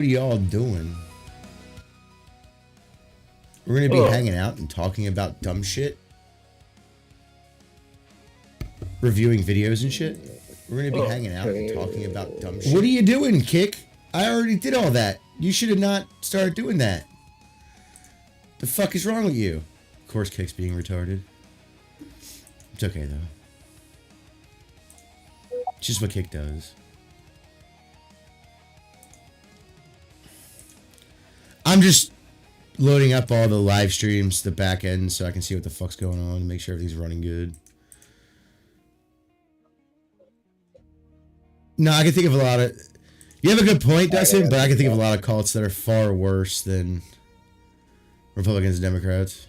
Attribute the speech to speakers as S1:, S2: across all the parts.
S1: What are y'all doing? We're gonna be hanging out and talking about dumb shit, reviewing videos and shit. We're gonna be hanging out and talking about dumb shit. What are you doing, Kick? I already did all that. You should have not started doing that. The fuck is wrong with you? Of course, Kick's being retarded. It's okay though. It's just what Kick does. I'm just loading up all the live streams, the back end, so I can see what the fuck's going on and make sure everything's running good. No, I can think of a lot of... You have a good point, Dustin, but I can think of a lot of cults that are far worse than Republicans and Democrats.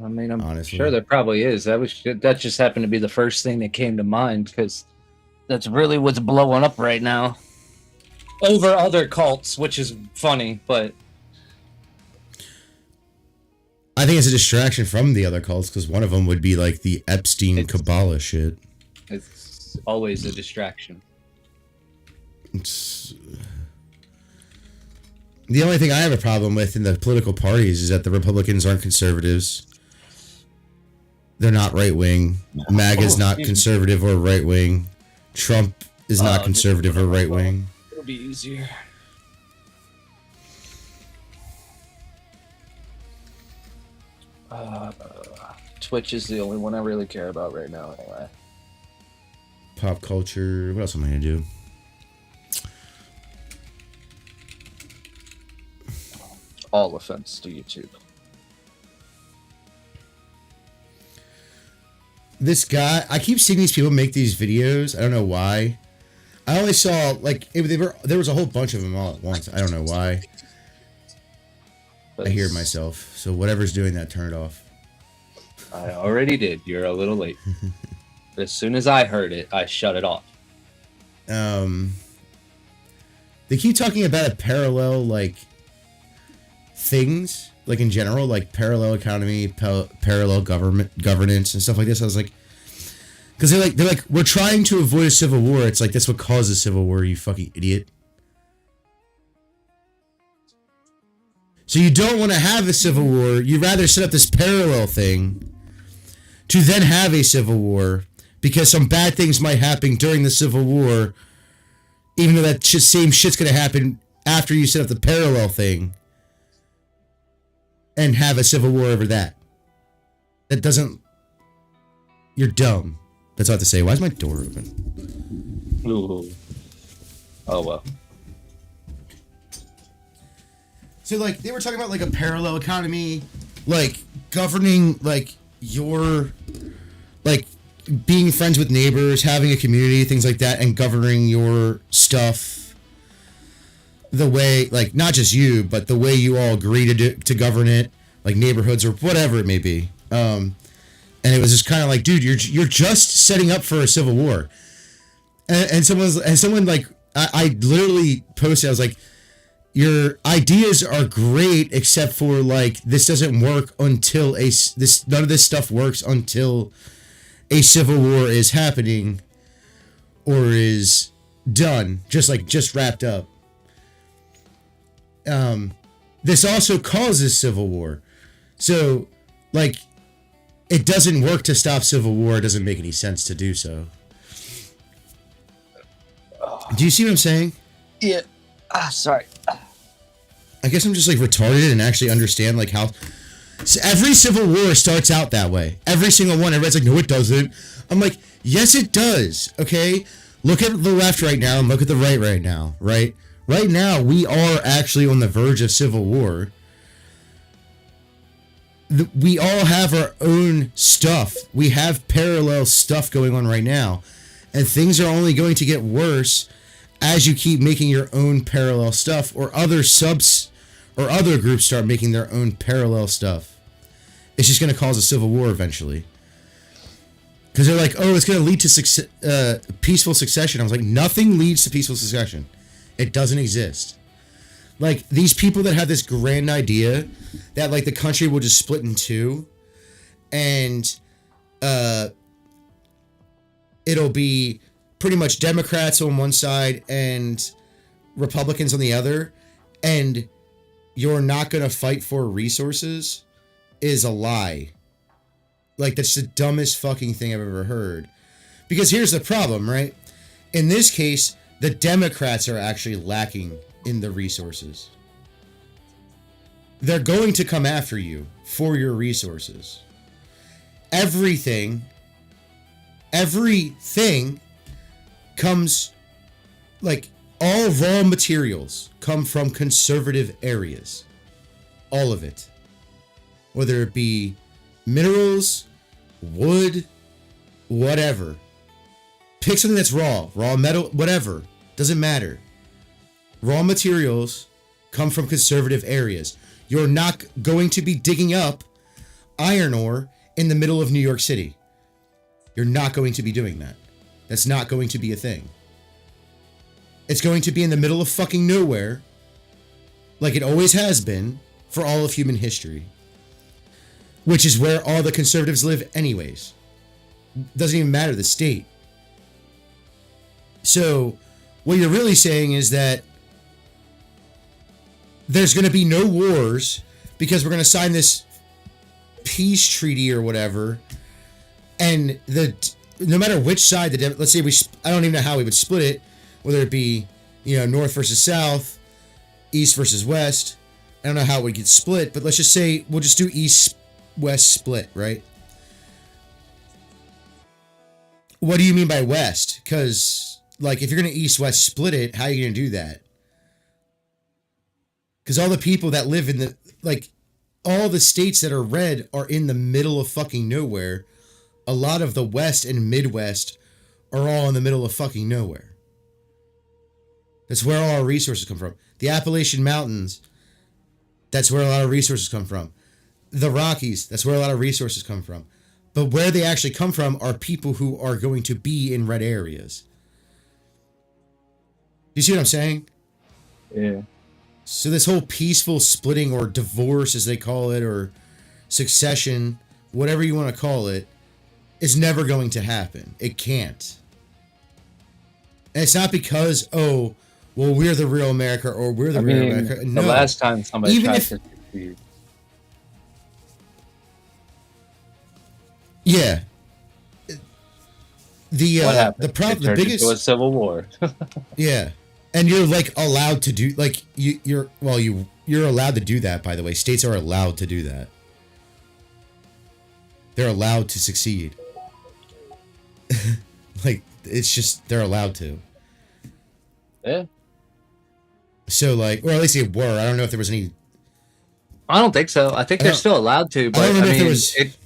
S2: I mean, I'm honestly sure there probably is. That just happened to be the first thing that came to mind because that's really what's blowing up right now. Over other cults, which is funny, but
S1: I think it's a distraction from the other cults because one of them would be like the Epstein Kabbalah shit.
S2: It's always a distraction.
S1: It's... The only thing I have a problem with in the political parties is that the Republicans aren't conservatives. They're not right-wing. MAGA is not conservative or right-wing. Trump is not conservative or right-wing.
S2: It'll be easier. Twitch is the only one I really care about right now, anyway.
S1: Pop culture. What else am I gonna do?
S2: All offense to YouTube.
S1: This guy, I keep seeing these people make these videos. I don't know why. I only saw like there was a whole bunch of them all at once. I don't know why. I hear myself. So whatever's doing that, turn it off.
S2: I already did. You're a little late. As soon as I heard it, I shut it off.
S1: They keep talking about a parallel like things, like in general, like parallel economy, parallel governance and stuff like this. I was like, because they're like, we're trying to avoid a civil war. It's like, that's what causes civil war, you fucking idiot. So you don't want to have a civil war. You'd rather set up this parallel thing to then have a civil war because some bad things might happen during the civil war, even though that same shit's going to happen after you set up the parallel thing and have a civil war over that. That doesn't... You're dumb. That's all I have to say. Why is my door open?
S2: Ooh. Oh, well.
S1: So, like, they were talking about, like, a parallel economy, like, governing, like, your, like, being friends with neighbors, having a community, things like that, and governing your stuff the way, like, not just you, but the way you all agree to govern it, like neighborhoods or whatever it may be. And it was just kind of like, dude, you're just setting up for a civil war. And someone like, I literally posted, I was like, your ideas are great, except for like, this doesn't work until none of this stuff works until a civil war is happening or is done, just wrapped up. This also causes civil war. So, like, it doesn't work to stop civil war. It doesn't make any sense to do so. Do you see what I'm saying?
S2: Yeah. Sorry.
S1: I guess I'm just, like, retarded and actually understand, like, how... So every civil war starts out that way. Every single one. Everybody's like, no, it doesn't. I'm like, yes, it does, okay? Look at the left right now and look at the right now, right? Right now, we are actually on the verge of civil war. We all have our own stuff. We have parallel stuff going on right now. And things are only going to get worse as you keep making your own parallel stuff, or other subs or other groups start making their own parallel stuff. It's just going to cause a civil war eventually. Because they're like, oh, it's going to lead to peaceful succession. I was like, nothing leads to peaceful succession. It doesn't exist. Like, these people that have this grand idea that, like, the country will just split in two and it'll be pretty much Democrats on one side and Republicans on the other, and you're not going to fight for resources is a lie. Like, that's the dumbest fucking thing I've ever heard. Because here's the problem, right? In this case, the Democrats are actually lacking in the resources. They're going to come after you for your resources. Everything comes, like, all raw materials come from conservative areas. All of it. Whether it be minerals, wood, whatever. Pick something that's raw metal, whatever. Doesn't matter. Raw materials come from conservative areas. You're not going to be digging up iron ore in the middle of New York City. You're not going to be doing that. That's not going to be a thing. It's going to be in the middle of fucking nowhere, like it always has been for all of human history. Which is where all the conservatives live anyways. Doesn't even matter the state. So, what you're really saying is that there's going to be no wars because we're going to sign this peace treaty or whatever, and no matter which side let's say I don't even know how we would split it, whether it be, north versus south, east versus west. I don't know how it would get split, but let's just say we'll just do east-west split, right? What do you mean by west? Because, like, if you're going to east-west split it, how are you going to do that? Because all the people that live in all the states that are red are in the middle of fucking nowhere. A lot of the West and Midwest are all in the middle of fucking nowhere. That's where all our resources come from. The Appalachian Mountains, that's where a lot of resources come from. The Rockies, that's where a lot of resources come from. But where they actually come from are people who are going to be in red areas. You see what I'm saying?
S2: Yeah.
S1: So this whole peaceful splitting, or divorce as they call it, or succession, whatever you want to call it, is never going to happen. It can't. And it's not because, we're the real America, or we're the real America. No.
S2: The last time somebody tried to succeed.
S1: Yeah. The biggest
S2: was civil war.
S1: Yeah. And you're allowed to do you're allowed to do that, by the way. States are allowed to do that. They're allowed to succeed. It's just they're allowed to.
S2: Yeah.
S1: So or at least they were. I don't know if there was any.
S2: I don't think so. I think they're still allowed to, but I mean,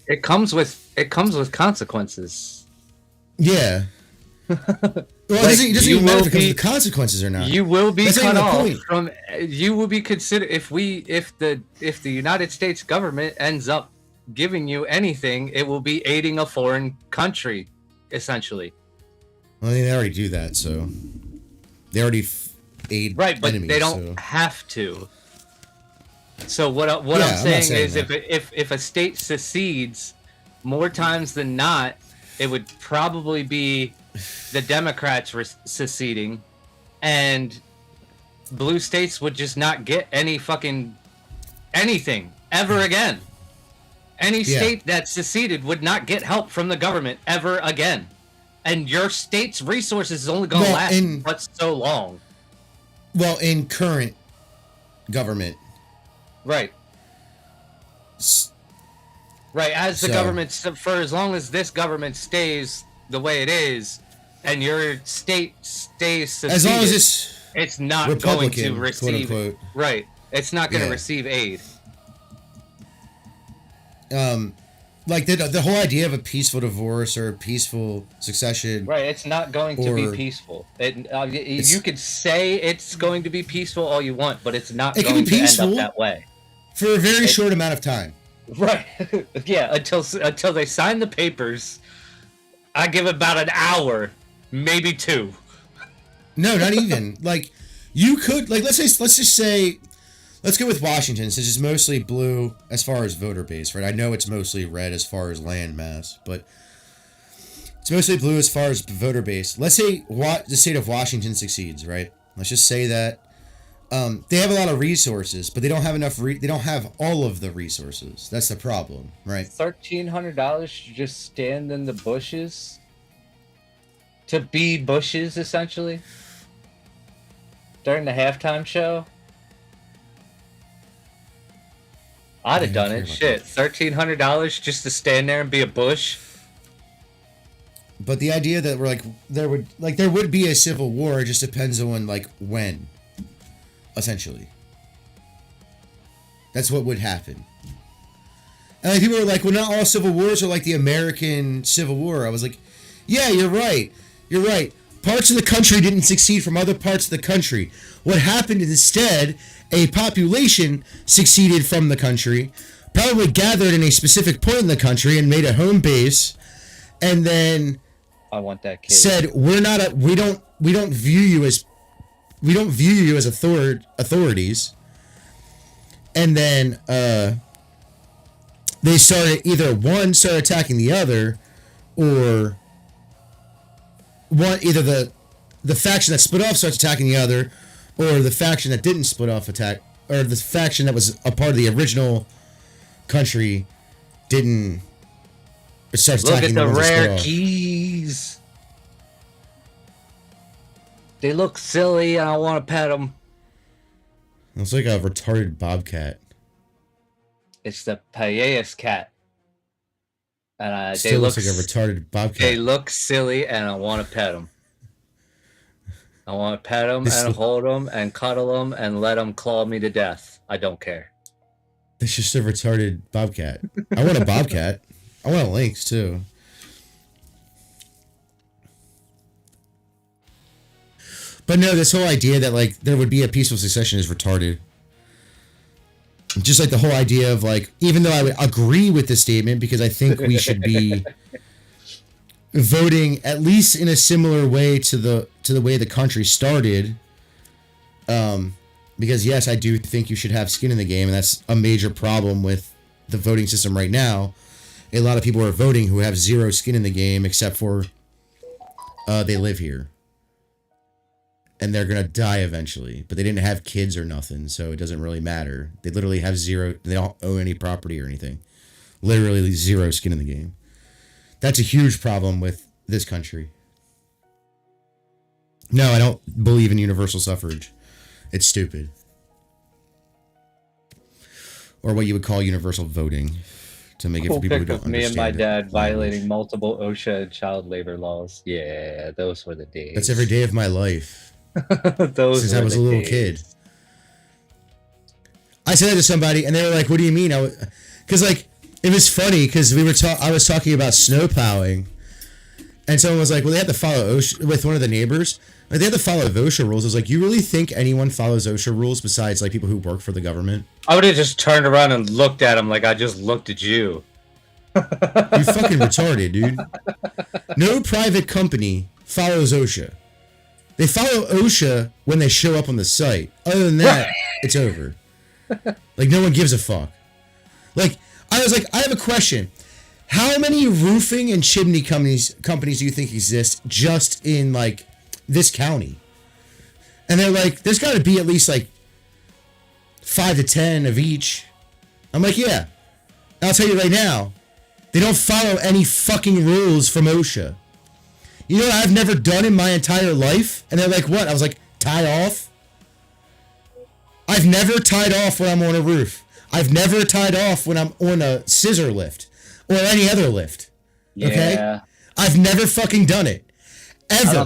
S2: it comes with consequences.
S1: Yeah. Well, it doesn't even matter if the consequences or not.
S2: You will be cut off from. You will be considered if the United States government ends up giving you anything, it will be aiding a foreign country, essentially.
S1: Well, they already do that, so they already aid
S2: right, but
S1: enemies,
S2: they don't have to. So what I'm saying is, if a state secedes more times than not, it would probably be the Democrats seceding, and blue states would just not get any fucking anything ever again. Any state that seceded would not get help from the government ever again. And your state's resources is only going to last but so long.
S1: Well, in current government.
S2: Right. Right, as the government, for as long as this government stays the way it is, and your state stays seceded,
S1: as long as
S2: it's not going to receive, quote unquote. Right, it's not going to receive aid.
S1: The whole idea of a peaceful divorce or a peaceful succession.
S2: Right, it's not going to be peaceful. You could say it's going to be peaceful all you want, but it's not going to end up that way.
S1: For a very short amount of time.
S2: Right. Yeah, until they sign the papers. I give about an hour, maybe 2.
S1: No, not even. You could let's just say let's go with Washington, since it's mostly blue as far as voter base, right? I know it's mostly red as far as land mass, but it's mostly blue as far as voter base. Let's say the state of Washington succeeds, right? Let's just say that they have a lot of resources, but they don't have enough. They don't have all of the resources. That's the problem, right?
S2: $1,300 to just stand in the bushes, to be bushes essentially during the halftime show. I'd have done it. Shit, $1,300 just to stand there and be a bush.
S1: But the idea that we're there would be a civil war. It just depends on when. Essentially, that's what would happen. And people were like, "Well, not all civil wars are like the American Civil War." I was like, "Yeah, you're right. You're right. Parts of the country didn't succeed from other parts of the country. What happened instead, a population succeeded from the country, probably gathered in a specific point in the country and made a home base, and then
S2: I want that kid.
S1: Said, we don't view you as authorities." And then they started one started attacking the other, or either the faction that split off starts attacking the other, or the faction that didn't split off attack, or the faction that was a part of the original country didn't. It starts attacking.
S2: Look at the rare keys. They look silly, and I want to pet them.
S1: It's like a retarded bobcat.
S2: It's the Payas cat. And
S1: still looks like a retarded bobcat.
S2: They look silly, and I want to pet them. I want to pet them and hold them and cuddle them and let them claw me to death. I don't care.
S1: It's just a retarded bobcat. I want a bobcat. I want a lynx too. But no, this whole idea that there would be a peaceful succession is retarded. Just like the whole idea of even though I would agree with this statement because I think we should be voting at least in a similar way to the way the country started. Because yes, I do think you should have skin in the game, and that's a major problem with the voting system right now. A lot of people are voting who have zero skin in the game, except for they live here. And they're going to die eventually. But they didn't have kids or nothing, so it doesn't really matter. They literally have zero... They don't own any property or anything. Literally zero skin in the game. That's a huge problem with this country. No, I don't believe in universal suffrage. It's stupid. Or what you would call universal voting. To make it for people who don't understand.
S2: Me and my dad violating multiple OSHA and child labor laws. Yeah, those were the days.
S1: That's every day of my life. Since I was a little kid. I said that to somebody, and they were like, "What do you mean?" Because it was funny because I was talking about snow plowing, and someone was like, "Well, they have to follow OSHA," with one of the neighbors. They have to follow OSHA rules. I was like, "You really think anyone follows OSHA rules besides people who work for the government?"
S2: I would have just turned around and looked at him like I just looked at you.
S1: You fucking retarded, dude. No private company follows OSHA. They follow OSHA when they show up on the site. Other than that, it's over. No one gives a fuck. I was like, I have a question. How many roofing and chimney companies do you think exist just in this county? And they're like, there's got to be at least 5 to 10 of each. I'm like, yeah. And I'll tell you right now, they don't follow any fucking rules from OSHA. You know what I've never done in my entire life? And they're like, what? I was like, tie off? I've never tied off when I'm on a roof. I've never tied off when I'm on a scissor lift or any other lift.
S2: Yeah.
S1: Okay? I've never fucking done it. Ever.
S2: I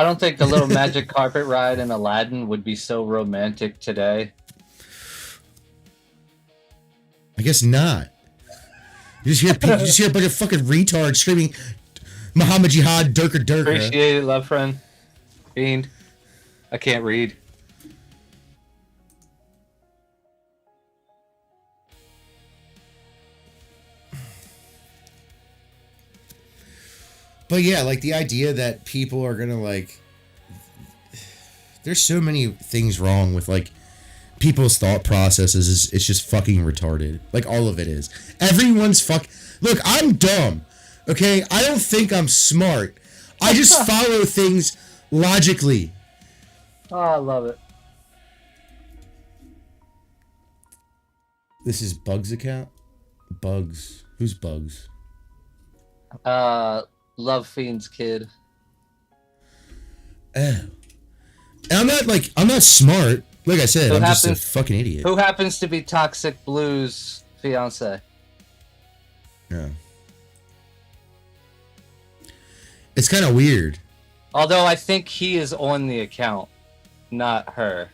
S2: don't think the little magic carpet ride in Aladdin would be so romantic today.
S1: I guess not. You just hear a bunch of fucking retards screaming Muhammad Jihad, Durka Durka.
S2: Appreciate it, love friend. Fiend. I can't read.
S1: But yeah, the idea that people are gonna there's so many things wrong with people's thought processes. It's just fucking retarded. All of it is. Everyone's Look, I'm dumb. Okay? I don't think I'm smart. I just follow things Logically.
S2: Oh, I love it.
S1: This is Bugs' account? Bugs. Who's Bugs?
S2: Love Fiend's kid.
S1: Oh. And I'm not smart. Like I said, I'm just a fucking idiot.
S2: Who happens to be Toxic Blue's fiance?
S1: Yeah. It's kind of weird.
S2: Although I think he is on the account, not her.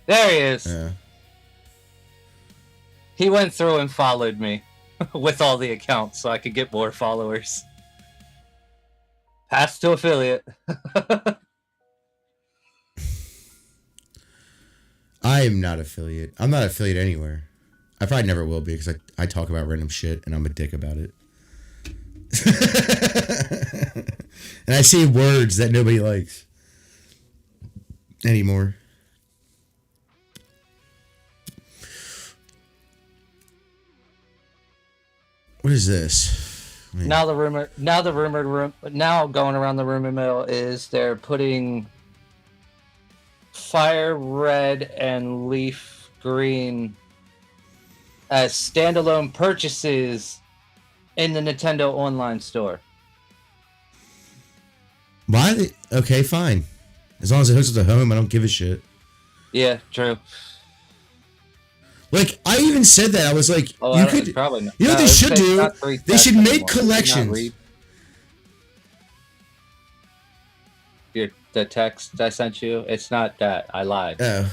S2: There he is.
S1: Yeah.
S2: He went through and followed me with all the accounts so I could get more followers. Pass to affiliate.
S1: I am not affiliate. I'm not affiliate anywhere. I probably never will be because I talk about random shit and I'm a dick about it. And I say words that nobody likes anymore. What is this?
S2: Now going around the rumor mill is they're putting Fire Red and Leaf Green as standalone purchases in the Nintendo Online store.
S1: Why? Okay, fine. As long as it hooks up to home, I don't give a shit.
S2: Yeah, true.
S1: Like, I even said that. I was like, you could.
S2: Probably not.
S1: You know what they should do? They should make collections.
S2: The text I sent you, it's not that. I lied.
S1: Oh.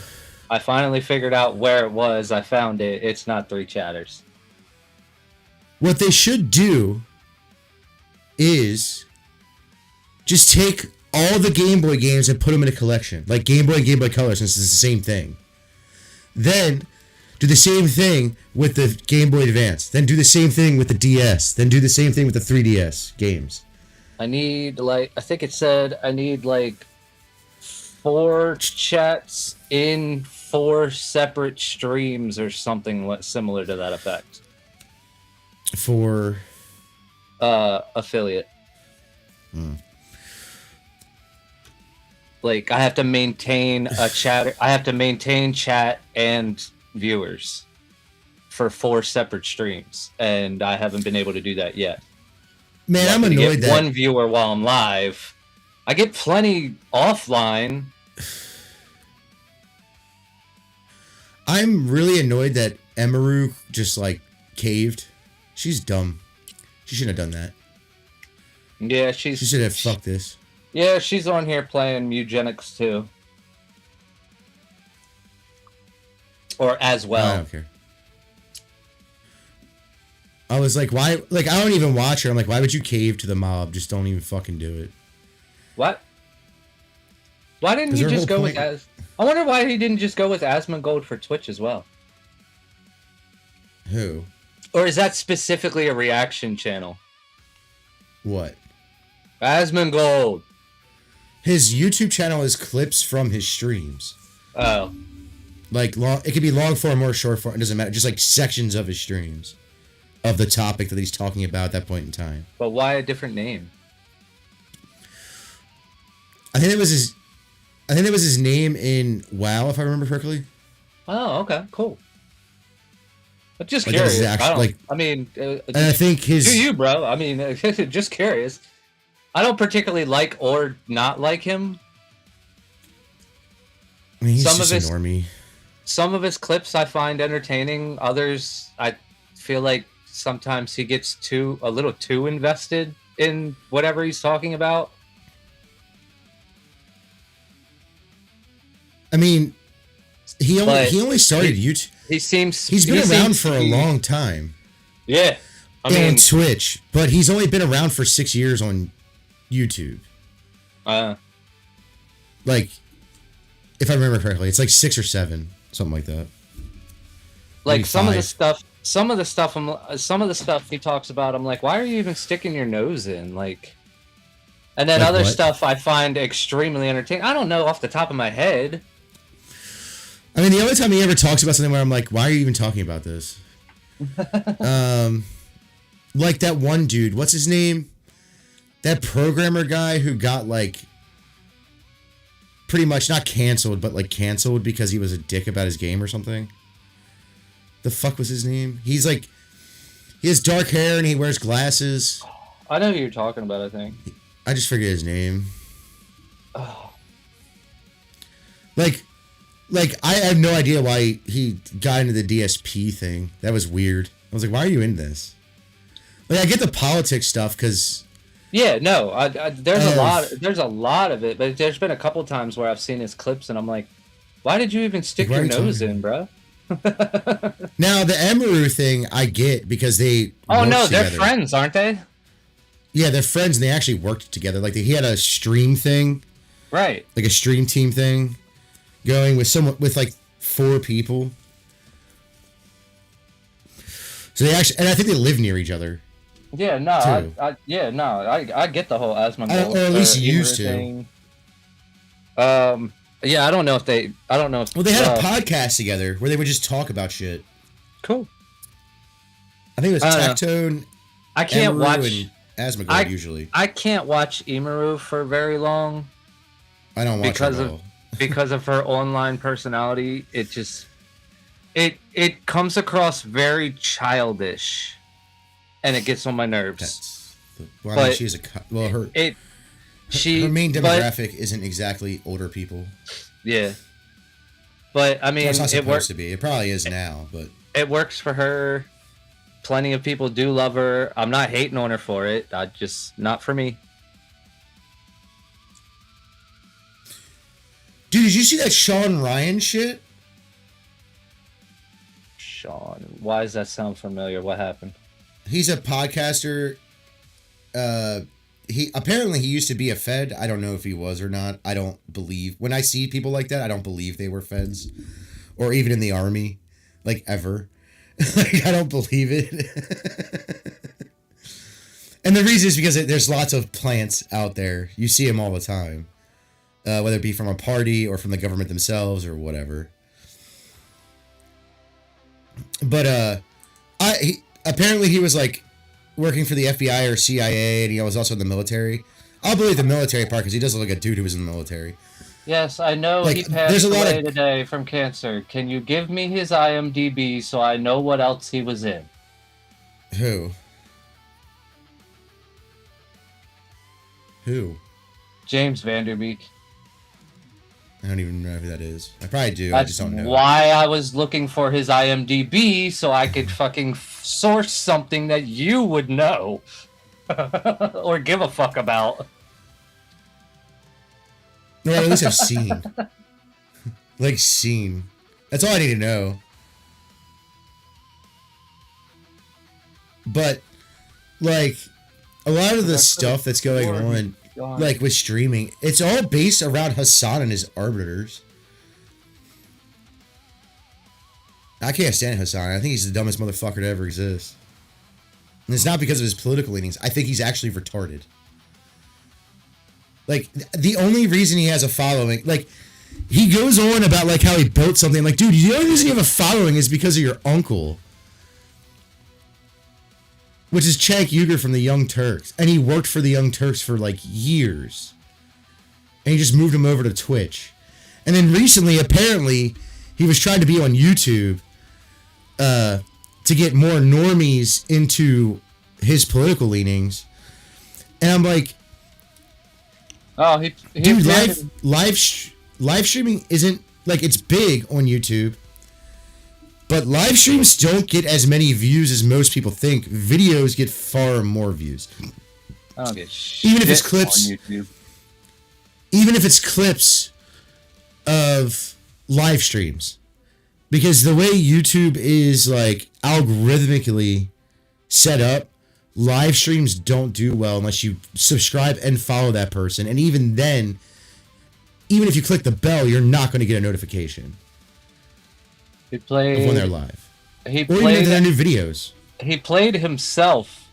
S2: I finally figured out where it was. I found it. It's not 3 chatters.
S1: What they should do is just take all the Game Boy games and put them in a collection. Like Game Boy and Game Boy Color, since it's the same thing. Then do the same thing with the Game Boy Advance. Then do the same thing with the DS. Then do the same thing with the 3DS games.
S2: I need, I think it said I need, 4 chats in 4 separate streams or something similar to that effect.
S1: For?
S2: Affiliate. I have to maintain a chat. I have to maintain chat and viewers for 4 separate streams, and I haven't been able to do that yet.
S1: Man, I'm annoyed that
S2: one viewer while I'm live. I get plenty offline.
S1: I'm really annoyed that Emaru just caved. She's dumb. She shouldn't have done that.
S2: Yeah,
S1: she should have fucked this.
S2: Yeah, she's on here playing Eugenics too. Or as well.
S1: I don't care. I was like, why? I don't even watch her. I'm like, why would you cave to the mob? Just don't even fucking do it.
S2: What? Why didn't you just go with As? I wonder why he didn't just go with Asmongold for Twitch as well.
S1: Who?
S2: Or is that specifically a reaction channel?
S1: What?
S2: Asmongold.
S1: His YouTube channel is clips from his streams.
S2: Oh.
S1: It could be long form or short form. It doesn't matter. Just sections of his streams. Of the topic that he's talking about at that point in time.
S2: But why a different name?
S1: I think it was his name in WoW, if I remember correctly.
S2: Oh, okay, cool. But just curious. And
S1: I think his.
S2: Do you, bro? I mean, just curious. I don't particularly like or not like him.
S1: I mean, he's just a normie.
S2: Some of his clips I find entertaining. Others, I feel like sometimes he gets a little too invested in whatever he's talking about.
S1: I mean, he only started YouTube. He's been around for a long time.
S2: Yeah,
S1: on Twitch, but he's only been around for 6 years on YouTube. If I remember correctly, it's 6 or 7, something like that. Maybe
S2: some of the stuff he talks about, I'm like, why are you even sticking your nose in? And then other stuff I find extremely entertaining. I don't know off the top of my head.
S1: I mean, the only time he ever talks about something where I'm like, why are you even talking about this? That one dude, what's his name? that programmer guy who got like pretty much not canceled, but like canceled because he was a dick about his game or something. The fuck was his name? He's like, he has dark hair and he wears glasses.
S2: I know who you're talking about, I think.
S1: I just forget his name.
S2: Oh.
S1: Like I have no idea why he got into the DSP thing. That was weird. I was like, why are you in this? Like, I get the politics stuff because.
S2: Yeah, no, there's a lot of it, but there's been a couple times where I've seen his clips and I'm like, why did you even stick your nose in, bro?
S1: Now the Emeru thing I get because they.
S2: Oh no, they're friends, aren't they?
S1: Yeah, they're friends and they actually worked together. Like he had a stream thing,
S2: right?
S1: Like a stream team thing, going with like 4 people. So they actually, and I think they live near each other.
S2: Yeah, no, I get the whole Asmongold,
S1: or at least used to.
S2: Thing. Yeah, I don't know if.
S1: Well, they had a podcast together where they would just talk about shit.
S2: Cool.
S1: I think it was Tectone.
S2: I can't
S1: Emeru
S2: watch
S1: Asmongold usually.
S2: I can't watch Emeru for very long.
S1: I don't watch
S2: because
S1: it
S2: of because of her online personality. It just it comes across very childish. And it gets on my nerves.
S1: I mean, she's her main demographic isn't exactly older people.
S2: Yeah, but I mean,
S1: it's not supposed to be. It probably is now, but
S2: it works for her. Plenty of people do love her. I'm not hating on her for it. Not for me.
S1: Dude, did you see that Sean Ryan shit?
S2: Sean, why does that sound familiar? What happened?
S1: He's a podcaster. He used to be a Fed. I don't know if he was or not. I don't believe when I see people like that. I don't believe they were Feds, or even in the army, like ever. Like I don't believe it. And the reason is because there's lots of plants out there. You see them all the time, whether it be from a party or from the government themselves or whatever. But apparently he was like working for the FBI or CIA, and he was also in the military. I'll believe the military part because he does look like a dude who was in the military.
S2: Yes, I know he passed away today from cancer. Can you give me his IMDb so I know what else he was in?
S1: Who?
S2: James Van Der Beek.
S1: I don't even know who that is. I probably do.
S2: That's
S1: I just don't know.
S2: Why I was looking for his IMDb so I could fucking source something that you would know or give a fuck about.
S1: No, at least I've seen. Like seen. That's all I need to know. But like a lot of the stuff that's going on, like with streaming, it's all based around Hassan and his arbiters. I can't stand Hassan. I think he's the dumbest motherfucker to ever exist. And it's not because of his political leanings. I think he's actually retarded. Like, the only reason he has a following, like, he goes on about, like, how he built something. Like, dude, the only reason you have a following is because of your uncle. Which is Cenk Uygur from the Young Turks. And he worked for the Young Turks for, like, years. And he just moved him over to Twitch. And then recently, apparently, he was trying to be on YouTube to get more normies into his political leanings. And I'm like...
S2: Oh,
S1: dude, live streaming isn't like it's big on YouTube, but live streams don't get as many views as most people think. Videos get far more views.
S2: I don't get shit
S1: even if it's clips
S2: on YouTube.
S1: Even if it's clips of live streams, because the way YouTube is like algorithmically set up, live streams don't do well unless you subscribe and follow that person. And even then, even if you click the bell, you're not going to get a notification
S2: of when
S1: they're live.
S2: Or
S1: even if they're new videos.
S2: He played himself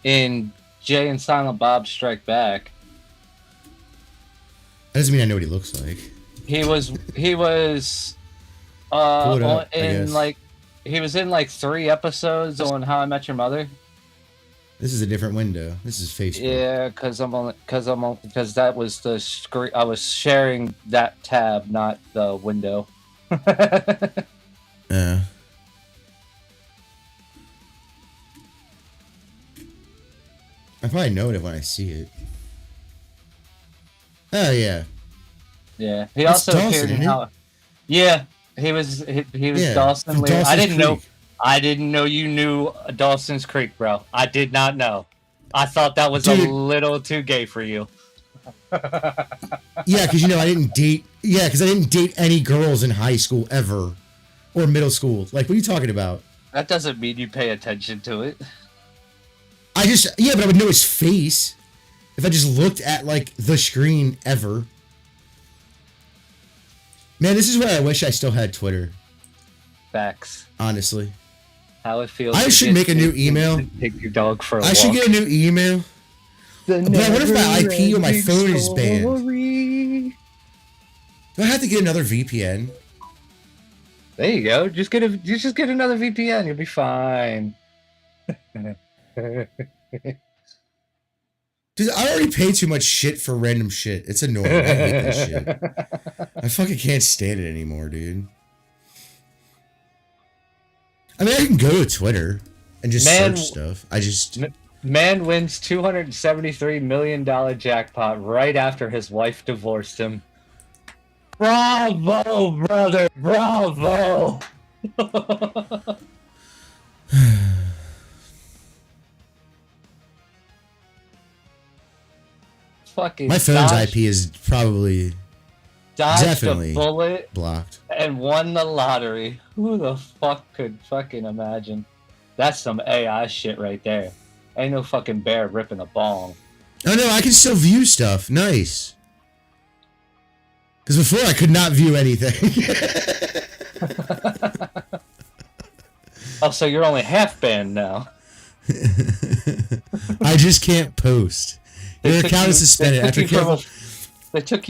S2: in Jay and Silent Bob Strike Back.
S1: That doesn't mean I know what he looks like.
S2: He was in like 3 episodes on How I Met Your Mother.
S1: This is a different window. This is Facebook.
S2: Yeah, because that was the screen. I was sharing that tab, not the window.
S1: Yeah. I probably know it when I see it. Oh yeah.
S2: Yeah. He also appeared in how. Yeah, he was Dawson. I didn't know you knew Dawson's Creek, bro. I did not know. I thought that was a little too gay for you.
S1: Yeah, because I didn't date. Yeah, because I didn't date any girls in high school ever, or middle school. Like, what are you talking about?
S2: That doesn't mean you pay attention to it.
S1: But I would know his face if I just looked at like the screen ever. Man, this is where I wish I still had Twitter.
S2: Facts.
S1: Honestly.
S2: How it feels.
S1: I should make a new email.
S2: Take your dog for a walk.
S1: I should get a new email. But what if my IP on my phone is banned? Do I have to get another VPN?
S2: There you go. Just get another VPN. You'll be fine.
S1: Dude, I already pay too much shit for random shit. It's annoying. I hate this shit. I fucking can't stand it anymore, dude. I mean, I can go to Twitter and just search stuff.
S2: Man wins $273 million jackpot right after his wife divorced him. Bravo, brother! Bravo! Fucking
S1: my phone's IP is probably definitely
S2: a bullet
S1: blocked
S2: and won the lottery. Who the fuck could fucking imagine? That's some AI shit right there. Ain't no fucking bear ripping a bong.
S1: Oh no, I can still view stuff. Nice. Because before I could not view anything.
S2: Oh, so you're only half banned now.
S1: I just can't post. Your account is suspended.
S2: They took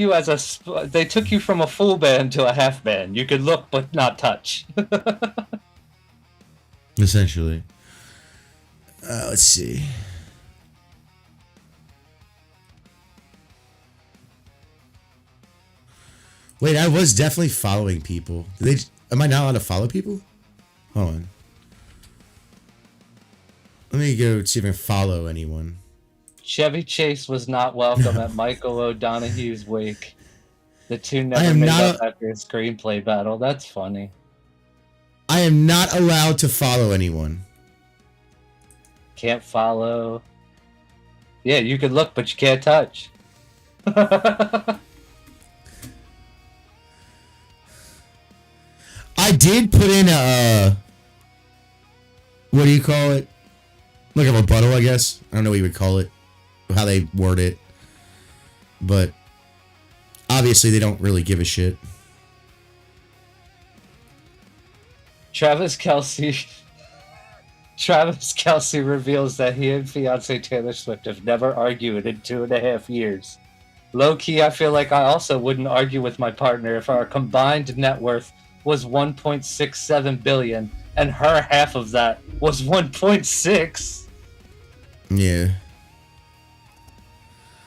S2: you from a full ban to a half ban. You could look but not touch.
S1: Essentially. Let's see. Wait, I was definitely following people. Am I not allowed to follow people? Hold on. Let me go see if I can follow anyone.
S2: Chevy Chase was not welcome at Michael O'Donoghue's wake. The two never made up after a screenplay battle. That's funny.
S1: I am not allowed to follow anyone.
S2: Can't follow. Yeah, you can look, but you can't touch.
S1: I did put in a... What do you call it? Like a rebuttal, I guess. I don't know what you would call it. How they word it. But obviously they don't really give a shit.
S2: Travis Kelce reveals that he and fiancée Taylor Swift have never argued in 2.5 years. Low-key, I feel like I also wouldn't argue with my partner if our combined net worth was $1.67 billion and her half of that was 1.6.
S1: Yeah.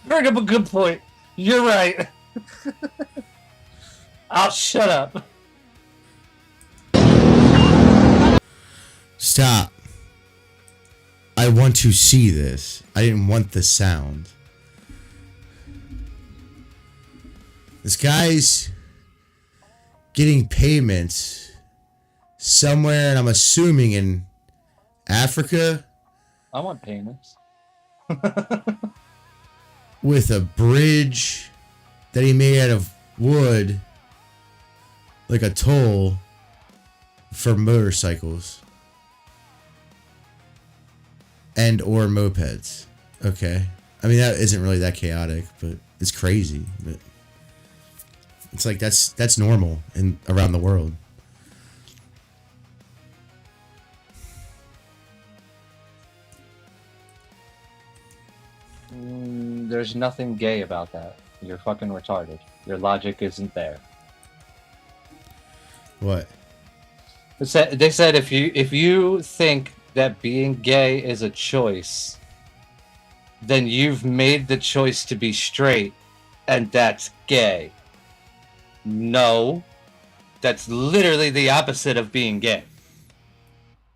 S2: Bring up a good point. You're right. I'll shut up.
S1: Stop. I want to see this. I didn't want the sound. This guy's getting payments somewhere, and I'm assuming in Africa.
S2: I want payments.
S1: With a bridge that he made out of wood, like a toll for motorcycles and or mopeds. Okay. I mean, that isn't really that chaotic, but it's crazy. But it's like that's normal around the world.
S2: There's nothing gay about that. You're fucking retarded. Your logic isn't there.
S1: What?
S2: They said if you think that being gay is a choice, then you've made the choice to be straight, and that's gay. No, that's literally the opposite of being gay.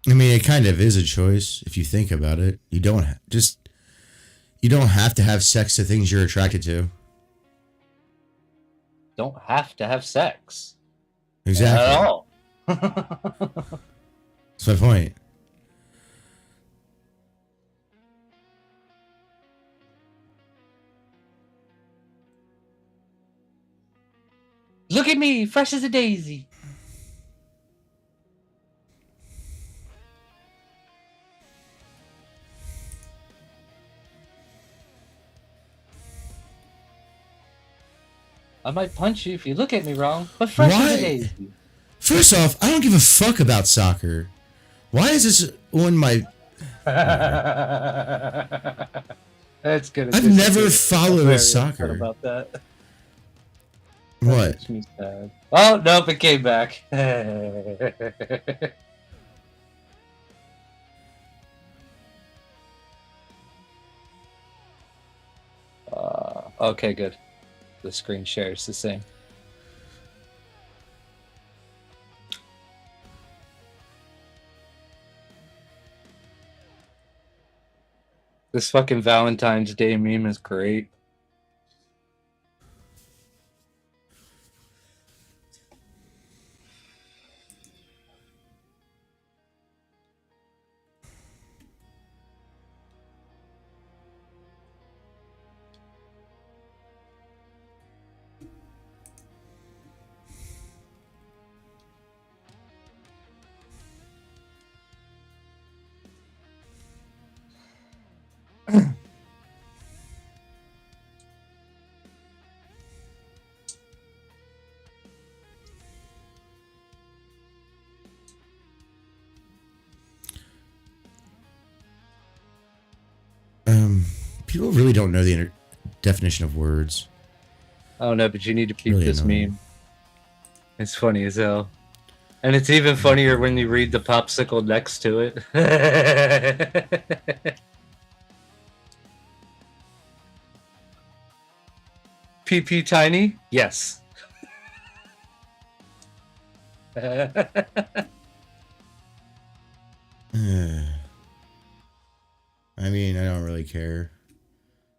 S1: I mean, it kind of is a choice if you think about it. You don't have to have sex to things you're attracted to.
S2: Don't have to have sex.
S1: Exactly.
S2: At all.
S1: That's my point.
S2: Look at me, fresh as a daisy. I might punch you if you look at me wrong, but fresh as a daisy.
S1: First off, I don't give a fuck about soccer. Why is this on my...
S2: That's good.
S1: I've never followed soccer.
S2: About that.
S1: What?
S2: Makes me sad. Oh, nope, it came back. Okay, good. The screen share is the same. This fucking Valentine's Day meme is great.
S1: People really don't know the definition of words.
S2: I don't know, but you need to keep really this meme. It's funny as hell. And it's even funnier when you read the popsicle next to it. PP tiny? Yes.
S1: I mean, I don't really care.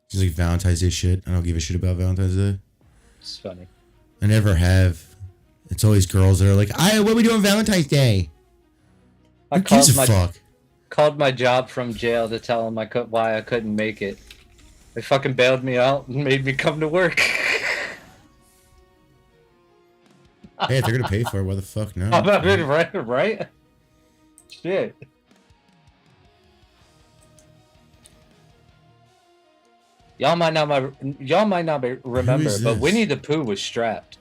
S1: It's like Valentine's Day shit. I don't give a shit about Valentine's Day.
S2: It's funny.
S1: I never have. It's always girls that are like, what are we doing Valentine's Day? Who gives a fuck?
S2: Called my job from jail to tell them why I couldn't make it. They fucking bailed me out and made me come to work.
S1: Hey, if they're gonna pay for it, why the fuck no?
S2: Right? Shit. Y'all might not remember, but Winnie the Pooh was strapped.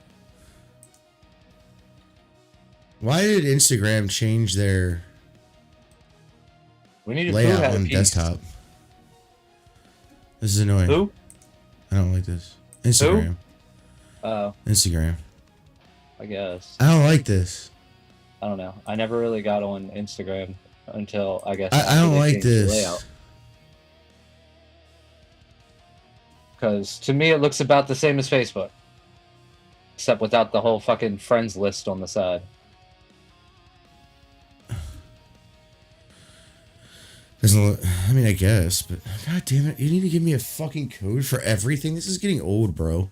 S1: Why did Instagram change their layout on desktop? This is annoying.
S2: Who?
S1: I don't like this. Instagram.
S2: Who? Oh.
S1: Instagram.
S2: I guess.
S1: I don't like this.
S2: I don't know. I never really got on Instagram until I guess.
S1: I don't like this.
S2: Layout. Because to me, it looks about the same as Facebook, except without the whole fucking friends list on the side.
S1: Doesn't look, I mean, I guess, but god damn it, you need to give me a fucking code for everything. This is getting old, bro.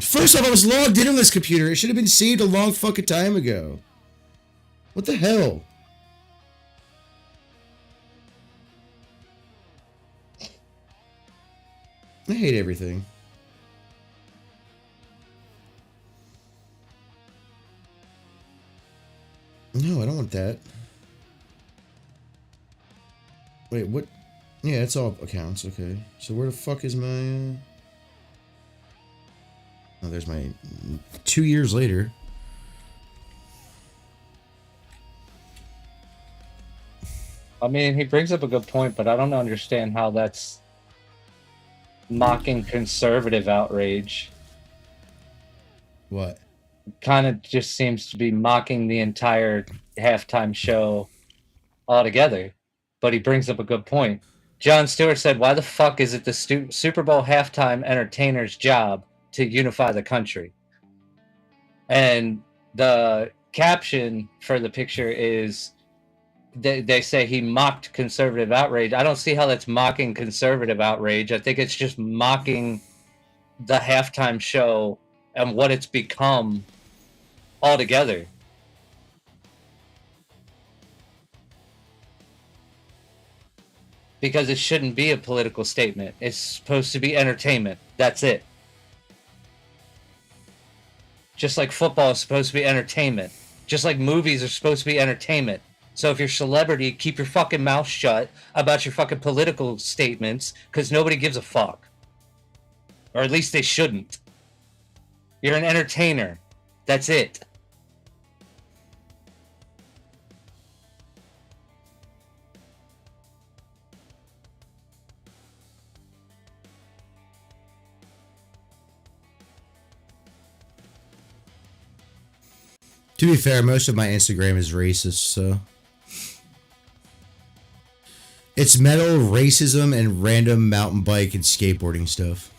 S1: First off, I was logged in on this computer. It should have been saved a long fucking time ago. What the hell? I hate everything. No, I don't want that. Wait, what? Yeah, it's all accounts, okay. So where the fuck is my... Oh, there's my 2 years later.
S2: I mean, he brings up a good point, but I don't understand how that's mocking conservative outrage.
S1: What?
S2: Kind of just seems to be mocking the entire halftime show altogether. But he brings up a good point. Jon Stewart said, "Why the fuck is it the Super Bowl halftime entertainer's job to unify the country?" And the caption for the picture is, they say he mocked conservative outrage. I don't see how that's mocking conservative outrage. I think it's just mocking the halftime show and what it's become altogether. Because it shouldn't be a political statement. It's supposed to be entertainment. That's it. Just like football is supposed to be entertainment. Just like movies are supposed to be entertainment. So if you're a celebrity, keep your fucking mouth shut about your fucking political statements, because nobody gives a fuck. Or at least they shouldn't. You're an entertainer. That's it.
S1: To be fair, most of my Instagram is racist, so. It's metal, racism, and random mountain bike and skateboarding stuff.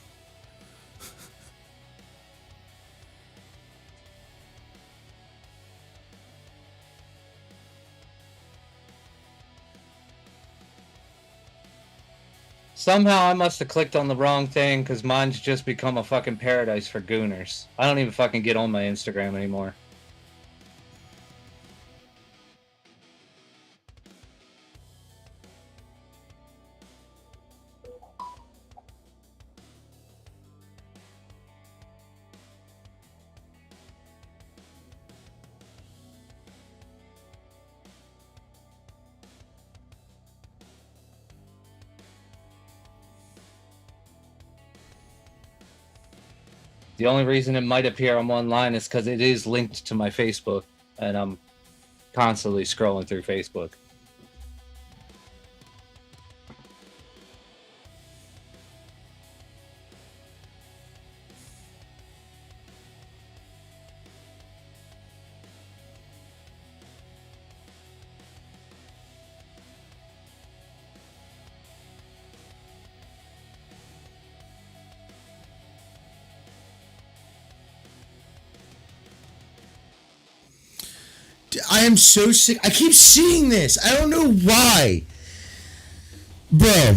S2: Somehow I must have clicked on the wrong thing, because mine's just become a fucking paradise for gooners. I don't even fucking get on my Instagram anymore. The only reason it might appear I'm online is because it is linked to my Facebook, and I'm constantly scrolling through Facebook.
S1: I am so sick. I keep seeing this. I don't know why. Bro,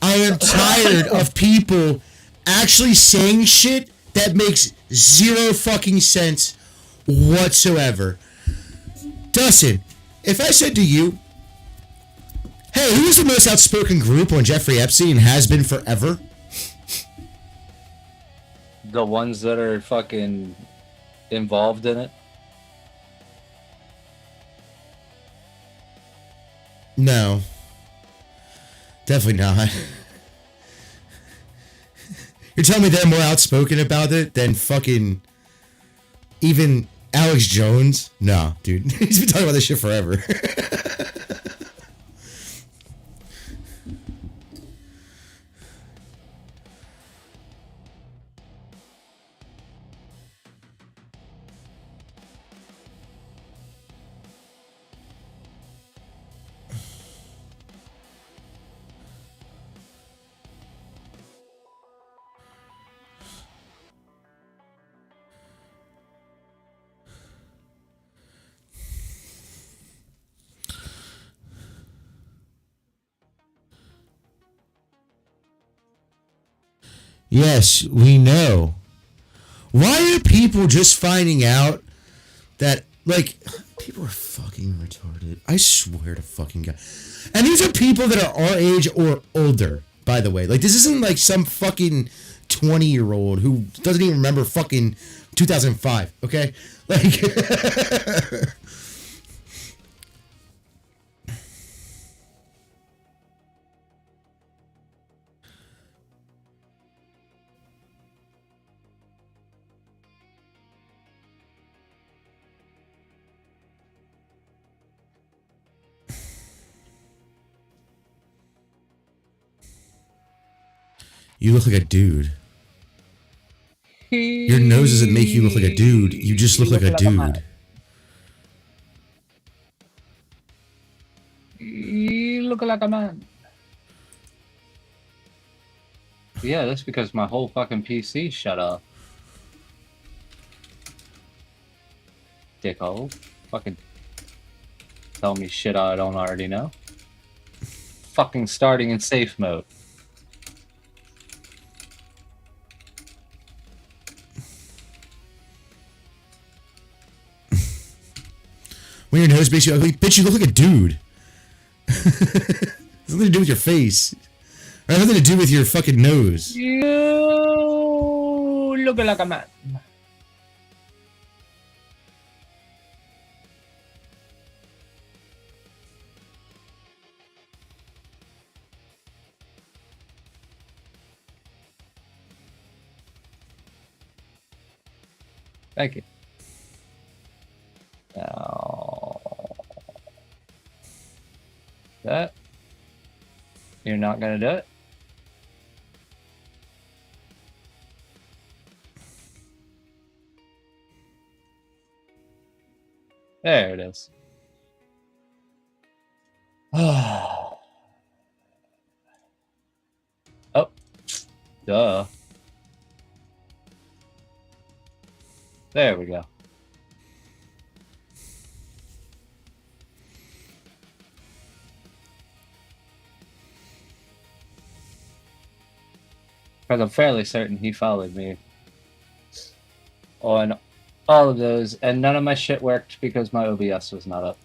S1: I am tired of people actually saying shit that makes zero fucking sense whatsoever. Dustin, if I said to you, hey, who's the most outspoken group on Jeffrey Epstein and has been forever?
S2: The ones that are fucking involved in it?
S1: No. Definitely not. You're telling me they're more outspoken about it than fucking even Alex Jones? No, dude. He's been talking about this shit forever. Yes, we know. Why are people just finding out that, like, people are fucking retarded? I swear to fucking God. And these are people that are our age or older, by the way. Like, this isn't like some fucking 20-year-old who doesn't even remember fucking 2005, okay? Like... You look like a dude. Your nose doesn't make you look like a dude. You just look like a dude.
S2: You look like a man. Yeah, that's because my whole fucking PC shut off. Dickhole. Fucking tell me shit I don't already know. Fucking starting in safe mode.
S1: When your nose makes you ugly, bitch, you look like a dude. It's nothing to do with your face. Or nothing to do with your fucking nose.
S2: You look like a man. Thank you. Now, that you're not gonna do it. There it is. Oh, duh. There we go. Because I'm fairly certain he followed me on all of those, and none of my shit worked because my OBS was not up.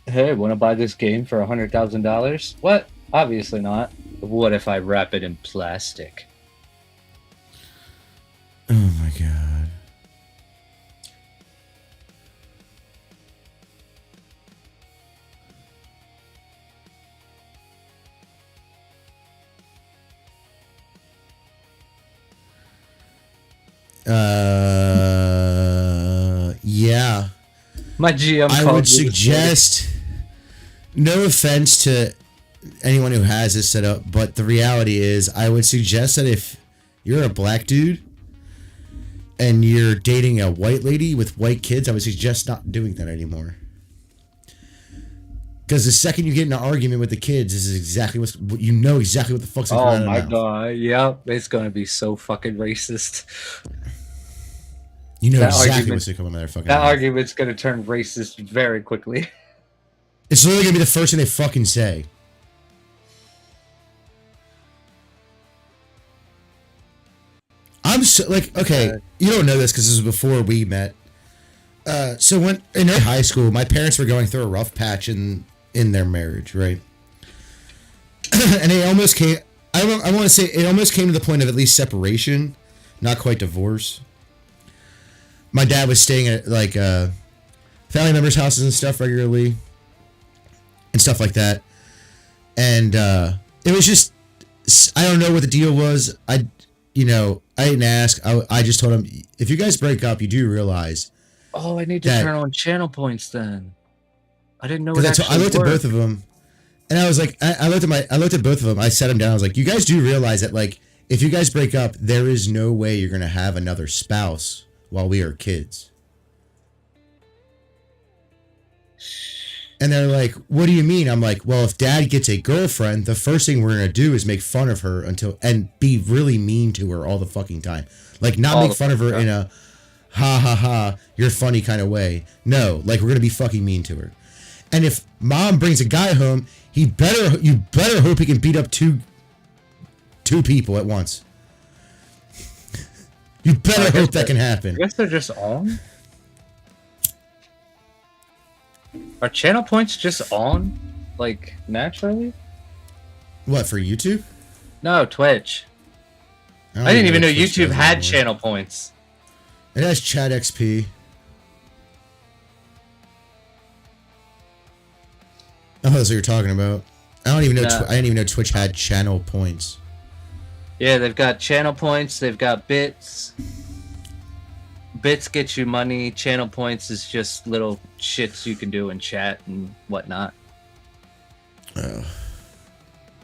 S2: Hey, want to buy this game for $100,000? What? Obviously not. What if I wrap it in plastic?
S1: Oh my god. Yeah.
S2: My GM
S1: I would suggest, no offense to anyone who has this set up, but the reality is I would suggest that if you're a black dude and you're dating a white lady with white kids, I would suggest not doing that anymore. Because the second you get in an argument with the kids, this is exactly what you know exactly what the fuck's going on.
S2: Oh my god, yep, it's gonna be so fucking racist.
S1: You know exactly what's going on motherfucking.
S2: That argument's gonna turn racist very quickly.
S1: It's literally gonna be the first thing they fucking say. I'm so like, okay, you don't know this because this was before we met. So when in high school, my parents were going through a rough patch in their marriage, right? And it almost came. I want to say it almost came to the point of at least separation, not quite divorce. My dad was staying at like family members' houses and stuff regularly, and stuff like that. And it was just, I don't know what the deal was. I didn't ask. I just told him, if you guys break up, you do realize.
S2: Oh, I need to turn on channel points then. I didn't know.
S1: I looked at both of them, and I was like, I looked at both of them. I sat them down. I was like, you guys do realize that, like, if you guys break up, there is no way you're gonna have another spouse while we are kids. And they're like, what do you mean? I'm like, well, if dad gets a girlfriend, the first thing we're going to do is make fun of her and be really mean to her all the fucking time. Like, not make fun of her in a ha ha ha, you're funny kind of way. No, like, we're going to be fucking mean to her. And if mom brings a guy home, you better hope he can beat up two people at once. You better hope that can happen.
S2: I guess they're just on. Are channel points just on, like, naturally?
S1: What, for YouTube?
S2: No, Twitch. I didn't even know YouTube had channel points.
S1: It has Chat XP. Oh, that's what you're talking about. I didn't even know Twitch had channel points.
S2: Yeah, they've got channel points. They've got bits. Bits get you money. Channel points is just little shits you can do in chat and whatnot.
S1: Oh.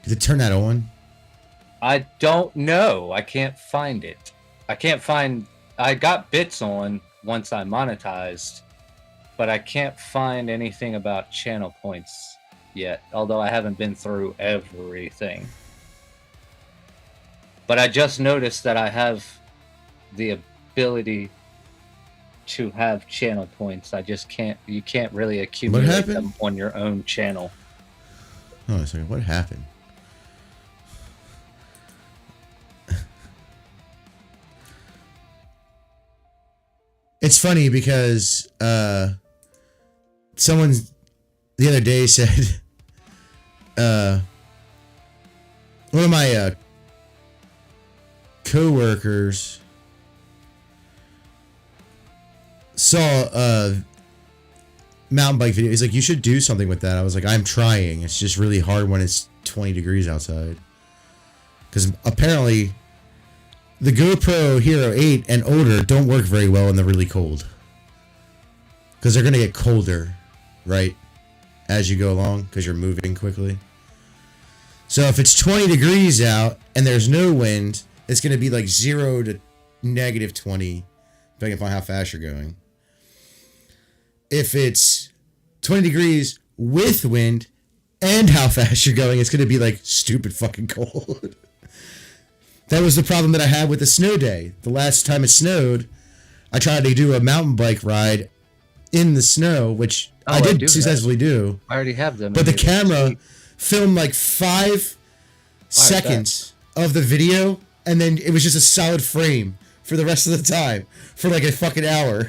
S1: Did it turn that on?
S2: I don't know. I can't find it. I got bits on once I monetized, but I can't find anything about channel points yet, although I haven't been through everything. But I just noticed that I have the ability to have channel points. You can't really accumulate them on your own channel.
S1: Oh, a second. What happened? It's funny because someone the other day said one of my co-workers saw a mountain bike video. He's like, you should do something with that. I was like, I'm trying. It's just really hard when it's 20 degrees outside. Because apparently the GoPro Hero 8 and older don't work very well when they're really cold. Because they're going to get colder, right? As you go along, because you're moving quickly. So if it's 20 degrees out and there's no wind, it's going to be like 0 to negative 20, depending upon how fast you're going. If it's 20 degrees with wind and how fast you're going, it's going to be like stupid fucking cold. That was the problem that I had with the snow day. The last time it snowed, I tried to do a mountain bike ride in the snow, which I did successfully do.
S2: I already have them.
S1: But the camera filmed like 5 seconds of the video, and then it was just a solid frame for the rest of the time for like a fucking hour.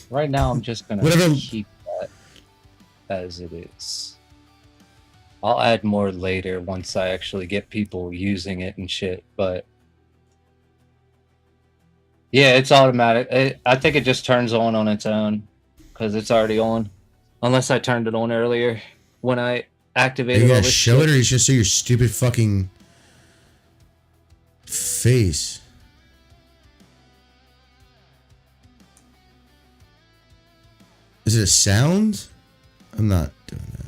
S2: Right now, I'm just gonna keep that as it is. I'll add more later once I actually get people using it and shit. But yeah, it's automatic. I think it just turns on its own because it's already on. Unless I turned it on earlier when I activated.
S1: You gotta show it, or you just show your stupid fucking face. Is it a sound? I'm not doing that.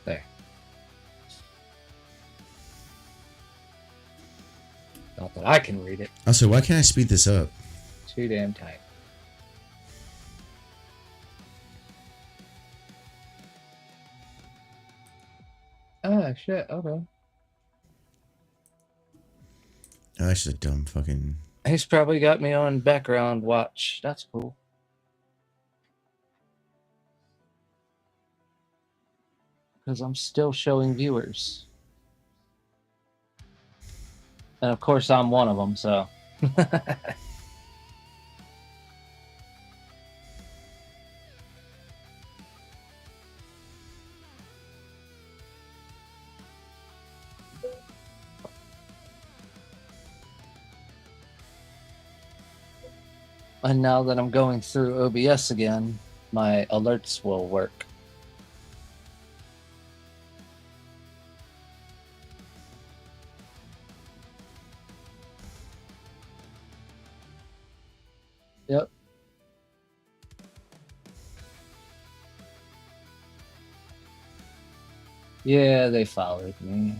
S2: There. Not that I can read it.
S1: Also, why can't I speed this up?
S2: Too damn tight. Ah, shit. Okay.
S1: Oh, that's just a dumb fucking...
S2: He's probably got me on background watch. That's cool. Because I'm still showing viewers. And of course I'm one of them, so. And now that I'm going through OBS again, my alerts will work. Yep. Yeah, they followed me.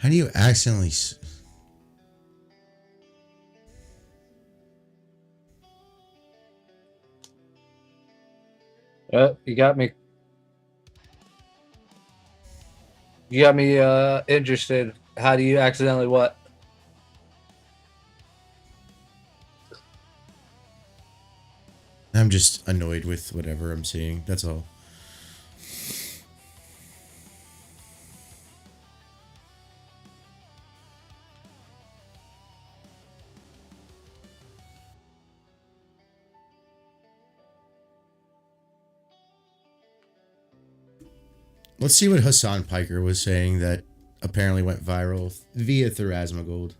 S1: How do you accidentally...
S2: You got me. You got me interested. How do you accidentally what?
S1: I'm just annoyed with whatever I'm seeing. That's all. Let's see what Hassan Piker was saying that apparently went viral via Therasmagold.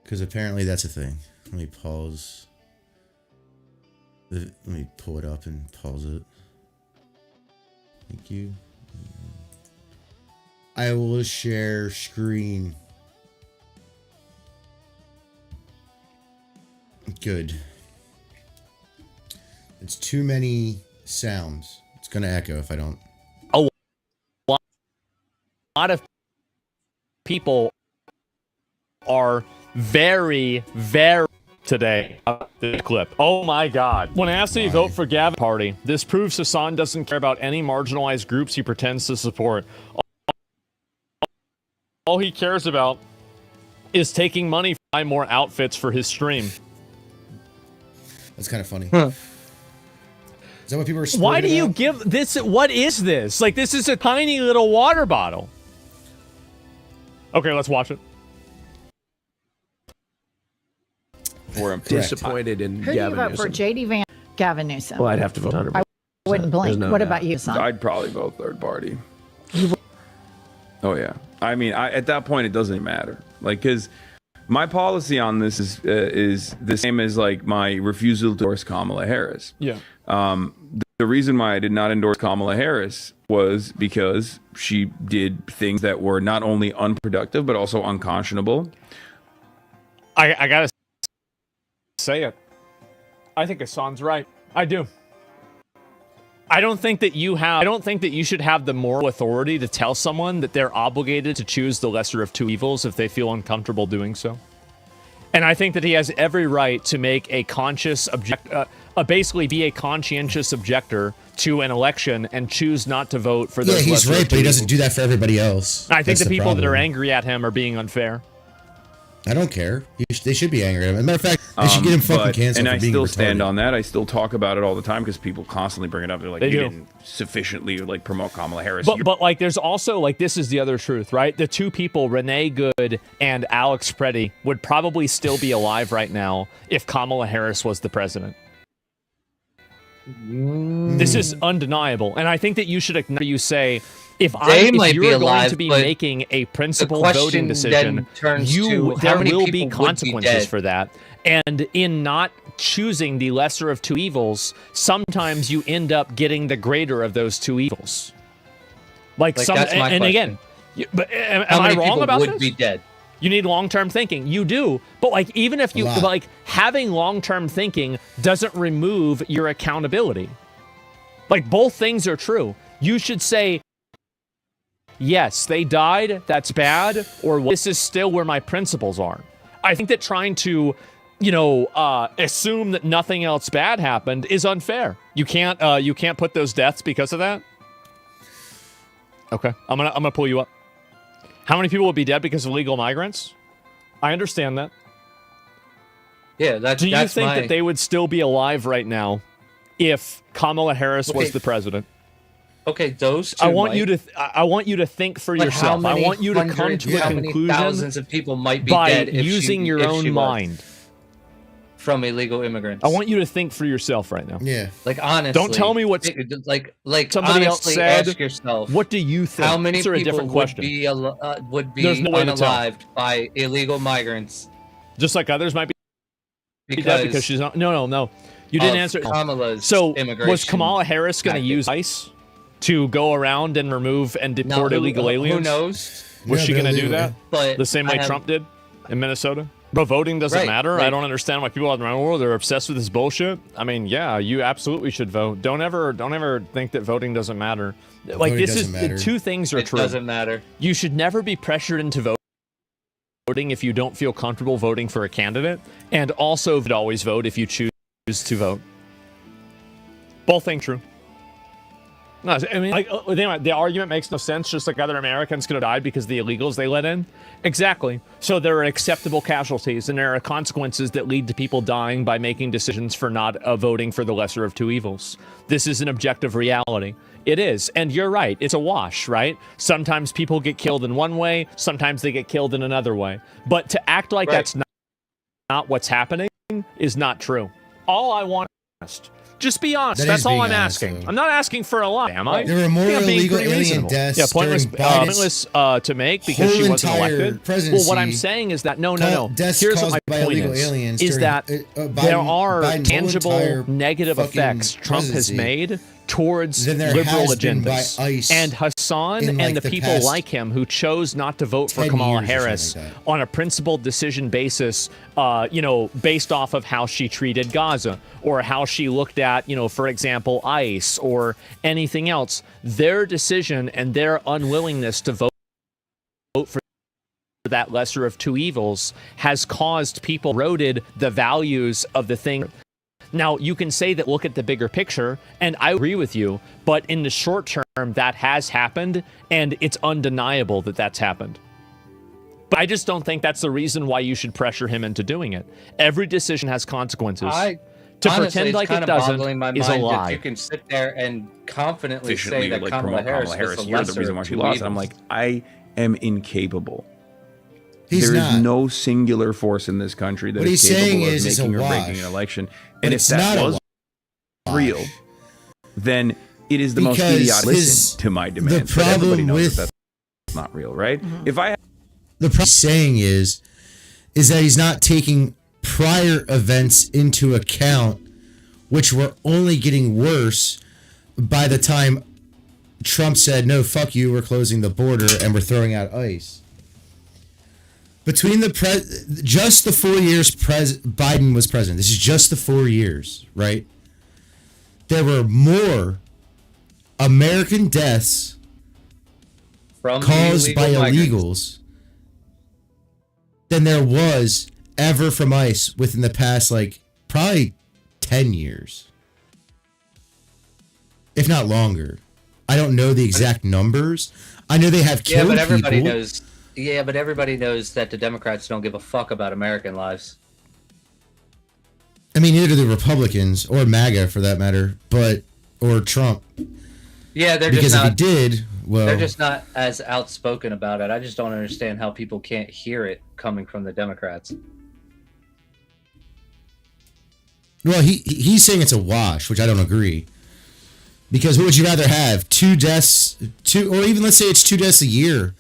S1: Because apparently that's a thing. Let me pause. Let me pull it up and pause it. Thank you. I will share screen. Good. It's too many sounds. It's going to echo if I don't.
S3: A lot of people are very today. The clip. Oh my God. When asked if you vote for Gavin Party, this proves Hassan doesn't care about any marginalized groups he pretends to support. All he cares about is taking money to buy more outfits for his stream.
S1: That's kind of funny.
S3: Huh.
S1: Is that what people are
S3: Why do you
S1: about?
S3: give this? What is this? Like, this is a tiny little water bottle. Okay, let's watch it.
S4: Or I'm disappointed in
S5: Who
S4: Gavin
S5: do you vote for,
S4: Newsom.
S5: J.D. Vance, Gavin Newsom?
S4: Well, I'd have to vote 100%.
S5: I wouldn't blink.
S4: No
S5: What
S4: doubt.
S5: about you, son?
S6: I'd probably vote third party. Oh yeah. I mean, at that point, it doesn't matter. Like, because my policy on this is the same as like my refusal to endorse Kamala Harris.
S3: Yeah.
S6: The reason why I did not endorse Kamala Harris was because she did things that were not only unproductive but also unconscionable.
S3: I gotta say it. I think Hassan's right. I do. I don't think that you should have the moral authority to tell someone that they're obligated to choose the lesser of two evils if they feel uncomfortable doing so. And I think that he has every right to make a conscious basically be a conscientious objector to an election and choose not to vote for those.
S1: Yeah, he's right, but he doesn't do that for everybody else.
S3: I think
S1: That's
S3: the people that are
S1: problem.
S3: angry at him are being unfair.
S1: I don't care. They should be angry at him. As a matter of fact, they should get him fucking canceled
S6: And
S1: for
S6: I
S1: being
S6: still
S1: retarded.
S6: stand on that. I still talk about it all the time because people constantly bring it up. They're like,
S3: They
S6: you
S3: do.
S6: didn't sufficiently like promote Kamala Harris.
S3: But like, there's also like, this is the other truth, right? The two people, Renee Good and Alex Preddy, would probably still be alive right now if Kamala Harris was the president. This is undeniable, and I think that you should acknowledge. You say, if you're going to be making a principal voting decision, there will be consequences for that. And in not choosing the lesser of two evils, sometimes you end up getting the greater of those two evils. Like some,
S2: that's my
S3: and
S2: question.
S3: again, but am
S2: How
S3: I
S2: many
S3: wrong
S2: people
S3: about
S2: would
S3: this?
S2: be dead?
S3: You need long-term thinking. You do. But like, even if you like, having long-term thinking doesn't remove your accountability. Like, both things are true. You should say, yes, they died, that's bad, or this is still where my principles are. I think that trying to, assume that nothing else bad happened is unfair. You can't put those deaths because of that. Okay, I'm gonna pull you up. How many people would be dead because of illegal migrants? I understand that.
S2: Yeah, that's.
S3: Do you think that they would still be alive right now if Kamala Harris was the president?
S2: Okay, those two.
S3: I want you to think for yourself. I want you to come to a conclusion.
S2: Thousands of people might be
S3: by
S2: dead
S3: using your own mind.
S2: From illegal immigrants.
S3: I want you to think for yourself right now.
S1: Yeah.
S2: Like, honestly.
S3: Don't tell me what
S2: like
S3: somebody else said.
S2: Ask yourself,
S3: what do you think?
S2: How many
S3: Answer
S2: people
S3: a different question.
S2: would be
S3: There's no way to tell.
S2: unalived by illegal migrants?
S3: Just like others might be dead because she's not. No. You didn't answer.
S2: Kamala's
S3: so
S2: immigration
S3: was Kamala Harris going to use ICE to go around and remove and deport illegal aliens?
S2: Who knows?
S3: Was she going to do that?
S2: But
S3: the same way Trump did in Minnesota? But voting doesn't matter.
S2: Right.
S3: I don't understand why people out around the world are obsessed with this bullshit. I mean, yeah, you absolutely should vote. Don't ever think that voting doesn't matter. Like
S1: Voting doesn't matter.
S3: Two things are true.
S2: It doesn't matter.
S3: You should never be pressured into voting if you don't feel comfortable voting for a candidate, and also always vote if you choose to vote. Both things true. No, I mean, like, the argument makes no sense. Just like other Americans could have died because of the illegals they let in. Exactly. So there are acceptable casualties, and there are consequences that lead to people dying by making decisions for not voting for the lesser of two evils. This is an objective reality. It is, and you're right. It's a wash, right? Sometimes people get killed in one way, sometimes they get killed in another way. But to act like that's not what's happening is not true. All I want is just be honest. That's all I'm asking. I'm not asking for a lot, am I?
S1: There were more illegal alien deaths.
S3: Yeah, pointless to make because she wasn't elected.
S1: Presidency.
S3: Well, what I'm saying is that no.
S1: Deaths
S3: Here's what
S1: caused
S3: my
S1: by
S3: point
S1: illegal aliens
S3: is
S1: during,
S3: that
S1: Biden's
S3: there are
S1: whole
S3: tangible
S1: entire
S3: negative
S1: fucking
S3: effects Trump has
S1: presidency
S3: made towards
S1: than there
S3: liberal
S1: has been by
S3: agendas.
S1: ICE
S3: And Hassan
S1: in, like,
S3: and the
S1: the
S3: people
S1: past
S3: like him who chose not to vote for
S1: 10
S3: Kamala
S1: years or
S3: Harris
S1: something like
S3: on a principled decision basis, based off of how she treated Gaza or how she looked at, for example, ICE or anything else, their decision and their unwillingness to vote for that lesser of two evils has caused people eroded the values of the thing. Now, you can say that look at the bigger picture, and I agree with you, but in the short term, that has happened, and it's undeniable that that's happened. But I just don't think that's the reason why you should pressure him into doing it. Every decision has consequences. To pretend like it doesn't is a lie.
S2: You can sit there and confidently say that
S6: like,
S2: Kamala Harris
S6: you're the reason why she lost. I'm like, I am incapable.
S1: He's
S6: there
S1: not.
S6: is no singular force in this country that is capable of making or breaking an election. And if that was real, then it is the most idiotic. Listen to my demands.
S1: The problem
S6: everybody knows
S1: with
S6: that that's not real, right? If I
S1: the problem saying is that he's not taking prior events into account, which were only getting worse by the time Trump said, "No, fuck you, we're closing the border and we're throwing out ICE." Between just the 4 years Biden was president, this is just the 4 years, right? There were more American deaths caused by illegals than there was ever from ICE within the past, probably 10 years. If not longer. I don't know the exact numbers. I know they have killed
S2: but everybody
S1: people.
S2: knows. Yeah, but everybody knows that the Democrats don't give a fuck about American lives.
S1: I mean, neither do the Republicans or MAGA for that matter, or Trump.
S2: Yeah, they're
S1: because
S2: just not.
S1: If he did, well,
S2: they're just not as outspoken about it. I just don't understand how people can't hear it coming from the Democrats.
S1: Well, he's saying it's a wash, which I don't agree. Because what would you rather have? 2 deaths, or even let's say it's 2 deaths a year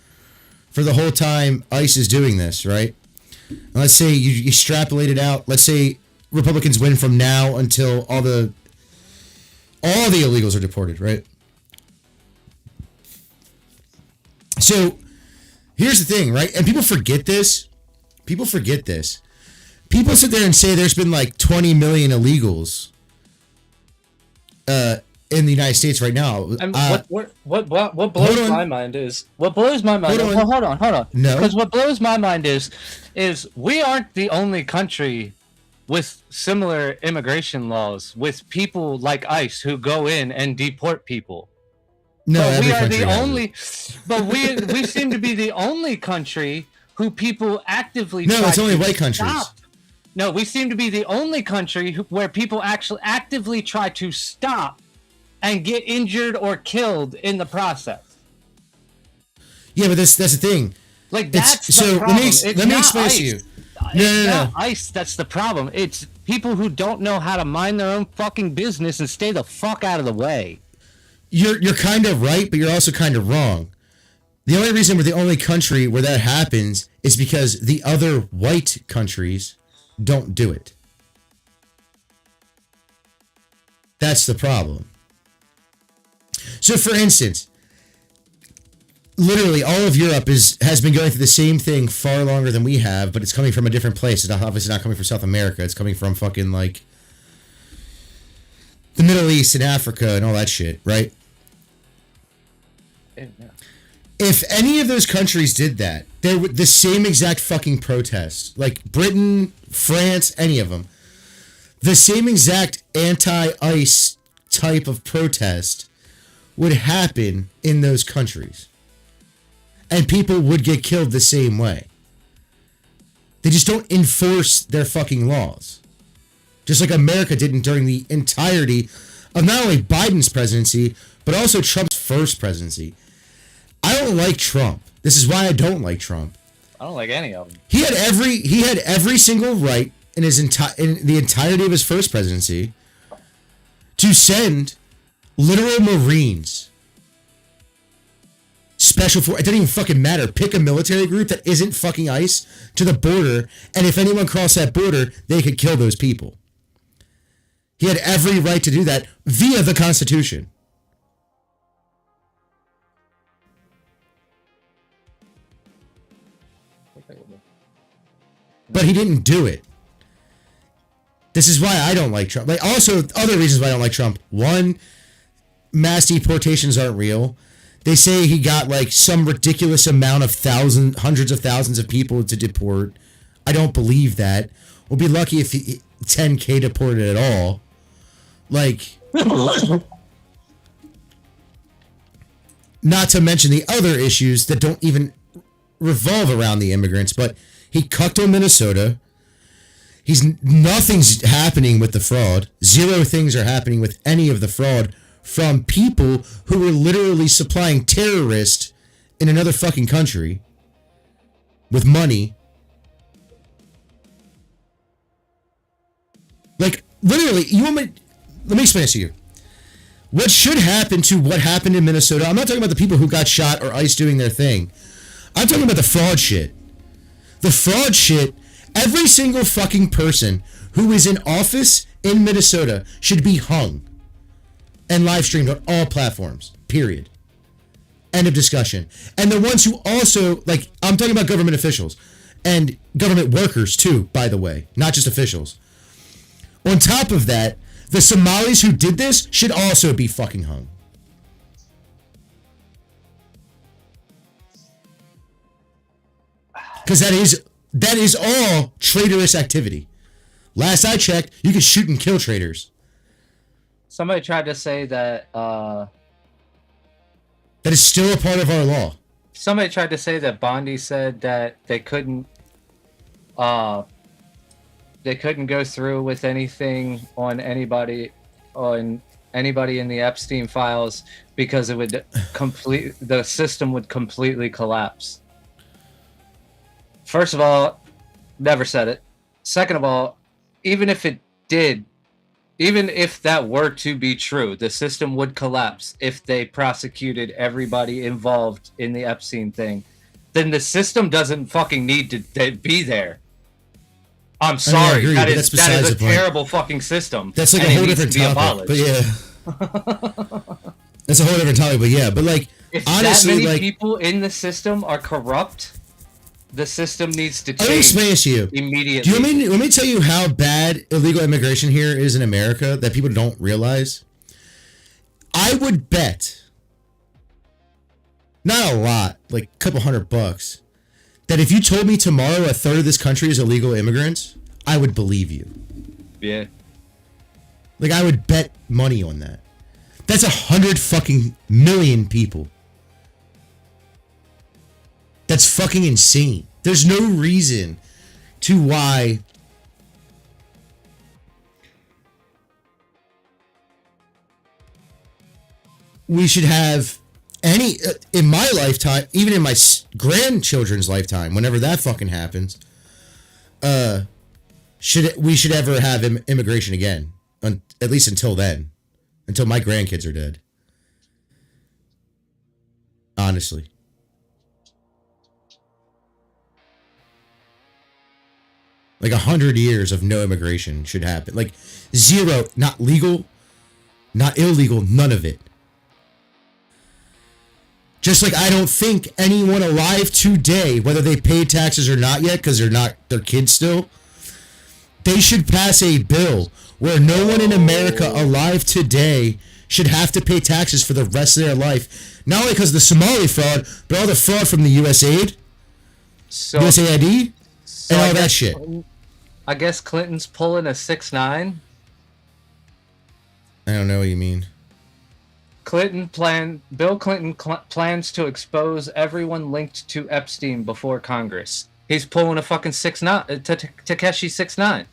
S1: for the whole time ICE is doing this, right? And let's say you extrapolate it out. Let's say Republicans win from now until all the illegals are deported, right? So here's the thing, right? And people forget this. People sit there and say there's been 20 million illegals in the United States right now.
S2: What blows my mind is hold on.
S1: No,
S2: because what blows my mind is we aren't the only country with similar immigration laws with people like ICE who go in and deport people.
S1: No,
S2: but we are
S1: the
S2: only. But we seem to be the only country who people actively.
S1: No,
S2: try
S1: it's only
S2: to
S1: white countries.
S2: Stop. No, we seem to be the only country where people actually actively try to stop and get injured or killed in the process.
S1: Yeah, but that's the thing.
S2: That's the problem.
S1: Let me explain to you.
S2: No. ICE, that's the problem. It's people who don't know how to mind their own fucking business and stay the fuck out of the way.
S1: You're kind of right, but you're also kind of wrong. The only reason we're the only country where that happens is because the other white countries don't do it. That's the problem. So, for instance, literally all of Europe has been going through the same thing far longer than we have, but it's coming from a different place. It's obviously not coming from South America. It's coming from fucking like the Middle East and Africa and all that shit, right?
S2: Yeah.
S1: If any of those countries did that, they would the same exact fucking protest, like Britain, France, any of them, the same exact anti-ICE type of protest would happen in those countries. And people would get killed the same way. They just don't enforce their fucking laws. Just like America didn't during the entirety of not only Biden's presidency, but also Trump's first presidency. I don't like Trump. This is why I don't like Trump.
S2: I don't like any of them.
S1: He had every single right in in the entirety of his first presidency to send literal Marines, special force. It doesn't even fucking matter. Pick a military group that isn't fucking ICE to the border, and if anyone crossed that border, they could kill those people. He had every right to do that via the Constitution. But he didn't do it. This is why I don't like Trump. Like, also, other reasons why I don't like Trump. One, mass deportations aren't real. They say he got like some ridiculous amount of hundreds of thousands of people to deport. I don't believe that. We'll be lucky if 10K deported at all. Like, not to mention the other issues that don't even revolve around the immigrants, but he cucked on Minnesota. Nothing's happening with the fraud. Zero things are happening with any of the fraud from people who were literally supplying terrorists in another fucking country with money. Like, literally, let me explain this to you. What should happen to what happened in Minnesota, I'm not talking about the people who got shot or ICE doing their thing. I'm talking about the fraud shit. The fraud shit, every single fucking person who is in office in Minnesota should be hung and live streamed on all platforms, period. End of discussion. And the ones who also, like, I'm talking about government officials and government workers too, by the way, not just officials. On top of that, the Somalis who did this should also be fucking hung. Because that is all traitorous activity. Last I checked, you can shoot and kill traitors.
S2: Somebody tried to say that
S1: that is still a part of our law.
S2: Somebody tried to say that Bondi said that they couldn't go through with anything on anybody in the Epstein files because it would the system would completely collapse. First of all, never said it. Second of all, even if it did, even if that were to be true, the system would collapse if they prosecuted everybody involved in the Epstein thing. Then the system doesn't fucking need to be there. I'm sorry.
S1: I mean,
S2: that is a terrible fucking system.
S1: That's like a whole different topic. But yeah. That's a whole different topic, but yeah. But like,
S2: if
S1: honestly,
S2: that many people in the system are corrupt, the system needs to change.
S1: Let me explain this to you
S2: immediately.
S1: Let me tell you how bad illegal immigration here is in America that people don't realize. I would bet, not a lot, like a couple $100, that if you told me tomorrow a third of this country is illegal immigrants, I would believe you.
S2: Yeah.
S1: Like, I would bet money on that. That's 100 fucking million people. That's fucking insane. There's no reason to why we should have any, in my lifetime, even in my grandchildren's lifetime, whenever that fucking happens, we should ever have immigration again. At least until then. Until my grandkids are dead. Honestly. Like 100 years of no immigration should happen. Like zero, not legal, not illegal, none of it. Just like I don't think anyone alive today, whether they pay taxes or not yet, because they're kids still, they should pass a bill where no one in America alive today should have to pay taxes for the rest of their life. Not only because of the Somali fraud, but all the fraud from the USAID, USAID, and all that shit.
S2: I guess Clinton's pulling a 6ix9ine.
S1: I don't know what you mean.
S2: Bill Clinton plans to expose everyone linked to Epstein before Congress. He's pulling a fucking 6ix9ine, Takeshi 6ix9ine.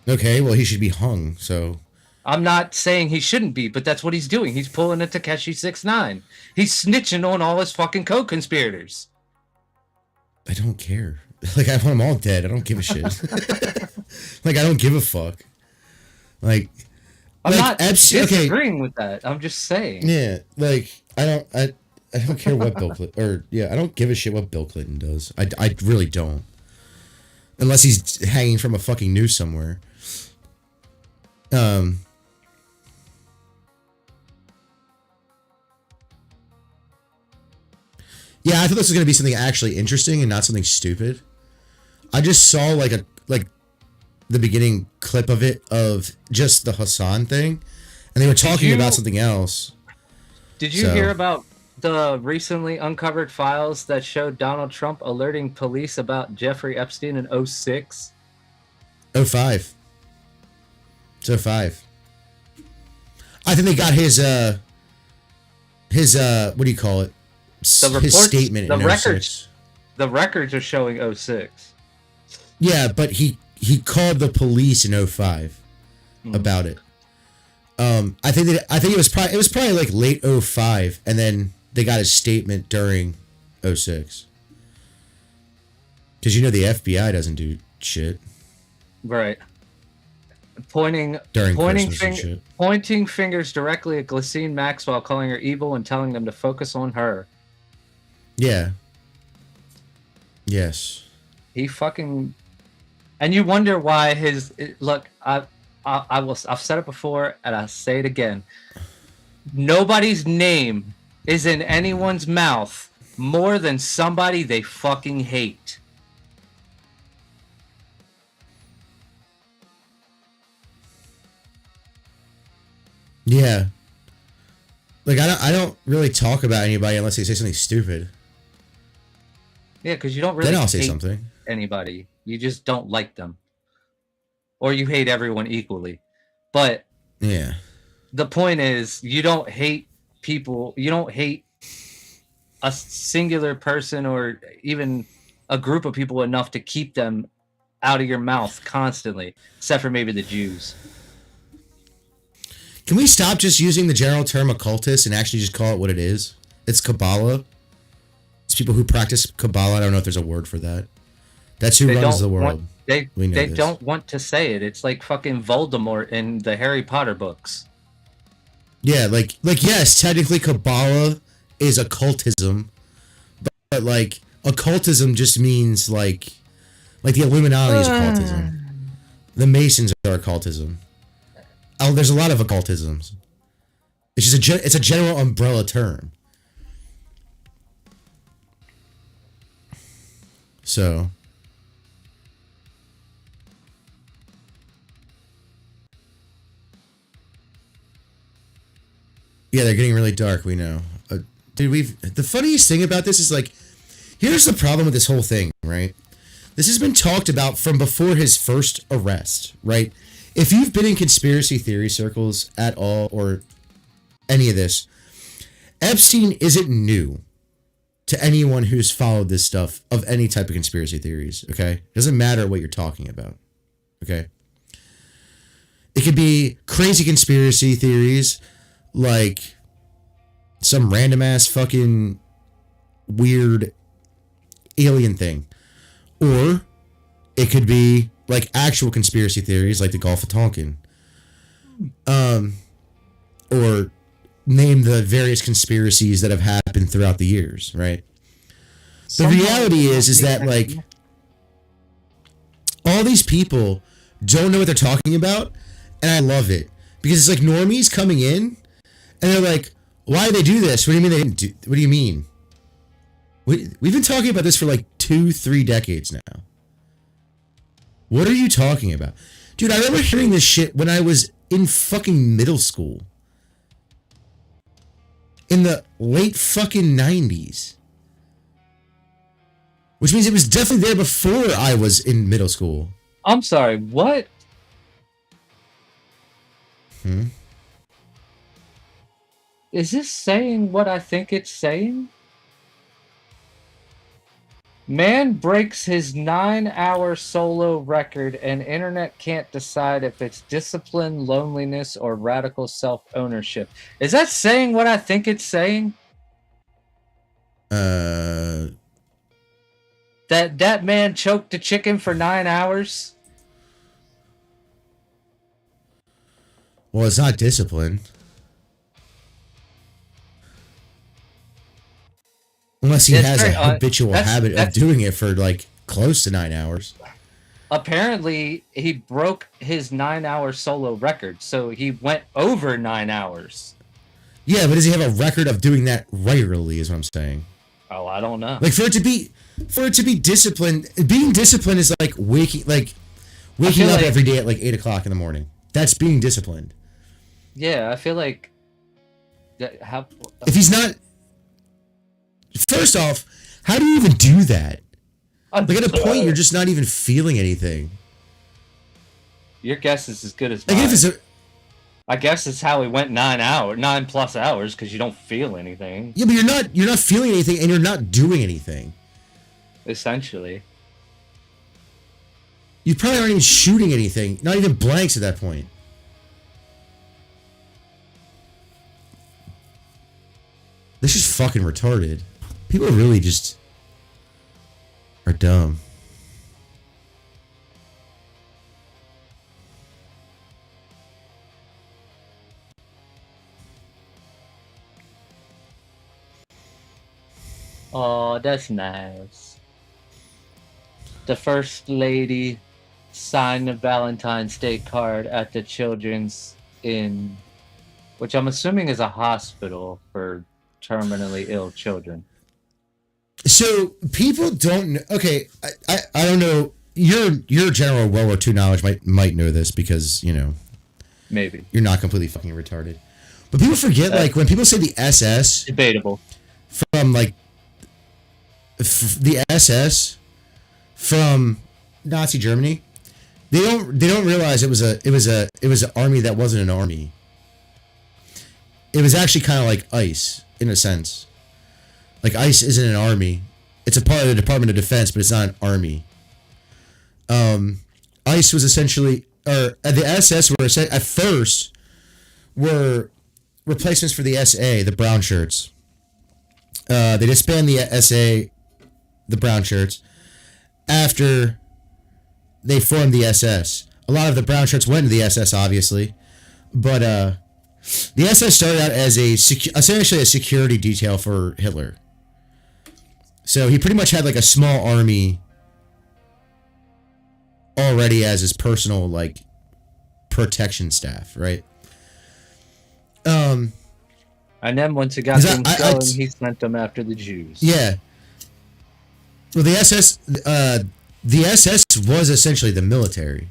S1: Okay, well he should be hung. So
S2: I'm not saying he shouldn't be, but that's what he's doing. He's pulling a Takeshi 6ix9ine. He's snitching on all his fucking co-conspirators.
S1: I don't care. Like I want them all dead. I don't give a shit. Like I don't give a fuck. Like
S2: I'm not disagreeing with that. I'm just saying.
S1: Yeah, like I don't care what Bill Clinton I don't give a shit what Bill Clinton does. I really don't. Unless he's hanging from a fucking noose somewhere. Yeah, I thought this was gonna be something actually interesting and not something stupid. I just saw like the beginning clip of it of just the Hassan thing, and they were talking about something else.
S2: Did you hear about the recently uncovered files that showed Donald Trump alerting police about Jeffrey Epstein in 2006?
S1: 2005. It's 2005. I think they got his what do you call it? His statement in 2006.
S2: The records are showing 2006.
S1: Yeah, but he called the police in 2005 about it. I think it was probably like late 2005, and then they got his statement during 2006. Because the FBI doesn't do shit.
S2: Right. Pointing fingers directly at Ghislaine Maxwell, calling her evil and telling them to focus on her.
S1: Yeah. Yes.
S2: He fucking, and you wonder why I've said it before and I'll say it again. Nobody's name is in anyone's mouth more than somebody they fucking hate.
S1: Yeah. Like I don't really talk about anybody unless they say something stupid.
S2: Yeah, because you don't really
S1: then I'll say
S2: hate
S1: something.
S2: Anybody. You just don't like them. Or you hate everyone equally. But
S1: yeah.
S2: The point is, you don't hate people. You don't hate a singular person or even a group of people enough to keep them out of your mouth constantly, except for maybe the Jews.
S1: Can we stop just using the general term occultist and actually just call it what it is? It's Kabbalah. It's people who practice Kabbalah. I don't know if there's a word for that. That's who runs the world.
S2: They don't want to say it. It's like fucking Voldemort in the Harry Potter books.
S1: Yeah, like yes, technically Kabbalah is occultism, but like occultism just means like the Illuminati is occultism. The Masons are occultism. Oh, there's a lot of occultisms. It's just it's a general umbrella term. So yeah, they're getting really dark. We know, dude. The funniest thing about this is like, here's the problem with this whole thing, right? This has been talked about from before his first arrest, right? If you've been in conspiracy theory circles at all or any of this, Epstein isn't new to anyone who's followed this stuff of any type of conspiracy theories, okay? It doesn't matter what you're talking about, okay? It could be crazy conspiracy theories like some random ass fucking weird alien thing. Or it could be like actual conspiracy theories like the Gulf of Tonkin. Or name the various conspiracies that have happened throughout the years, right? The reality is that like all these people don't know what they're talking about, and I love it because it's like normies coming in and they're like, Why do they do this? What do you mean they didn't do? What do you mean? We've been talking about this for like 2-3 decades now. What are you talking about? Dude, I remember hearing this shit when I was in fucking middle school. In the late fucking 90s. Which means it was definitely there before I was in middle school.
S2: I'm sorry, what? Is this saying what I think it's saying? Man breaks his 9-hour solo record and internet can't decide if it's discipline, loneliness, or radical self-ownership. Is that saying what I think it's saying? That man choked a chicken for 9 hours?
S1: Well, it's not discipline. Unless he has a habitual habit of doing it for like close to 9 hours.
S2: Apparently, he broke his 9-hour solo record, so he went over 9 hours.
S1: Yeah, but does he have a record of doing that regularly? Is what I'm saying.
S2: Oh, I don't know.
S1: Like for it to be disciplined, being disciplined is like waking up every day at like 8 o'clock in the morning. That's being disciplined.
S2: Yeah, I feel like
S1: if he's not. First off, how do you even do that? Like at a point, you're just not even feeling anything.
S2: Your guess is as good as mine. I guess it's how he went 9+ hours, because you don't feel anything.
S1: Yeah, but you're not feeling anything, and you're not doing anything.
S2: Essentially,
S1: you probably aren't even shooting anything. Not even blanks at that point. This is fucking retarded. People really just are dumb.
S2: Oh, that's nice. The First Lady signed a Valentine's Day card at the Children's Inn, which I'm assuming is a hospital for terminally ill children.
S1: So people don't know. Okay, I don't know. Your general World War II knowledge might know this because
S2: maybe
S1: you're not completely fucking retarded. But people forget like when people say the SS,
S2: debatable,
S1: from like the SS from Nazi Germany, they don't realize it was an army that wasn't an army. It was actually kind of like ICE in a sense. Like ICE isn't an army; it's a part of the Department of Defense, but it's not an army. ICE was essentially, or the SS were at first were replacements for the SA, the brown shirts. They disbanded the SA, the brown shirts, after they formed the SS. A lot of the brown shirts went to the SS, obviously, but the SS started out as essentially a security detail for Hitler. So he pretty much had like a small army already as his personal like protection staff, right?
S2: And then once it got things going, he sent them after the Jews.
S1: Yeah. Well, the SS was essentially the military.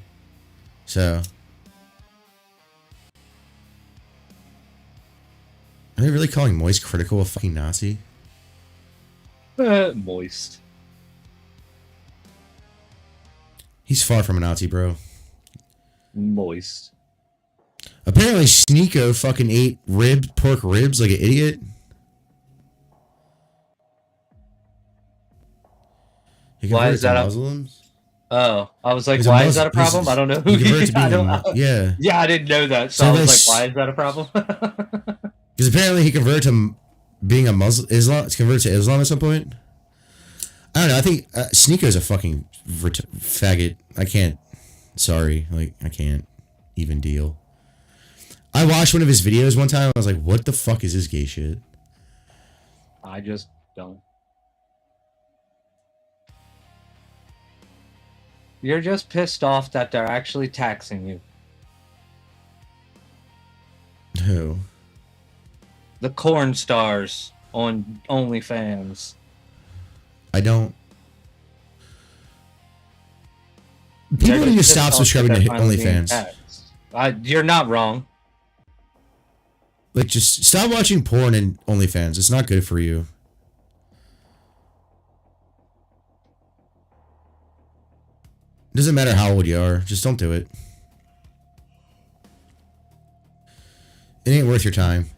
S1: So, are they really calling Moist Critical a fucking Nazi?
S2: Moist.
S1: He's far from a Nazi, bro.
S2: Moist.
S1: Apparently, Sneeko fucking ate pork ribs like an idiot.
S2: Why is that
S1: Muslims?
S2: Oh, I was like, why is that a problem? I don't know who he is.
S1: Yeah.
S2: Yeah, I didn't know that. So I was like, why is that a problem?
S1: Because apparently he converted to being a Muslim, converted to Islam at some point. I don't know. I think Sneeko's a fucking faggot. I can't. Sorry. Like, I can't even deal. I watched one of his videos one time. I was like, what the fuck is this gay shit?
S2: I just don't. You're just pissed off that they're actually taxing you.
S1: Who?
S2: the corn stars on OnlyFans.
S1: I don't. People need to stop subscribing to OnlyFans.
S2: You're not wrong.
S1: Like, just stop watching porn and OnlyFans. It's not good for you. Doesn't matter how old you are. Just don't do it. It ain't worth your time.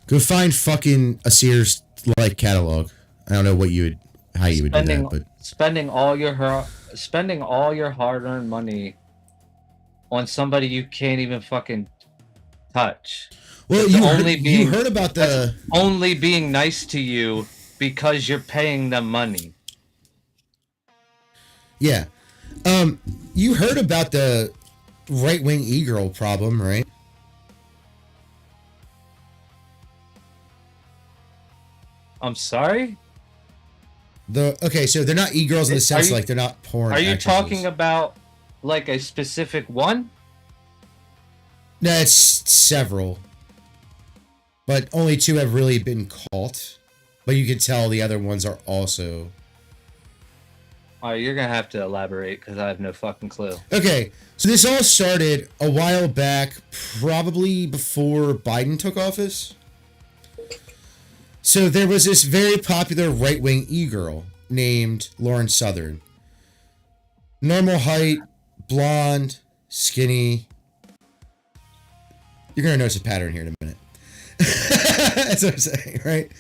S1: Go find fucking a Sears like catalog. I don't know how you would do that, but
S2: spending all your hard-earned money on somebody you can't even fucking touch.
S1: Well, you heard about the
S2: only being nice to you because you're paying them money.
S1: Yeah. You heard about the right-wing e-girl problem, right?
S2: I'm sorry?
S1: Okay, so they're not e-girls in the sense like they're not porn.
S2: Are you
S1: actresses.
S2: talking about like a specific one?
S1: No, it's several. But only 2 have really been caught. But you can tell the other ones are also.
S2: Alright, you're gonna have to elaborate because I have no fucking clue.
S1: Okay, so this all started a while back, probably before Biden took office. So there was this very popular right-wing e-girl named Lauren Southern. Normal height, blonde, skinny. You're going to notice a pattern here in a minute. That's what I'm saying, right?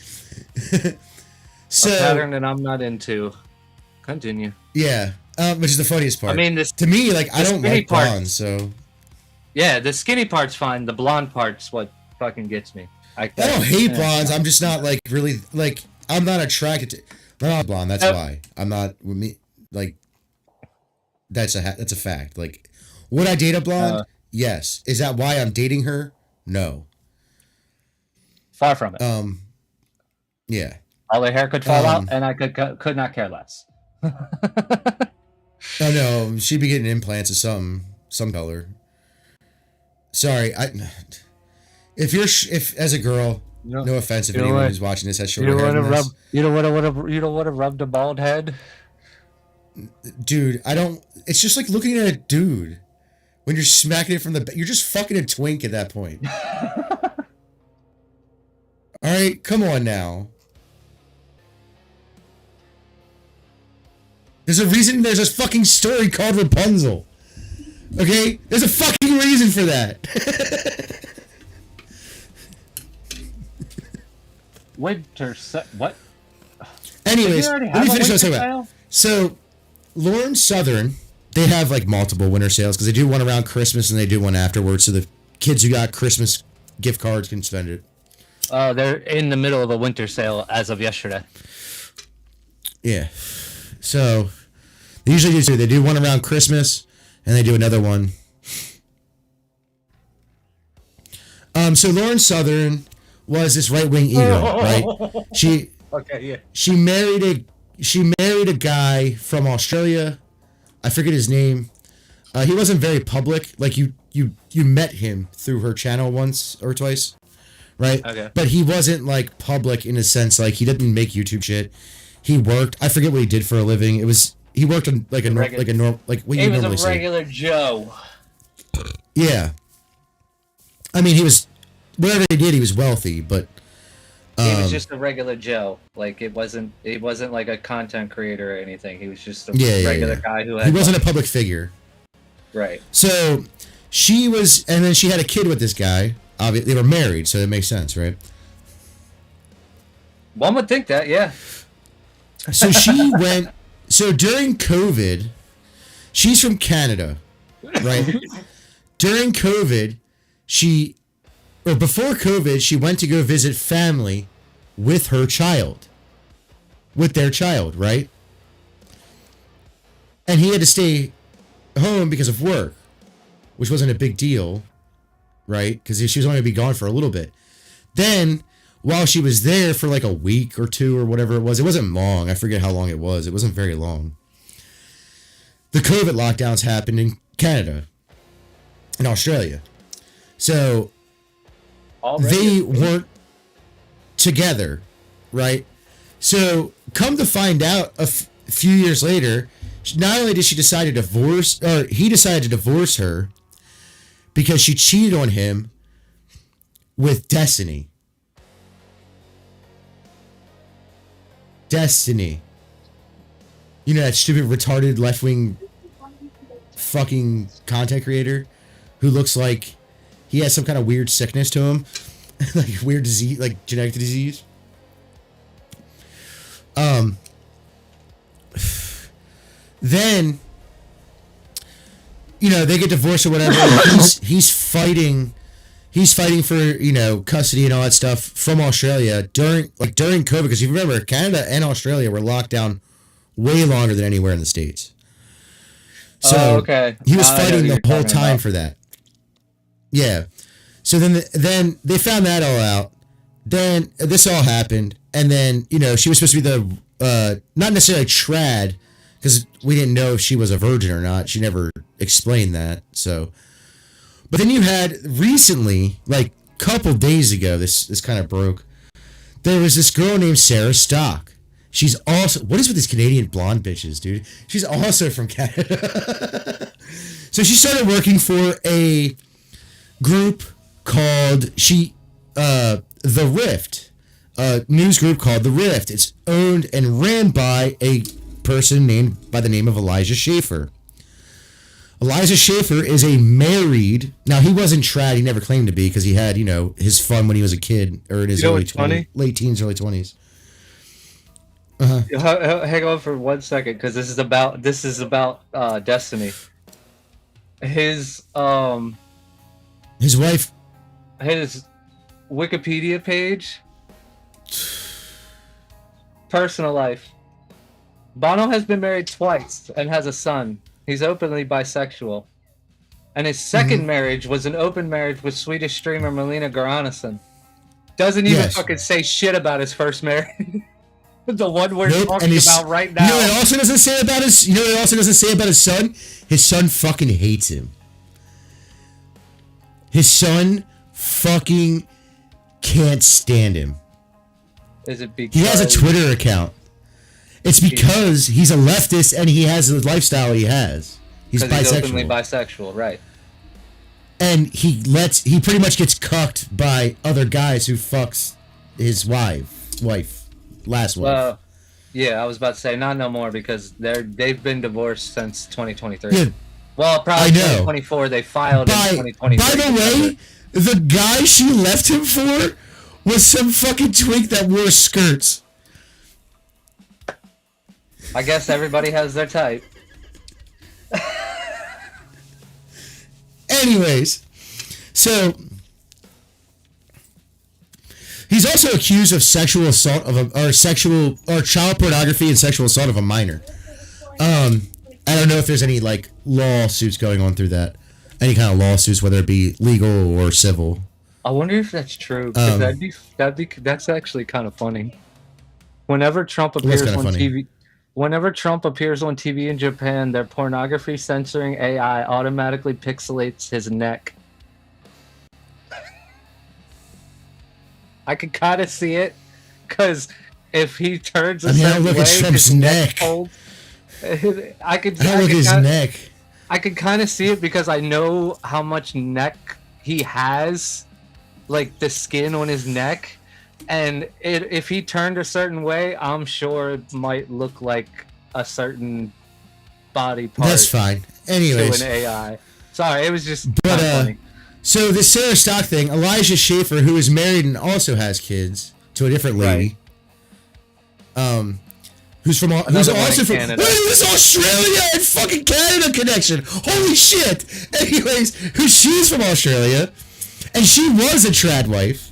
S2: So, a pattern that I'm not into. Continue.
S1: Yeah, which is the funniest part.
S2: I mean,
S1: to me, like, I don't like blondes, so...
S2: Yeah, the skinny part's fine. The blonde part's what fucking gets me. I
S1: don't hate blondes. I'm just not like really like. I'm not attracted to. I'm not blonde. That's why I'm not with me. Like, that's a fact. Like, would I date a blonde? Yes. Is that why I'm dating her? No.
S2: Far from it.
S1: Yeah.
S2: All their hair could fall out, and I could not care less.
S1: Oh no, she'd be getting implants of some color. Sorry, If as a girl, no offense if anyone who's watching this has short hair.
S2: You don't want to rub the bald head,
S1: dude. I don't. It's just like looking at a dude when you're smacking it from the. You're just fucking a twink at that point. All right, come on now. There's a reason. There's a fucking story called Rapunzel. Okay, there's a fucking reason for that.
S2: What?
S1: Anyways, let me finish what I was talking about. So, Lauren Southern, they have like multiple winter sales because they do one around Christmas and they do one afterwards, so the kids who got Christmas gift cards can spend it.
S2: They're in the middle of a winter sale as of yesterday.
S1: Yeah. So, they usually do two. They do one around Christmas and they do another one. So Lauren Southern was this right-wing e-girl, right? She married a guy from Australia. I forget his name. He wasn't very public. Like you met him through her channel once or twice, right?
S2: Okay.
S1: But he wasn't like public in a sense. Like he didn't make YouTube shit. He worked. I forget what he did for a living. He worked on like what you normally see.
S2: He was a regular Joe.
S1: Yeah. I mean, he was. Whatever he did, he was wealthy, but
S2: he was just a regular Joe. Like it wasn't like a content creator or anything. He was just a regular guy who had.
S1: He wasn't a public figure.
S2: Right.
S1: So she was, and then she had a kid with this guy. Obviously, they were married, so that makes sense, right?
S2: One would think that, yeah.
S1: So she went. So during COVID, she's from Canada, right? During COVID, before COVID, she went to go visit family with their child, right? And he had to stay home because of work, which wasn't a big deal, right? Because she was only going to be gone for a little bit. Then, while she was there for like a week or two or whatever it wasn't long. I forget how long it was. It wasn't very long. The COVID lockdowns happened in Canada and Australia. So they weren't together, right? So come to find out, a few years later, not only did she decide to divorce, or he decided to divorce her because she cheated on him with Destiny. Destiny. You know, that stupid, retarded, left-wing fucking content creator who looks like he has some kind of weird sickness to him. Like weird disease, like genetic disease. Then, you know, they get divorced or whatever. he's fighting for, you know, custody and all that stuff from Australia during COVID, because you remember Canada and Australia were locked down way longer than anywhere in the States. So
S2: okay.
S1: He was fighting the whole time for that. Yeah. So then they found that all out. Then this all happened, and then, you know, she was supposed to be the not necessarily trad, because we didn't know if she was a virgin or not. She never explained that. So, but then you had recently, like a couple days ago, this kind of broke. There was this girl named Sarah Stock. She's also, what is with these Canadian blonde bitches, dude? She's also from Canada. So she started working for a group called The Rift, a news group called The Rift. It's owned and ran by a person named by the name of Elijah Schaefer. Elijah Schaefer is a married, now he wasn't trad, he never claimed to be, because he had, you know, his fun when he was a kid, or in his late teens, early 20s.
S2: Hang on for 1 second, because this is about Destiny. His wife, his Wikipedia page, personal life. Bono has been married twice and has a son. He's openly bisexual. And his second marriage was an open marriage with Swedish streamer Melina Göransson. Doesn't even fucking say shit about his first marriage. The one we're talking about right now.
S1: You know what it also doesn't say about his, son? His son fucking hates him. His son fucking can't stand him.
S2: Is it because
S1: he has a Twitter account? It's because he's a leftist and he has the lifestyle he has. He's bisexual.
S2: He's openly bisexual, right?
S1: And he pretty much gets cucked by other guys who fucks his last wife.
S2: Well, yeah, I was about to say not no more, because they've been divorced since 2023.
S1: Yeah,
S2: well, probably 2024. They filed in 2023.
S1: By the way, the guy she left him for was some fucking twink that wore skirts.
S2: I guess everybody has their type.
S1: Anyways, so he's also accused of sexual assault or child pornography and sexual assault of a minor. I don't know if there's any like lawsuits going on through that. Any kind of lawsuits, whether it be legal or civil.
S2: I wonder if that's true, because that's actually kind of funny. Whenever Trump appears on TV. Whenever Trump appears on TV in Japan, their pornography censoring AI automatically pixelates his neck. I can kind of see it, because if he turns a certain way,
S1: Trump's
S2: his
S1: neck.
S2: Cold. I could
S1: look at his neck.
S2: I can kind of see it, because I know how much neck he has, like the skin on his neck. And if he turned a certain way, I'm sure it might look like a certain body part.
S1: That's fine. Anyways.
S2: To an AI. Sorry, it was just funny.
S1: So this Sarah Stock thing, Elijah Schaefer, who is married and also has kids to a different lady, who's also from
S2: Canada.
S1: Wait, this Australia and fucking Canada connection. Holy shit. Anyways, she's from Australia, and she was a trad wife.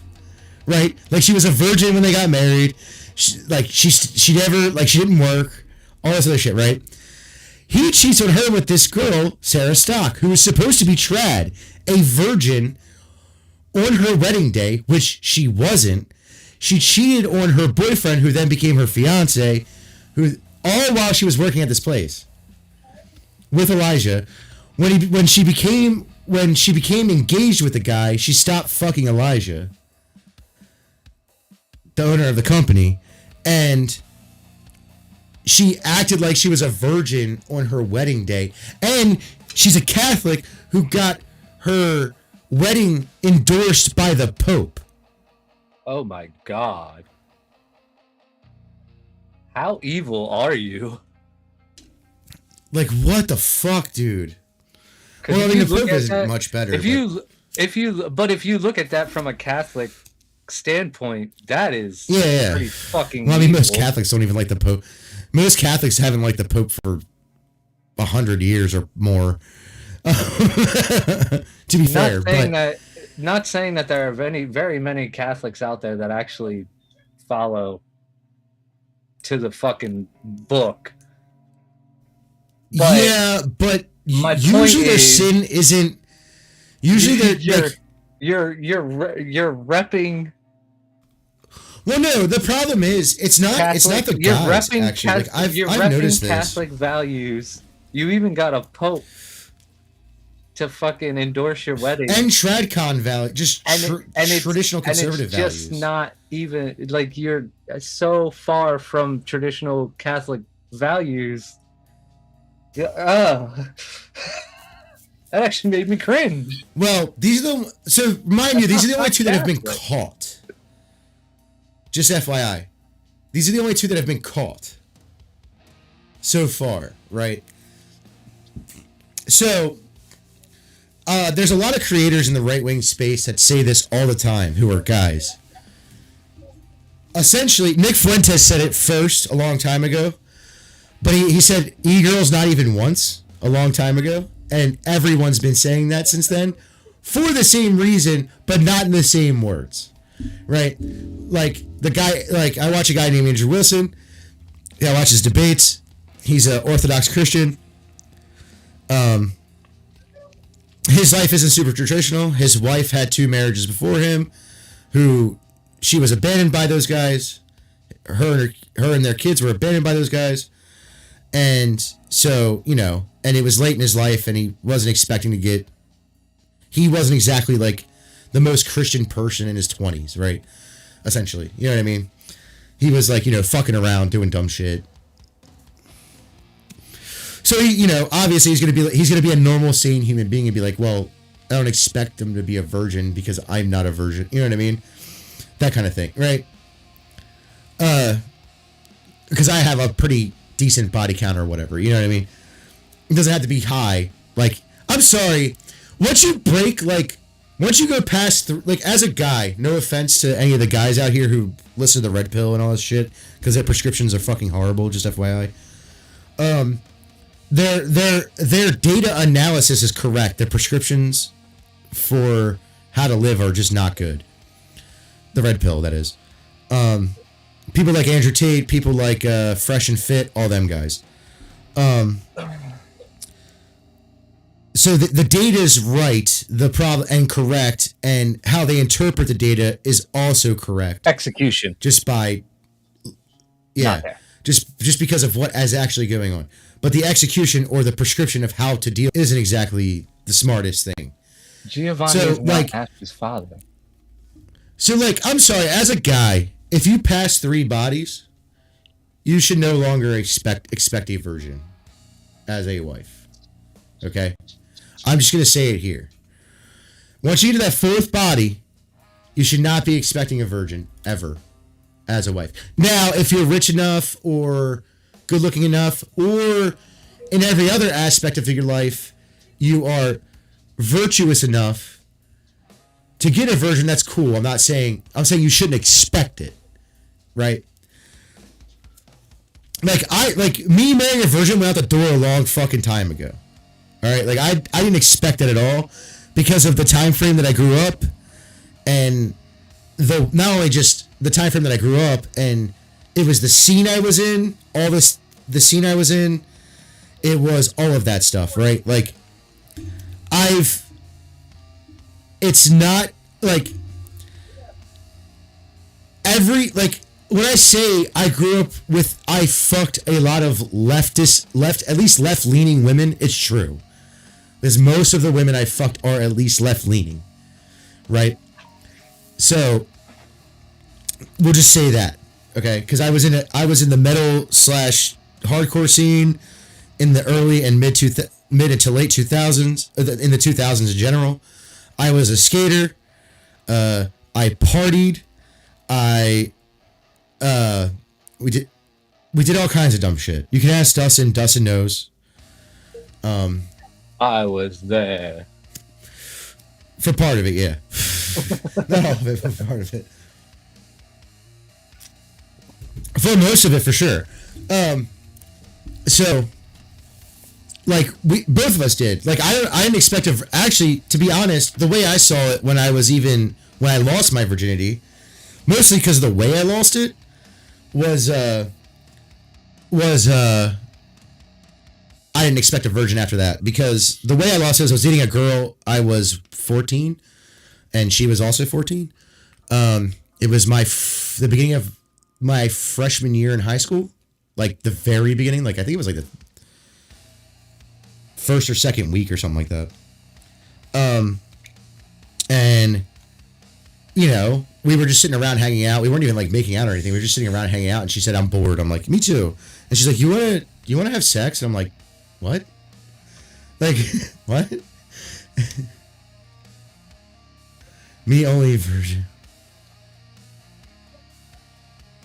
S1: Right, like she was a virgin when they got married. She didn't work, all this other shit. Right, he cheats on her with this girl Sarah Stock, who was supposed to be trad, a virgin, on her wedding day, which she wasn't. She cheated on her boyfriend, who then became her fiance, who all while she was working at this place with Elijah. When she became engaged with the guy, she stopped fucking Elijah. the owner of the company, and she acted like she was a virgin on her wedding day. And she's a Catholic who got her wedding endorsed by the Pope.
S2: Oh my God. How evil are you?
S1: Like, what the fuck, dude? Well, I mean, the Pope isn't much better.
S2: If you look at that from a Catholic standpoint, that is pretty fucking
S1: well, I mean,
S2: evil.
S1: most Catholics don't even like the Pope. Most Catholics haven't liked the Pope for 100 years or more. To be fair,
S2: not saying that there are very many Catholics out there that actually follow to the fucking book. But
S1: yeah, but
S2: my
S1: usually their
S2: is,
S1: sin isn't. Usually
S2: you're repping.
S1: Well, no, the problem is it's not
S2: Catholic,
S1: it's not the
S2: you're
S1: guys.
S2: repping
S1: Actually,
S2: Catholic,
S1: like, I've noticed this.
S2: Catholic values. You even got a Pope to fucking endorse your wedding.
S1: And TradCon value, just traditional conservative values.
S2: It's just not even like you're so far from traditional Catholic values. That actually made me cringe.
S1: Well, these are mind you, these are the only two that have been caught. Just FYI, these are the only two that have been caught so far, right? So, there's a lot of creators in the right-wing space that say this all the time, who are guys. Essentially, Nick Fuentes said it first a long time ago, but he said e-girls not even once a long time ago, and everyone's been saying that since then for the same reason, but not in the same words, right? Like the guy, like I watch a guy named Andrew Wilson. I watch his debates. He's an Orthodox Christian. His life isn't super traditional. His wife had 2 marriages before him, she was abandoned by those guys. Her and their kids were abandoned by those guys. And so, and it was late in his life, and he wasn't exactly like the most Christian person in his 20s, right? Essentially, you know what I mean? He was like, fucking around, doing dumb shit. So he, obviously he's gonna be a normal, sane human being and be like, well, I don't expect him to be a virgin because I'm not a virgin. You know what I mean? That kind of thing, right? Because I have a pretty decent body count or whatever. You know what I mean? It doesn't have to be high. Like, I'm sorry. Once you go past, as a guy, no offense to any of the guys out here who listen to the Red Pill and all this shit, because their prescriptions are fucking horrible, just FYI. Their data analysis is correct. Their prescriptions for how to live are just not good. The Red Pill, that is. People like Andrew Tate, people like Fresh and Fit, all them guys. So the data is right, the problem and correct, and how they interpret the data is also correct.
S2: Execution.
S1: Just by, just because of what is actually going on. But the execution or the prescription of how to deal isn't exactly the smartest thing.
S2: Giovanni is not Ash's father.
S1: So, I'm sorry, as a guy, if you pass 3 bodies, you should no longer expect a virgin as a wife. Okay? I'm just going to say it here. Once you get to that 4th body, you should not be expecting a virgin ever as a wife. Now, if you're rich enough or good looking enough, or in every other aspect of your life, you are virtuous enough to get a virgin, that's cool. I'm saying you shouldn't expect it. Right? Me marrying a virgin went out the door a long fucking time ago. All right? I didn't expect it at all because of the time frame that I grew up, and not only just the time frame that I grew up, and it was the scene I was in, the scene I was in, it was all of that stuff, right? It's not when I say I grew up with, I fucked a lot of left-leaning women, it's true. Because most of the women I fucked are at least left-leaning, right? So, we'll just say that, okay? Because I was in the metal / hardcore scene in the early and mid to late 2000s, in the 2000s in general. I was a skater. I partied. We did all kinds of dumb shit. You can ask Dustin. Dustin knows.
S2: I was there.
S1: For part of it, yeah. Not all of it, but part of it. For most of it, for sure. So, like, we both of us did. Like, I didn't expect to. Actually, to be honest, the way I saw it when I lost my virginity, mostly because of the way I lost it, was I didn't expect a virgin after that, because the way I lost it was I was dating a girl. I was 14, and she was also 14. It was the beginning of my freshman year in high school, like the very beginning. Like I think it was like the first or second week or something like that. And you know, we were just sitting around hanging out. We weren't even like making out or anything. We were just sitting around hanging out, and she said, "I'm bored." I'm like, "Me too." And she's like, "You want to have sex?" And I'm like, "What? Like, what?" Me only virgin.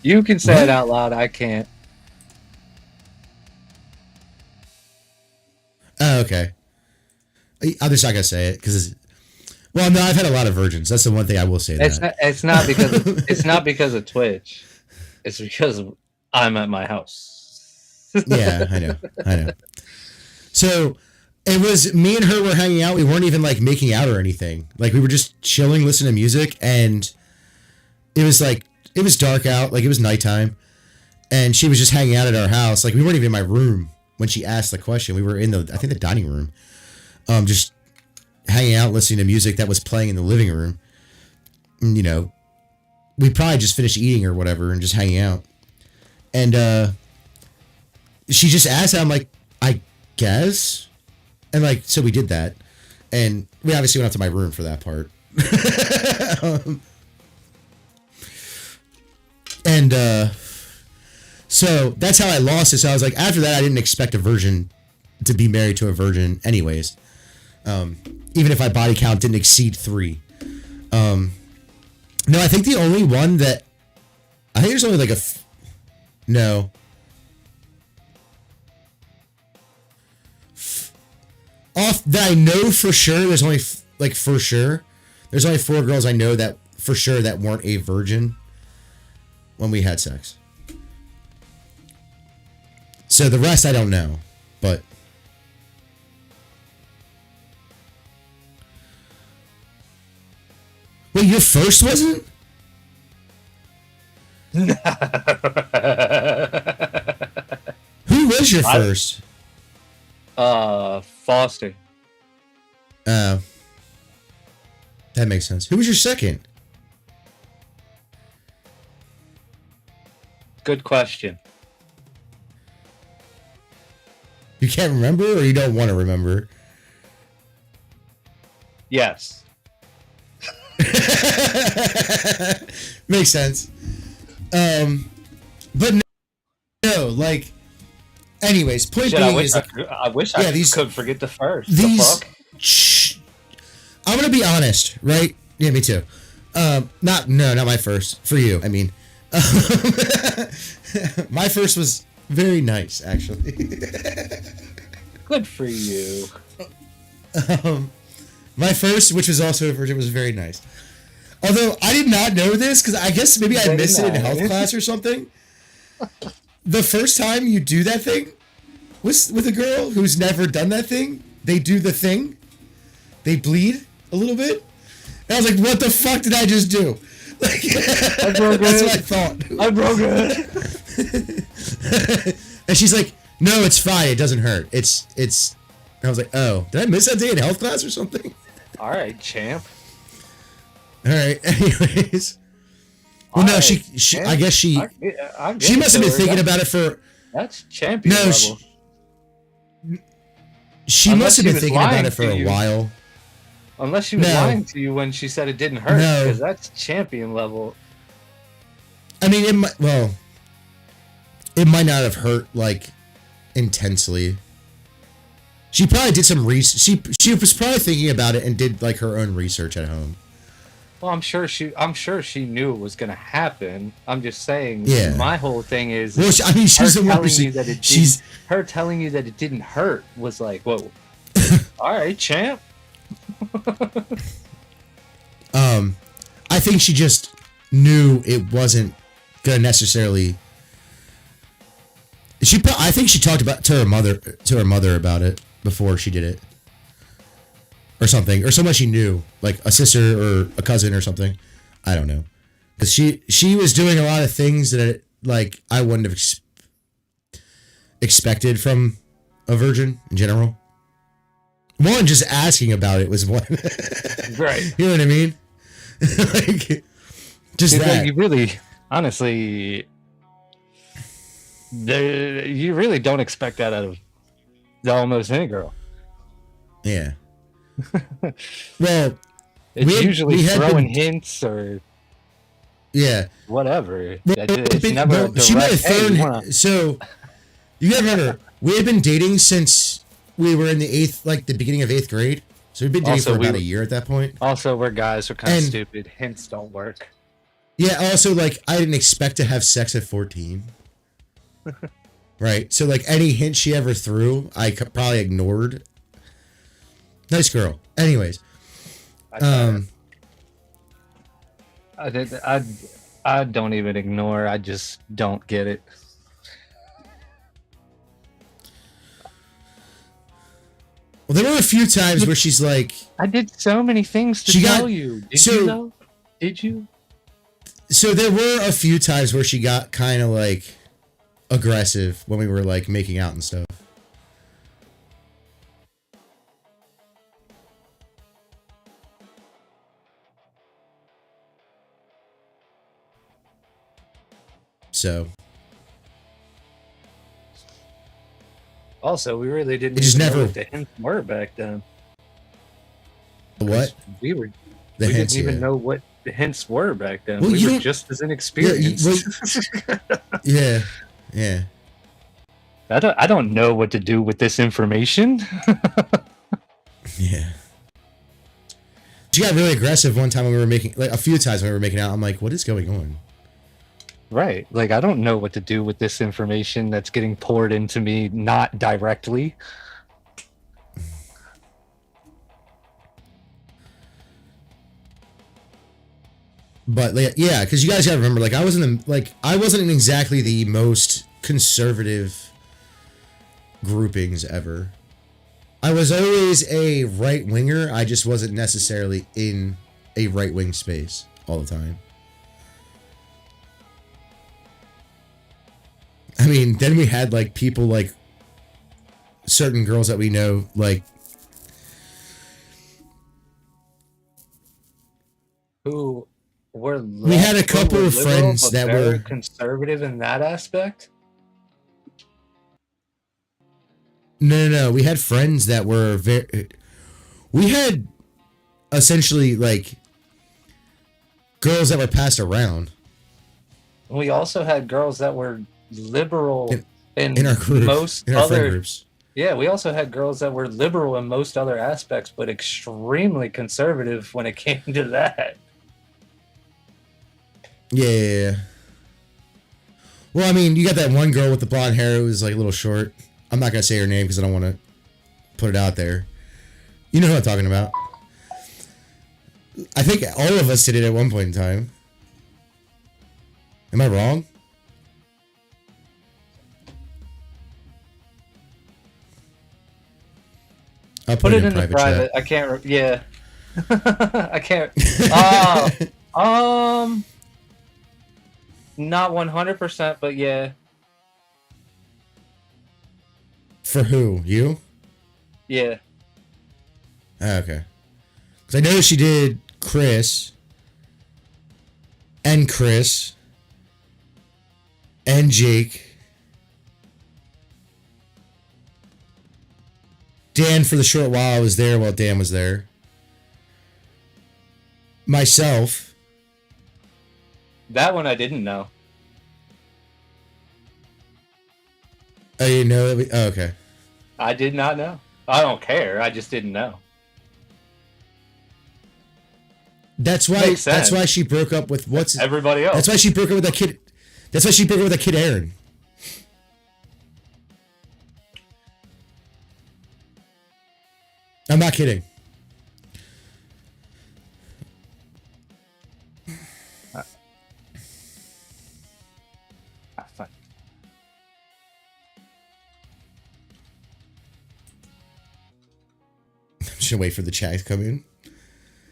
S2: You can say it out loud. I can't.
S1: Oh, okay. I'm just not gonna say it because, well, no, I've had a lot of virgins. That's the one thing I will say.
S2: It's not because of Twitch. It's because I'm at my house.
S1: Yeah, I know. So it was me and her were hanging out. We weren't even like making out or anything. Like we were just chilling, listening to music, and it was dark out. Like it was nighttime, and she was just hanging out at our house. Like we weren't even in my room when she asked the question. We were in the dining room, just hanging out, listening to music that was playing in the living room. And, you know, we probably just finished eating or whatever and just hanging out. And she just asked, I'm like, I guess. And like, so we did that. And we obviously went up to my room for that part. So that's how I lost it. So I was like, after that, I didn't expect a virgin to be married to a virgin anyways. Even if my body count didn't exceed 3. No, I think the only one that, I think there's only like no. Off that I know for sure, there's only for sure, there's only 4 girls I know that for sure that weren't a virgin when we had sex. So the rest I don't know, but wait, your first wasn't? Who was your first?
S2: Foster.
S1: That makes sense. Who was your second?
S2: Good question.
S1: You can't remember, or you don't want to remember?
S2: Yes.
S1: Makes sense. But no, like, anyways, point
S2: Shit,
S1: being is,
S2: I wish I could forget the first.
S1: I'm gonna be honest, right? Yeah, me too. Not my first. For you, I mean, my first was very nice, actually.
S2: Good for you.
S1: My first, which was also a virgin, was very nice. Although I did not know this, because I guess maybe I missed it in health class or something. The first time you do that thing with a girl who's never done that thing, they do the thing. They bleed a little bit. And I was like, what the fuck did I just do? Like, that's what I thought.
S2: I broke it.
S1: And she's like, no, it's fine. It doesn't hurt. It's. I was like, oh, did I miss that day in health class or something?
S2: All right, champ.
S1: All right. Anyways. Well, no, she I guess she must have been thinking about it for.
S2: That's champion level.
S1: She must have been thinking about it for a while.
S2: Unless she was lying to you when she said it didn't hurt, because that's champion level.
S1: I mean, it might not have hurt like intensely. She probably did some research. She was probably thinking about it and did like her own research at home.
S2: Well, I'm sure she knew it was gonna happen. I'm just saying.
S1: Yeah.
S2: My whole thing is.
S1: Well, she's the one
S2: her telling you that it didn't hurt was like, whoa. All right, champ.
S1: I think she just knew it wasn't gonna necessarily. I think she talked to her mother about it before she did it, or something, or someone she knew, like a sister or a cousin or something. I don't know, because she was doing a lot of things that like I wouldn't have expected from a virgin in general. One, just asking about it was one.
S2: Right.
S1: You know what I mean? Like, just that.
S2: Like, you really, honestly, you really don't expect that out of almost any girl.
S1: Yeah. Well,
S2: it's usually throwing hints or whatever. It's never a direct,
S1: she might have thrown. So you gotta remember, we had been dating since we were in the beginning of 8th grade. So we've been dating for about a year at that point.
S2: Also, we're guys, we're kind of stupid. Hints don't work.
S1: Yeah. Also, like, I didn't expect to have sex at 14. Right. So like any hint she ever threw, I probably ignored. Nice girl. Anyways,
S2: I don't even ignore. I just don't get it.
S1: Well, there were a few times where she's like,
S2: I did so many things to tell you. Did you though? Did you?
S1: So there were a few times where she got kind of like aggressive when we were like making out and stuff. So
S2: also, we really didn't even know what the hints were back then.
S1: What?
S2: We didn't even know what the hints were back then.
S1: Well,
S2: we were just as inexperienced.
S1: Yeah.
S2: I don't know what to do with this information.
S1: Yeah. She got really aggressive one time when we were making, like a few times when we were making out. I'm like, what is going on?
S2: Right. Like, I don't know what to do with this information that's getting poured into me, not directly.
S1: But like, yeah, because you guys gotta remember, like, I wasn't exactly the most conservative groupings ever. I was always a right winger. I just wasn't necessarily in a right wing space all the time. I mean, then we had like people like certain girls that we know, like
S2: who were
S1: we had a couple of friends that were
S2: conservative in that aspect.
S1: No. We had friends that were we had essentially like girls that were passed around.
S2: We also had girls that were liberal
S1: in our group,
S2: most
S1: in our
S2: other
S1: friend groups.
S2: Yeah, we also had girls that were liberal in most other aspects, but extremely conservative when it came to that.
S1: Yeah. Well, I mean, you got that one girl with the blonde hair who was like a little short. I'm not gonna say her name because I don't want to put it out there. You know who I'm talking about. I think all of us did it at one point in time. Am I wrong? I'll put it in the private.
S2: I can't. Yeah, I can't. Not 100%, but yeah.
S1: For who? You?
S2: Yeah.
S1: Okay. Because I know she did Chris. And Jake. Dan for the short while I was there while Dan was there. Myself.
S2: That one I didn't know.
S1: Oh, you know that oh, okay.
S2: I did not know. I don't care. I just didn't know.
S1: That's why she broke up with
S2: everybody else.
S1: That's why she broke up with that kid. That's why she broke up with that kid Aaron. I'm not kidding.
S2: Fine.
S1: I'm just gonna wait for the chat to come in.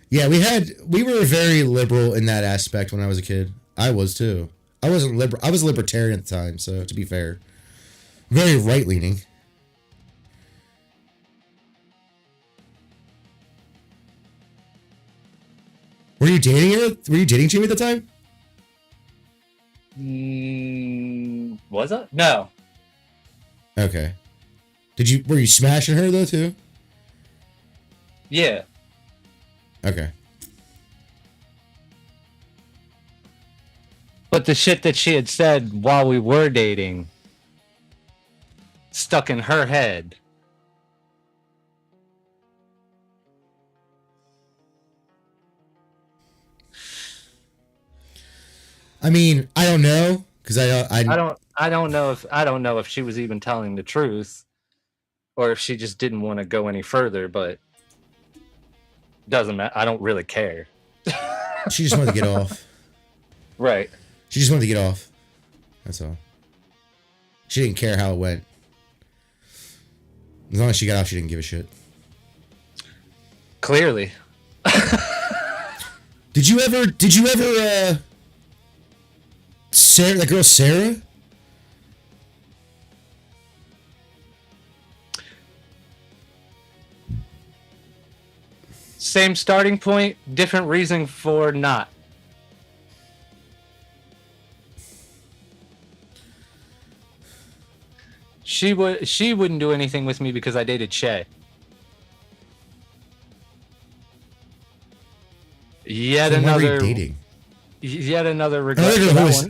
S1: Yeah, we were very liberal in that aspect when I was a kid. I was too. I wasn't liberal. I was a libertarian at the time, so to be fair, very right leaning. Were you dating her? Were you dating Jamie at the time?
S2: Was I? No.
S1: Okay. Were you smashing her though too?
S2: Yeah.
S1: Okay.
S2: But the shit that she had said while we were dating stuck in her head.
S1: I mean, I don't know because I
S2: don't know if she was even telling the truth or if she just didn't want to go any further, but doesn't matter. I don't really care.
S1: She just wanted to get off.
S2: Right.
S1: She just wanted to get off. That's all. She didn't care how it went. As long as she got off, she didn't give a shit.
S2: Clearly.
S1: Did you ever Sarah, that girl Sarah?
S2: Same starting point, different reason for not. She wouldn't do anything with me because I dated Shay. Yet another dating. Yet another regret. Well,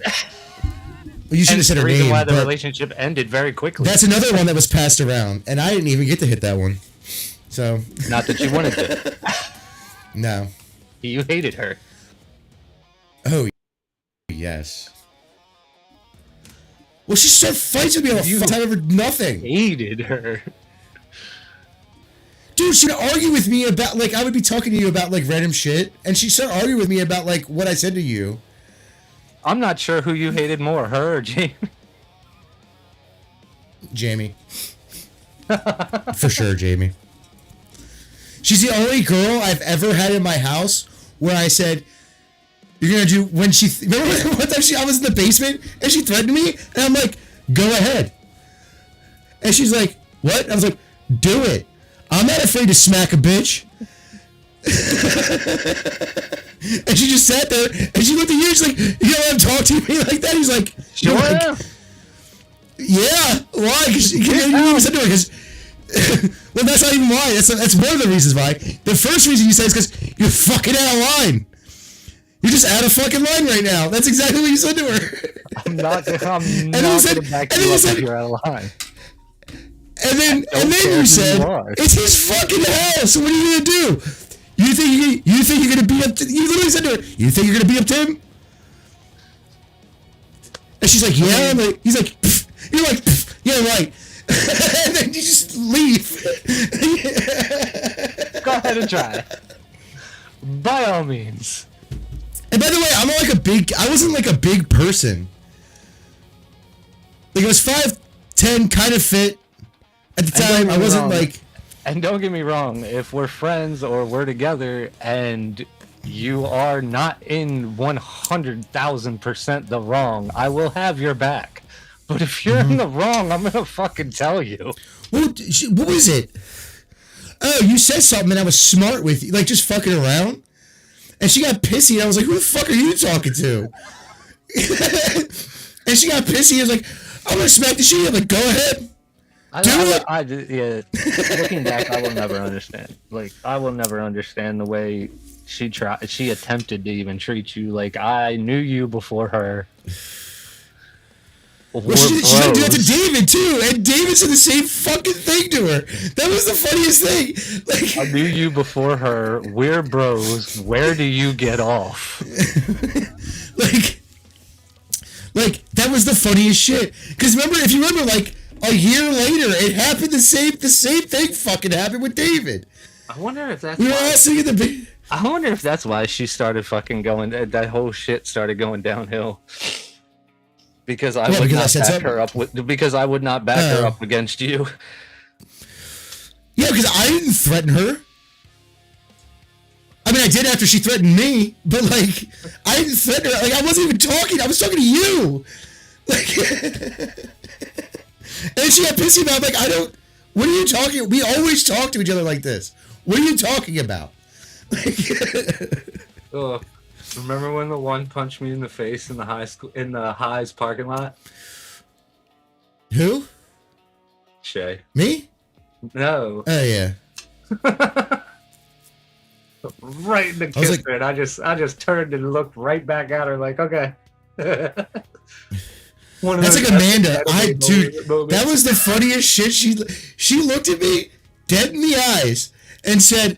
S1: you should have said her name.
S2: Why the relationship ended very quickly.
S1: That's another one that was passed around, and I didn't even get to hit that one. So
S2: not that you wanted to.
S1: No.
S2: You hated her.
S1: Oh, yes. Well, she started fights with me all the time over nothing.
S2: Hated her.
S1: Dude, she'd argue with me about, like, I would be talking to you about, like, random shit, and she'd start arguing with me about, like, what I said to you.
S2: I'm not sure who you hated more, her or Jamie.
S1: Jamie. For sure, Jamie. She's the only girl I've ever had in my house where I said, you're gonna do, when she, remember one time I was in the basement, and she threatened me, and I'm like, go ahead. And she's like, what? I was like, do it. I'm not afraid to smack a bitch. And she just sat there, and she looked at you, and she's like, you don't want to talk to me like that? He's like,
S2: sure.
S1: Like, yeah, why? Because you said to her, because, well, that's not even why. That's one of the reasons why. The first reason you said is because you're fucking out of line. You're just out of fucking line right now. That's exactly what you said to her.
S2: I'm not going to back you up if you're out of line.
S1: And then you said, it's his fucking house. What are you gonna do? You think you're gonna beat up? You literally said to her, you think you're gonna beat up Tim? And she's like, yeah. I'm like, he's like, pff. You're like, pff. Yeah, right. And then you just leave.
S2: Go ahead and try. By all means.
S1: And by the way, I wasn't like a big person. Like I was 5'10", kind of fit. At the time, I wasn't like...
S2: And don't get me wrong, if we're friends or we're together and you are not in 100,000% the wrong, I will have your back. But if you're in the wrong, I'm going to fucking tell you.
S1: What was it? Oh, you said something and I was smart with you, like just fucking around. And she got pissy and I was like, who the fuck are you talking to? And she got pissy and was like, I'm going to smack the shit. I'm like, go ahead.
S2: Looking back, I will never understand. Like, I will never understand the way she attempted to even treat you. Like, I knew you before her.
S1: Well, she tried to do that to David too, and David said the same fucking thing to her. That was the funniest thing. Like,
S2: I knew you before her. We're bros. Where do you get off?
S1: like that was the funniest shit. Because if you remember, like a year later, it happened. The same thing fucking happened with David.
S2: I wonder if that's.
S1: We were all singing the.
S2: I wonder if that's why she started fucking going. That whole shit started going downhill. Because I would not back her up because I would not back her up against you.
S1: Yeah, because I didn't threaten her. I mean, I did after she threatened me, but like, I didn't threaten her. Like, I wasn't even talking. I was talking to you. Like, and she got pissy about. Like, what are you talking? We always talk to each other like this. What are you talking about?
S2: Ugh. Remember when the one punched me in the face in the Highs parking lot?
S1: Who?
S2: Shay.
S1: Me?
S2: No.
S1: Oh yeah.
S2: Right in the kiss and I just turned and looked right back at her like, okay.
S1: That's like Amanda. That was the funniest shit. She looked at me dead in the eyes and said,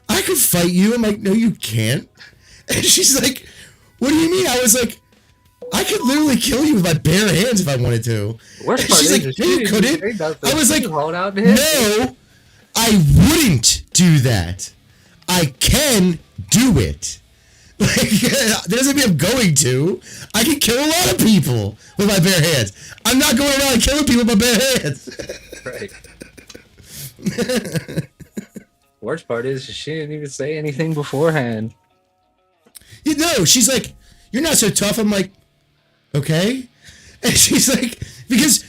S1: "I could fight you." I'm like, "No, you can't." And she's like, "What do you mean?" I was like, "I could literally kill you with my bare hands if I wanted to." She's like, "No, you couldn't." I was like, "No, I wouldn't do that. I can do it. Like, that doesn't mean I'm going to. I can kill a lot of people with my bare hands. I'm not going around killing people with my bare hands."
S2: Right. Worst part is she didn't even say anything beforehand.
S1: You know, she's like, "You're not so tough." I'm like, "Okay." And she's like, because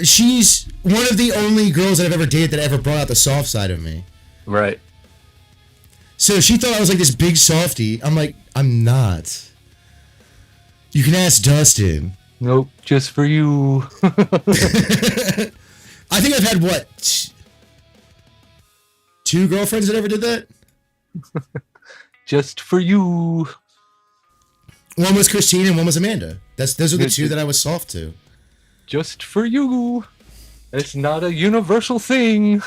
S1: she's one of the only girls that I've ever dated that ever brought out the soft side of me.
S2: Right.
S1: So she thought I was like this big softy. I'm like, I'm not. You can ask Dustin.
S2: Nope, just for you.
S1: I think I've had what? 2 girlfriends that ever did that?
S2: Just for you.
S1: One was Christine and one was Amanda. Those are the 2 that I was soft to.
S2: Just for you. It's not a universal thing.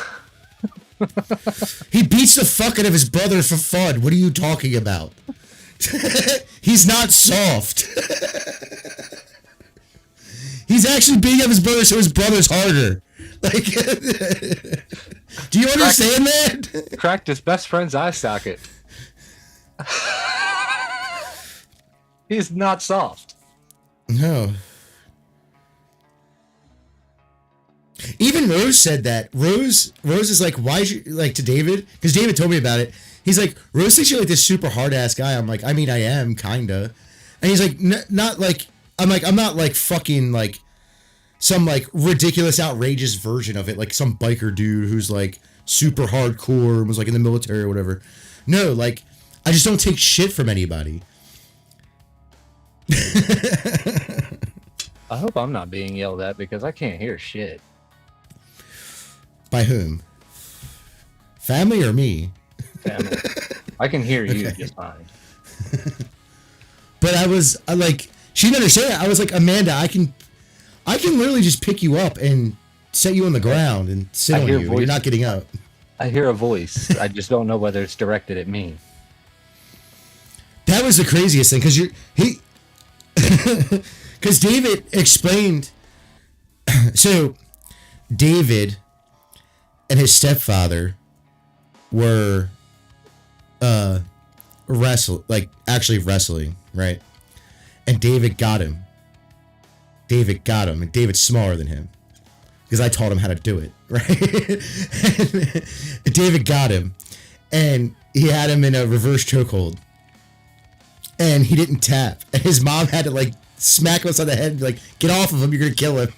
S1: He beats the fuck out of his brother for fun. What are you talking about? He's not soft. He's actually beating up his brother so his brother's harder. Like, do you understand that?
S2: Cracked his best friend's eye socket. He's not soft.
S1: No. Even Rose said that. Rose is like, "Why is you like to David?" Because David told me about it. He's like, "Rose thinks you're like this super hard ass guy." I'm like, "I mean, I am kinda." And he's like, "Not like." I'm like, "I'm not like fucking like some like ridiculous, outrageous version of it, like some biker dude who's like super hardcore and was like in the military or whatever. No, like I just don't take shit from anybody."
S2: I hope I'm not being yelled at because I can't hear shit.
S1: By whom? Family or me?
S2: Family. I can hear you just fine.
S1: But I like, she didn't understand it. I was like, "Amanda, I can literally just pick you up and set you on the ground and sit on you. You're not getting up."
S2: I hear a voice. I just don't know whether it's directed at me.
S1: That was the craziest thing because David explained. So David and his stepfather were wrestling, right? And David got him. And David's smaller than him because I taught him how to do it, right? And David got him, and he had him in a reverse chokehold, and he didn't tap, and his mom had to like smack him upside the head and be like, "Get off of him! You're gonna kill him."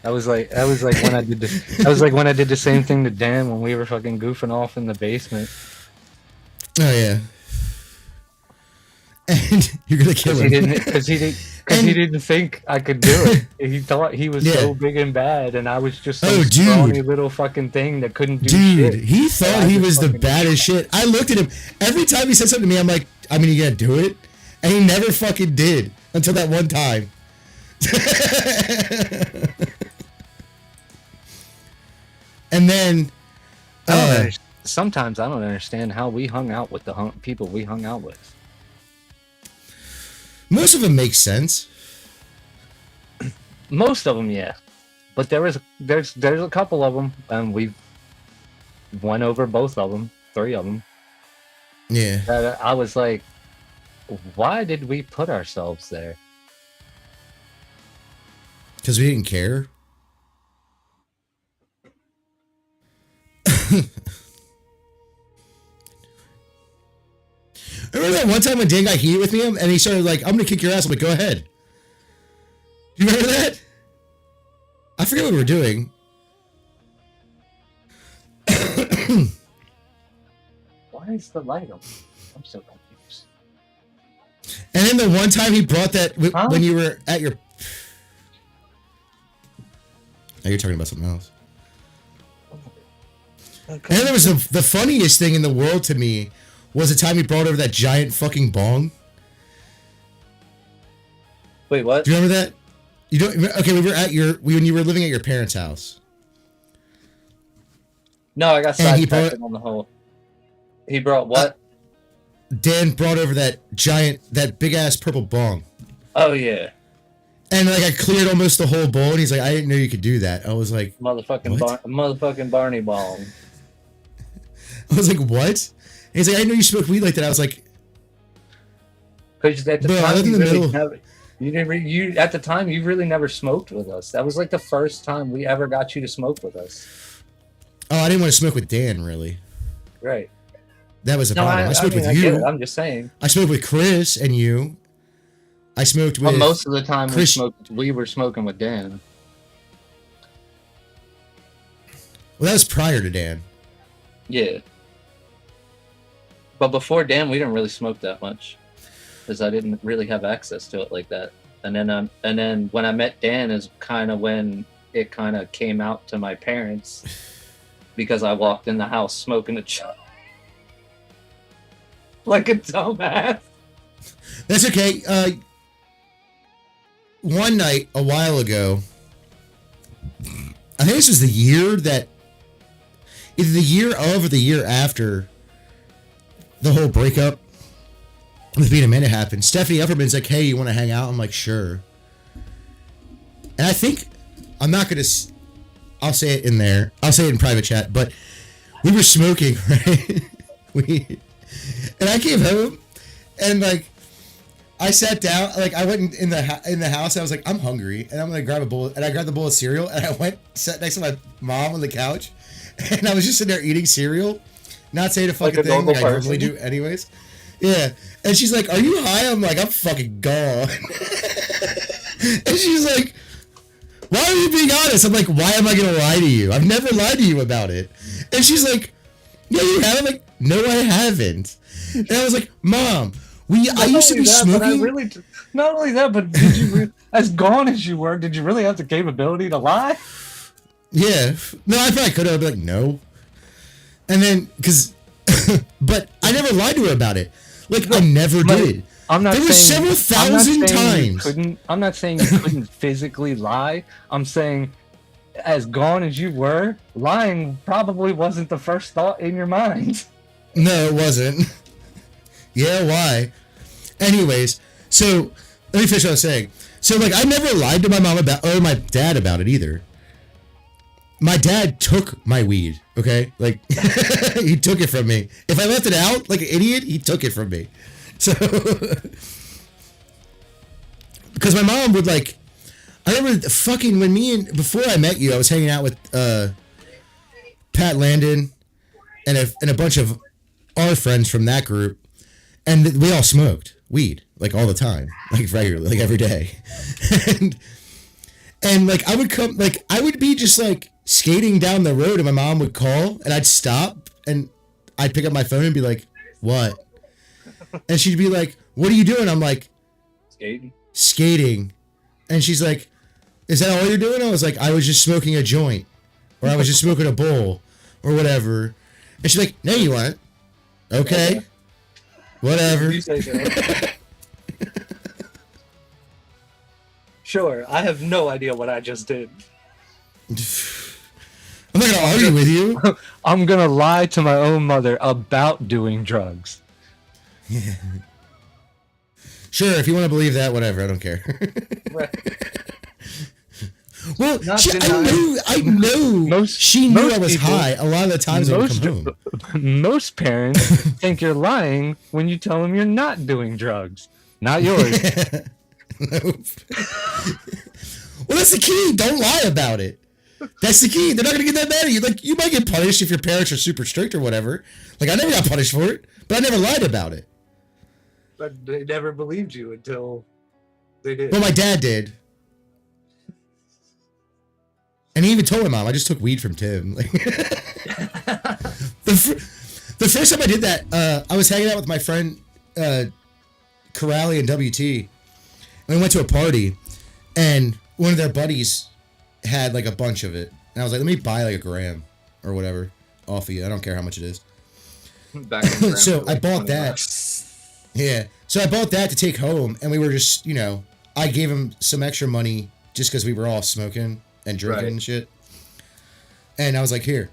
S2: I was like when I did the same thing to Dan when we were fucking goofing off in the basement.
S1: Oh yeah. And you're gonna kill him
S2: because he didn't think I could do it. He thought he was so big and bad, and I was just some scrawny little fucking thing that couldn't do shit.
S1: Dude, he thought he was the baddest shit. I looked at him every time he said something to me. I'm like, "I mean, you gonna do it?" And he never fucking did until that one time. And then
S2: sometimes I don't understand how we hung out with the people we hung out with.
S1: Most of them make sense.
S2: Most of them, yeah. But there's a couple of them, and we've went over both of them, 3 of them.
S1: Yeah.
S2: That I was like, why did we put ourselves there?
S1: Because we didn't care. Remember that one time when Dan got heated with me and he started like, I'm gonna kick your ass. I'm like, go ahead. You remember that? I forget what we were doing.
S2: Why is the light on? I'm so confused.
S1: And then the one time he brought that when you were at your... Oh, you're talking about something else. Okay. And then there was the funniest thing in the world to me was the time he brought over that giant fucking bong.
S2: Wait, what?
S1: Do you remember that? You don't? Okay, we were at when you were living at your parents' house.
S2: No, I got sidetracked on the whole. He brought what?
S1: Dan brought over that big ass purple bong.
S2: Oh yeah.
S1: And like I cleared almost the whole bowl, and he's like, "I didn't know you could do that." I was like,
S2: "Motherfucking Barney bong."
S1: I was like, "What?" And he's like, "I didn't know you smoked weed like that." I was like,
S2: "Because at the time you at the time you really never smoked with us. That was like the first time we ever got you to smoke with us."
S1: Oh, I didn't want to smoke with Dan, really.
S2: Right.
S1: That was a problem. I smoked with you.
S2: I'm just saying.
S1: I smoked with Chris and you. I smoked with.
S2: Well, most of the time we were smoking with Dan.
S1: Well, that was prior to Dan.
S2: Yeah. But before Dan, we didn't really smoke that much, because I didn't really have access to it like that. And then when I met Dan is kind of when it kind of came out to my parents, because I walked in the house smoking a joint. Like a dumbass.
S1: That's okay. One night a while ago, I think this was the year that, either the year of or the year after the whole breakup with me and Amanda happened. Stephanie Upperman's like, "Hey, you want to hang out?" I'm like, "Sure." And I think I'm not gonna. I'll say it in there. I'll say it in private chat. But we were smoking, right? And I came home, and like, I sat down, like I went in the house. And I was like, I'm hungry, and I'm gonna grab a bowl. And I grabbed the bowl of cereal, and I sat next to my mom on the couch, and I was just sitting there eating cereal, not saying a fucking thing like I normally do, anyways. Yeah, and she's like, "Are you high?" I'm like, "I'm fucking gone." And she's like, "Why are you being honest?" I'm like, "Why am I gonna lie to you? I've never lied to you about it." And she's like, "Yeah, you have." I'm like, "No, I haven't." And I was like, "Mom, I used to be smoking."
S2: Not only that, but did you, as gone as you were, did you really have the capability to lie?
S1: Yeah. No, I probably could have been like, "No." And then, but I never lied to her about it. Like, I never did.
S2: I'm not.
S1: There were several thousand times.
S2: I'm not saying you couldn't physically lie. I'm saying, as gone as you were, lying probably wasn't the first thought in your mind.
S1: No, it wasn't. Yeah, why? Anyways, so let me finish what I was saying. So, like, I never lied to my mom or my dad about it either. My dad took my weed, okay? Like, he took it from me. If I left it out like an idiot, he took it from me. So, because my mom would, like, I remember fucking before I met you, I was hanging out with Pat Landon and a bunch of our friends from that group, and we all smoked weed, like, all the time, like, regularly, like, every day. And like, I would be just, like, skating down the road, and my mom would call, and I'd stop, and I'd pick up my phone and be like, "What?" And she'd be like, "What are you doing?" I'm like, skating. And she's like, "Is that all you're doing?" I was like, "I was just smoking a joint, or I was just smoking a bowl, or whatever." And she's like, "No, you weren't." Okay. Whatever.
S2: You say so. Sure, I have no idea what I just did.
S1: I'm not gonna argue with you.
S2: I'm gonna lie to my own mother about doing drugs.
S1: Yeah. Sure, if you want to believe that, whatever. I don't care. Well, I know she knew I was high a lot of the times when I come home.
S2: Most parents think you're lying when you tell them you're not doing drugs. Not yours.
S1: Nope. Well, that's the key. Don't lie about it. That's the key. They're not gonna get that mad at you. Like, you might get punished if your parents are super strict or whatever. Like, I never got punished for it, but I never lied about it.
S2: But they never believed you until they did.
S1: Well, my dad did. And he even told my mom, I just took weed from Tim. Like, the first time I did that, I was hanging out with my friend Corrali and WT. And we went to a party, and one of their buddies had like a bunch of it. And I was like, let me buy like a gram or whatever off of you. I don't care how much it is. So I bought that. Yeah. So I bought that to take home, and we were just, you know, I gave him some extra money just because we were all smoking and drinking and shit. And I was like, here.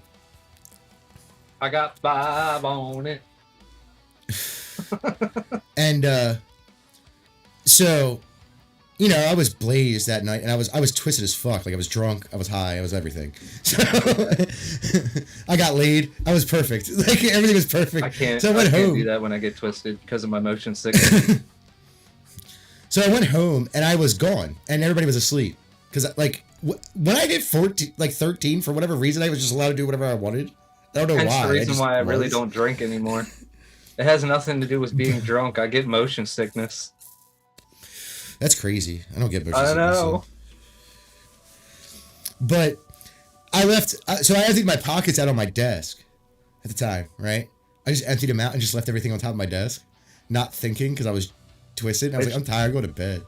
S2: I got 5 on it.
S1: And so, you know, I was blazed that night, and I was twisted as fuck. Like, I was drunk, I was high, I was everything. So I got laid. I was perfect. Like, everything was perfect. I can't
S2: do that when I get twisted because of my motion sickness.
S1: So I went home, and I was gone, and everybody was asleep. Because, like, when I hit 13, for whatever reason, I was just allowed to do whatever I wanted. I don't know why.
S2: That's the reason why I really don't drink anymore. It has nothing to do with being drunk. I get motion sickness.
S1: That's crazy. I don't get motion sickness.
S2: I know.
S1: So. But I left... So I emptied my pockets out on my desk at the time, right? I just emptied them out and just left everything on top of my desk. Not thinking, because I was twisted. And I was like, I'm tired. I'm going to bed.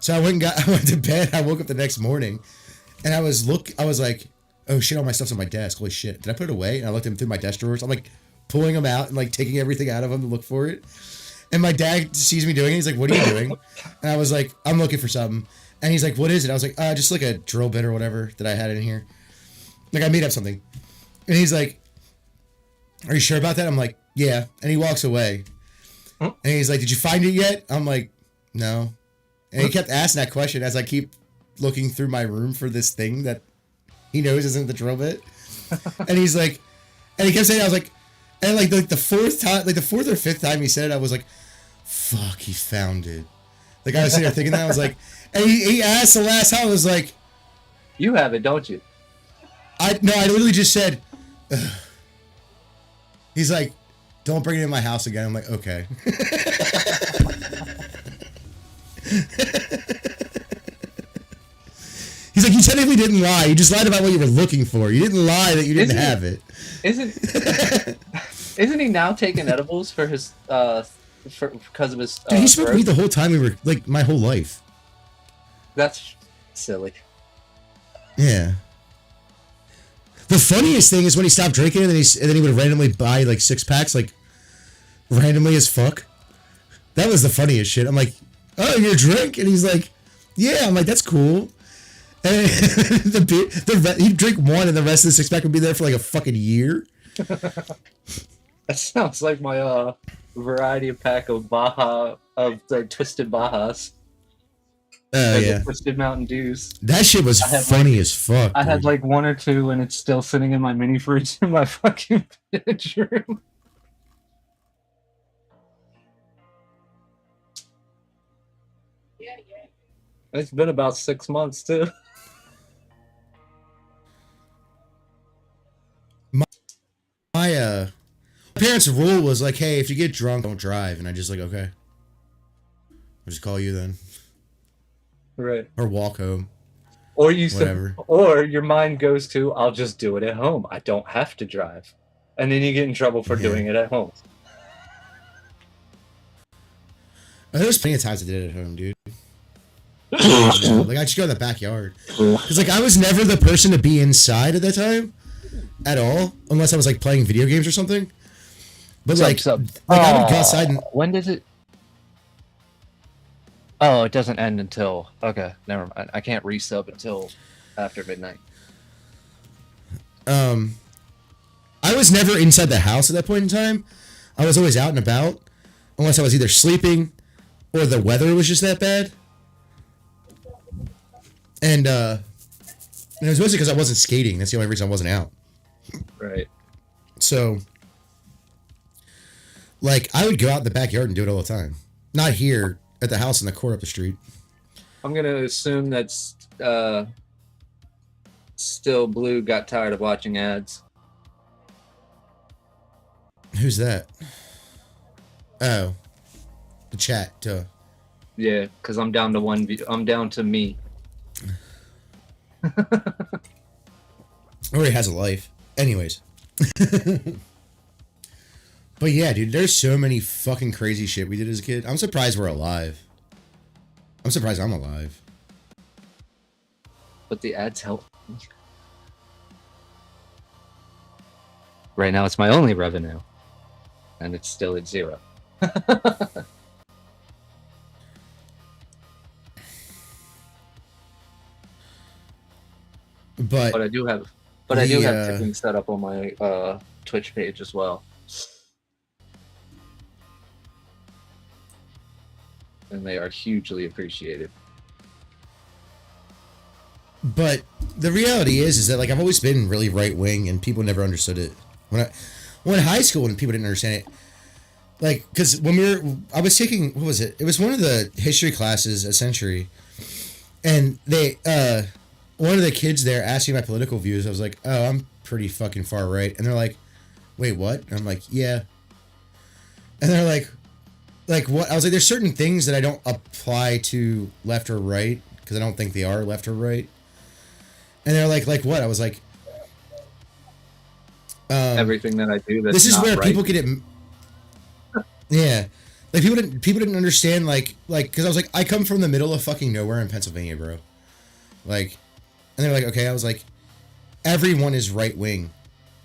S1: So I went to bed. I woke up the next morning, and I was like, oh shit, all my stuff's on my desk. Holy shit. Did I put it away? And I looked through my desk drawers. I'm like pulling them out and like taking everything out of them to look for it. And my dad sees me doing it. He's like, what are you doing? And I was like, I'm looking for something. And he's like, what is it? I was like, just like a drill bit or whatever that I had in here. Like, I made up something. And he's like, are you sure about that? I'm like, yeah. And he walks away. And he's like, did you find it yet? I'm like, no. And he kept asking that question as I keep looking through my room for this thing that he knows isn't the drill bit. And he's like, and he kept saying, I was like, and like the fourth time, like the fourth or fifth time he said it, I was like, fuck, he found it. Like, I was sitting there thinking that. I was like, and he asked the last time, I was like,
S2: you have it, don't you?
S1: I literally just said, ugh. He's like, don't bring it in my house again. I'm like, okay. He's like, you technically didn't lie. You just lied about what you were looking for. You didn't lie that you didn't have it.
S2: Isn't he now taking edibles for his because of his?
S1: Dude, he smoked weed the whole time we were like my whole life.
S2: That's silly.
S1: Yeah. The funniest thing is when he stopped drinking and then he would randomly buy like 6-packs, like randomly as fuck. That was the funniest shit. I'm like, oh, you drink? And he's like, yeah. I'm like, that's cool. And he'd drink one and the rest of the 6-pack would be there for like a fucking year.
S2: That sounds like my variety pack of the Twisted Bajas.
S1: Oh, yeah.
S2: Twisted Mountain Dews.
S1: That shit was funny as fuck.
S2: I had like 1 or 2 and it's still sitting in my mini fridge in my fucking bedroom. It's been about 6 months too.
S1: My parents' rule was like, hey, if you get drunk, don't drive. And I just like, okay. I'll just call you then.
S2: Right.
S1: Or walk home.
S2: Or your mind goes to, I'll just do it at home. I don't have to drive. And then you get in trouble for doing it at home.
S1: There was plenty of times I did it at home, dude. Like, I just go in the backyard. Because, like, I was never the person to be inside at that time. At all. Unless I was, like, playing video games or something. But, like I would go outside and...
S2: When does it... Oh, it doesn't end until... Okay, never mind. I can't resub until after midnight.
S1: I was never inside the house at that point in time. I was always out and about, unless I was either sleeping or the weather was just that bad. And it was mostly because I wasn't skating. That's the only reason I wasn't out.
S2: Right.
S1: So, like, I would go out in the backyard and do it all the time. Not here, at the house in the court up the street.
S2: I'm going to assume that's Still Blue got tired of watching ads.
S1: Who's that? Oh. The chat, duh.
S2: Yeah, because I'm down to one view. I'm down to me.
S1: Already has a life. Anyways. But yeah, dude, there's so many fucking crazy shit we did as a kid. I'm surprised we're alive. I'm surprised I'm alive.
S2: But the ads help. Right now, it's my only revenue. And it's still at 0. But I do have tipping set up on my Twitch page as well. And they are hugely appreciated.
S1: But the reality is that, like, I've always been really right wing, and people never understood it. When in high school, and people didn't understand it, like, because when I was taking, what was it? It was one of the history classes at Century, and they, one of the kids there asked me my political views. I was like, oh, I'm pretty fucking far right, and they're like, wait, what? And I'm like, yeah, and they're like what? I was like, there's certain things that I don't apply to left or right because I don't think they are left or right. And they're like what? I was like,
S2: everything that I do. That's
S1: this is
S2: not
S1: where
S2: right.
S1: people get it. Yeah, like people didn't understand like because I was like, I come from the middle of fucking nowhere in Pennsylvania, bro. Like, and they're like, okay. I was like, everyone is right wing.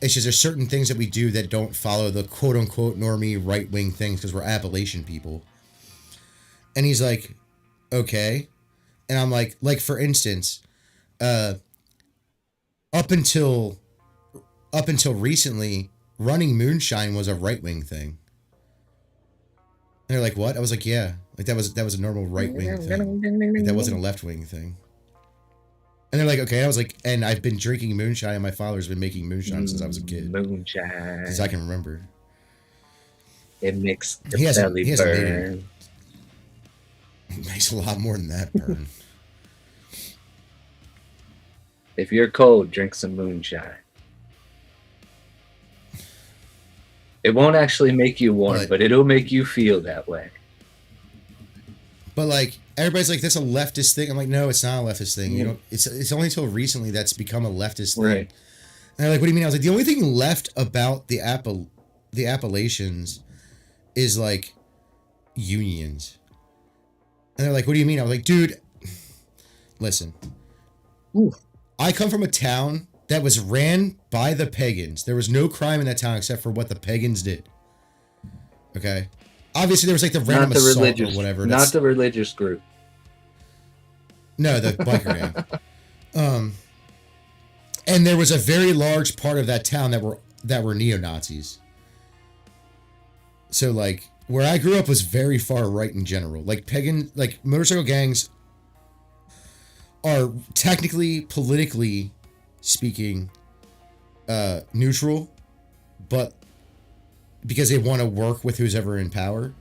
S1: It's just there's certain things that we do that don't follow the quote unquote normie right wing things because we're Appalachian people. And he's like, okay, and I'm like for instance, up until recently, running moonshine was a right wing thing. And they're like, what? I was like, yeah, like that was a normal right wing thing. Like, that wasn't a left wing thing. And they're like, okay. I was like, and I've been drinking moonshine, and my father's been making moonshine since I was a kid.
S2: Moonshine.
S1: Because I can remember.
S2: It makes the belly burn.
S1: It makes a lot more than that burn.
S2: If you're cold, drink some moonshine. It won't actually make you warm, but it'll make you feel that way.
S1: But like everybody's like, that's a leftist thing. I'm like, no, it's not a leftist thing. You know, it's only until recently that's become a leftist thing. Right. And they're like, what do you mean? I was like, the only thing left about the Appalachians is like unions. And they're like, what do you mean? I was like, dude, listen. Ooh. I come from a town that was ran by the pagans. There was no crime in that town except for what the pagans did. Okay? Obviously, there was like the random assault or whatever.
S2: Not the religious group.
S1: No, the biker gang. And there was a very large part of that town that were neo-Nazis. So, like, where I grew up was very far right in general. Like, motorcycle gangs are technically, politically speaking, neutral, but because they want to work with who's ever in power.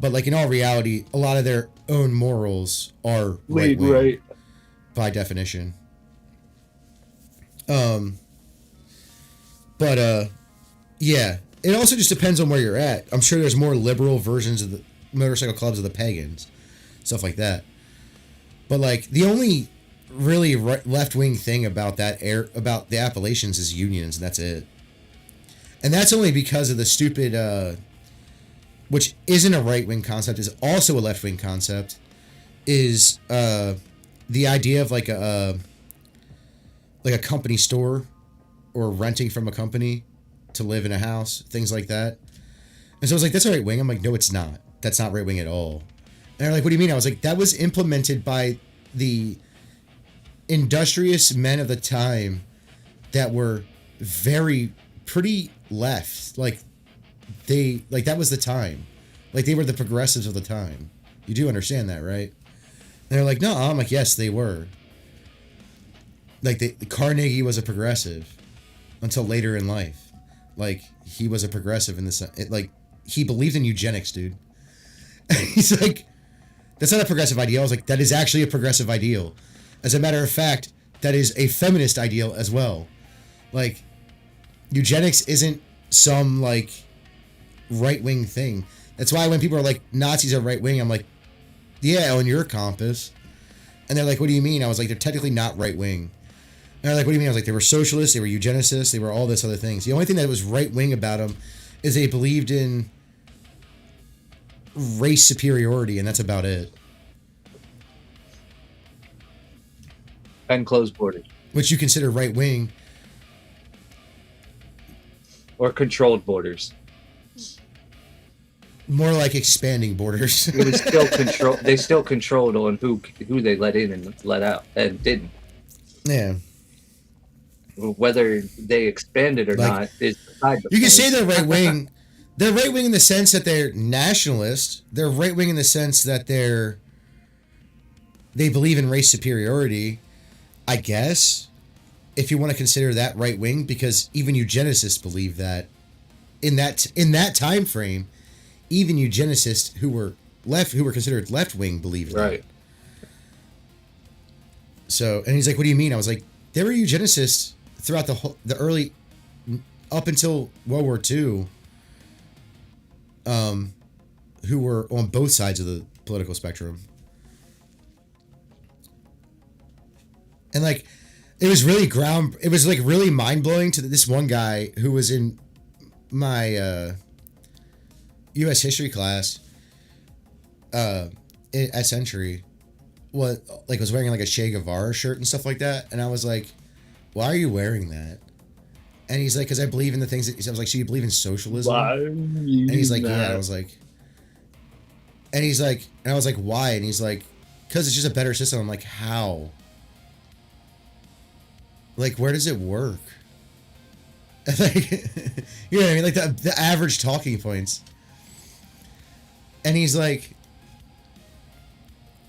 S1: But like in all reality, a lot of their own morals are right by definition. Yeah, it also just depends on where you're at. I'm sure there's more liberal versions of the motorcycle clubs of the pagans, stuff like that. But like the only really left-wing thing about about the Appalachians is unions, and that's it. And that's only because of the stupid, which isn't a right-wing concept, is also a left-wing concept, is the idea of like a company store or renting from a company to live in a house, things like that. And so I was like, that's a right-wing. I'm like, no, it's not. That's not right-wing at all. they're like, what do you mean? I was like, that was implemented by the industrious men of the time that were pretty left. Like that was the time. Like they were the progressives of the time. You do understand that, right? And they're like, no, I'm like, yes, they were. Like Carnegie was a progressive until later in life. Like he was a progressive in this, like he believed in eugenics, dude. He's like, that's not a progressive ideal. I was like, that is actually a progressive ideal. As a matter of fact, that is a feminist ideal as well. Like, eugenics isn't some, like, right-wing thing. That's why when people are like, Nazis are right-wing, I'm like, yeah, on your compass. And they're like, what do you mean? I was like, they're technically not right-wing. And they're like, what do you mean? I was like, they were socialists, they were eugenicists, they were all this other things. The only thing that was right-wing about them is they believed in race superiority, and that's about it.
S2: And closed borders.
S1: Which you consider right-wing.
S2: Or controlled borders.
S1: More like expanding borders.
S2: It was still control. They still controlled on who they let in and let out, and didn't.
S1: Yeah.
S2: Whether they expanded or not is beside the
S1: You can
S2: point.
S1: say they're right wing. They're right wing in the sense that they're nationalist. They're right wing in the sense that they believe in race superiority. I guess, if you want to consider that right wing, because even eugenicists believe that. In that time frame, even eugenicists who were considered left wing believed that.
S2: Right.
S1: So, and he's like, "What do you mean?" I was like, "There were eugenicists throughout the early, up until World War II, who were on both sides of the political spectrum." And like, it was like really mind blowing to this one guy who was in my U.S. history class at Century. Was wearing like a Che Guevara shirt and stuff like that, and I was like, "Why are you wearing that?" And he's like, "Because I believe in the things that." I was like, "So you believe in socialism?" And he's like, "Yeah." I was like, and he's like, and I was like, "Why?" And he's like, "Because it's just a better system." I'm like, "How? Like, where does it work?" Like, you know what I mean? Like the average talking points. And he's like,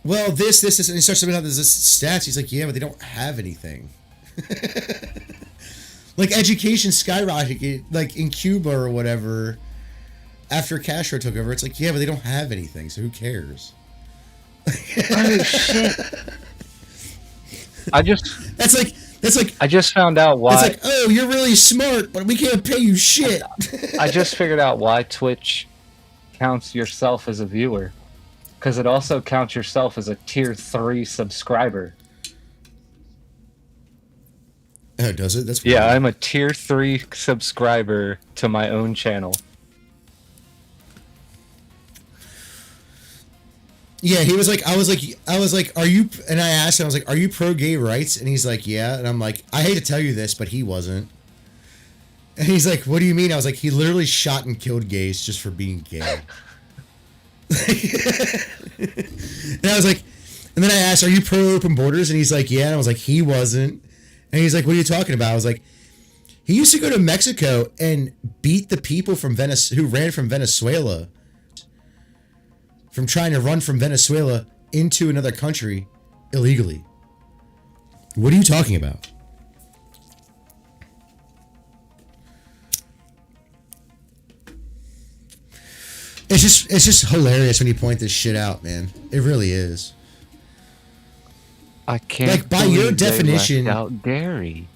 S1: well, this, and he starts talking about this stats. He's like, yeah, but they don't have anything. Like education skyrocketed, like in Cuba or whatever, after Castro took over. It's like, yeah, but they don't have anything, so who cares?
S2: Oh shit!
S1: That's like.
S2: I just found out why.
S1: It's like, oh, you're really smart, but we can't pay you shit.
S2: I just figured out why Twitch counts yourself as a viewer, because it also counts yourself as a tier 3 subscriber.
S1: Oh, does it? That's
S2: yeah. I'm a tier 3 subscriber to my own channel.
S1: Yeah, he was like, I was like, are you? And I asked him, I was like, are you pro gay rights? And he's like, yeah. And I'm like, I hate to tell you this, but he wasn't. And he's like, what do you mean? I was like, he literally shot and killed gays just for being gay. And I was like, and then I asked, are you pro open borders? And he's like, yeah. And I was like, he wasn't. And he's like, what are you talking about? I was like, he used to go to Mexico and beat the people from who ran from Venezuela. From trying to run from Venezuela into another country illegally. What are you talking about? It's just hilarious when you point this shit out, man. It really is.
S2: I can't.
S1: Like by your definition,
S2: they left out Gary.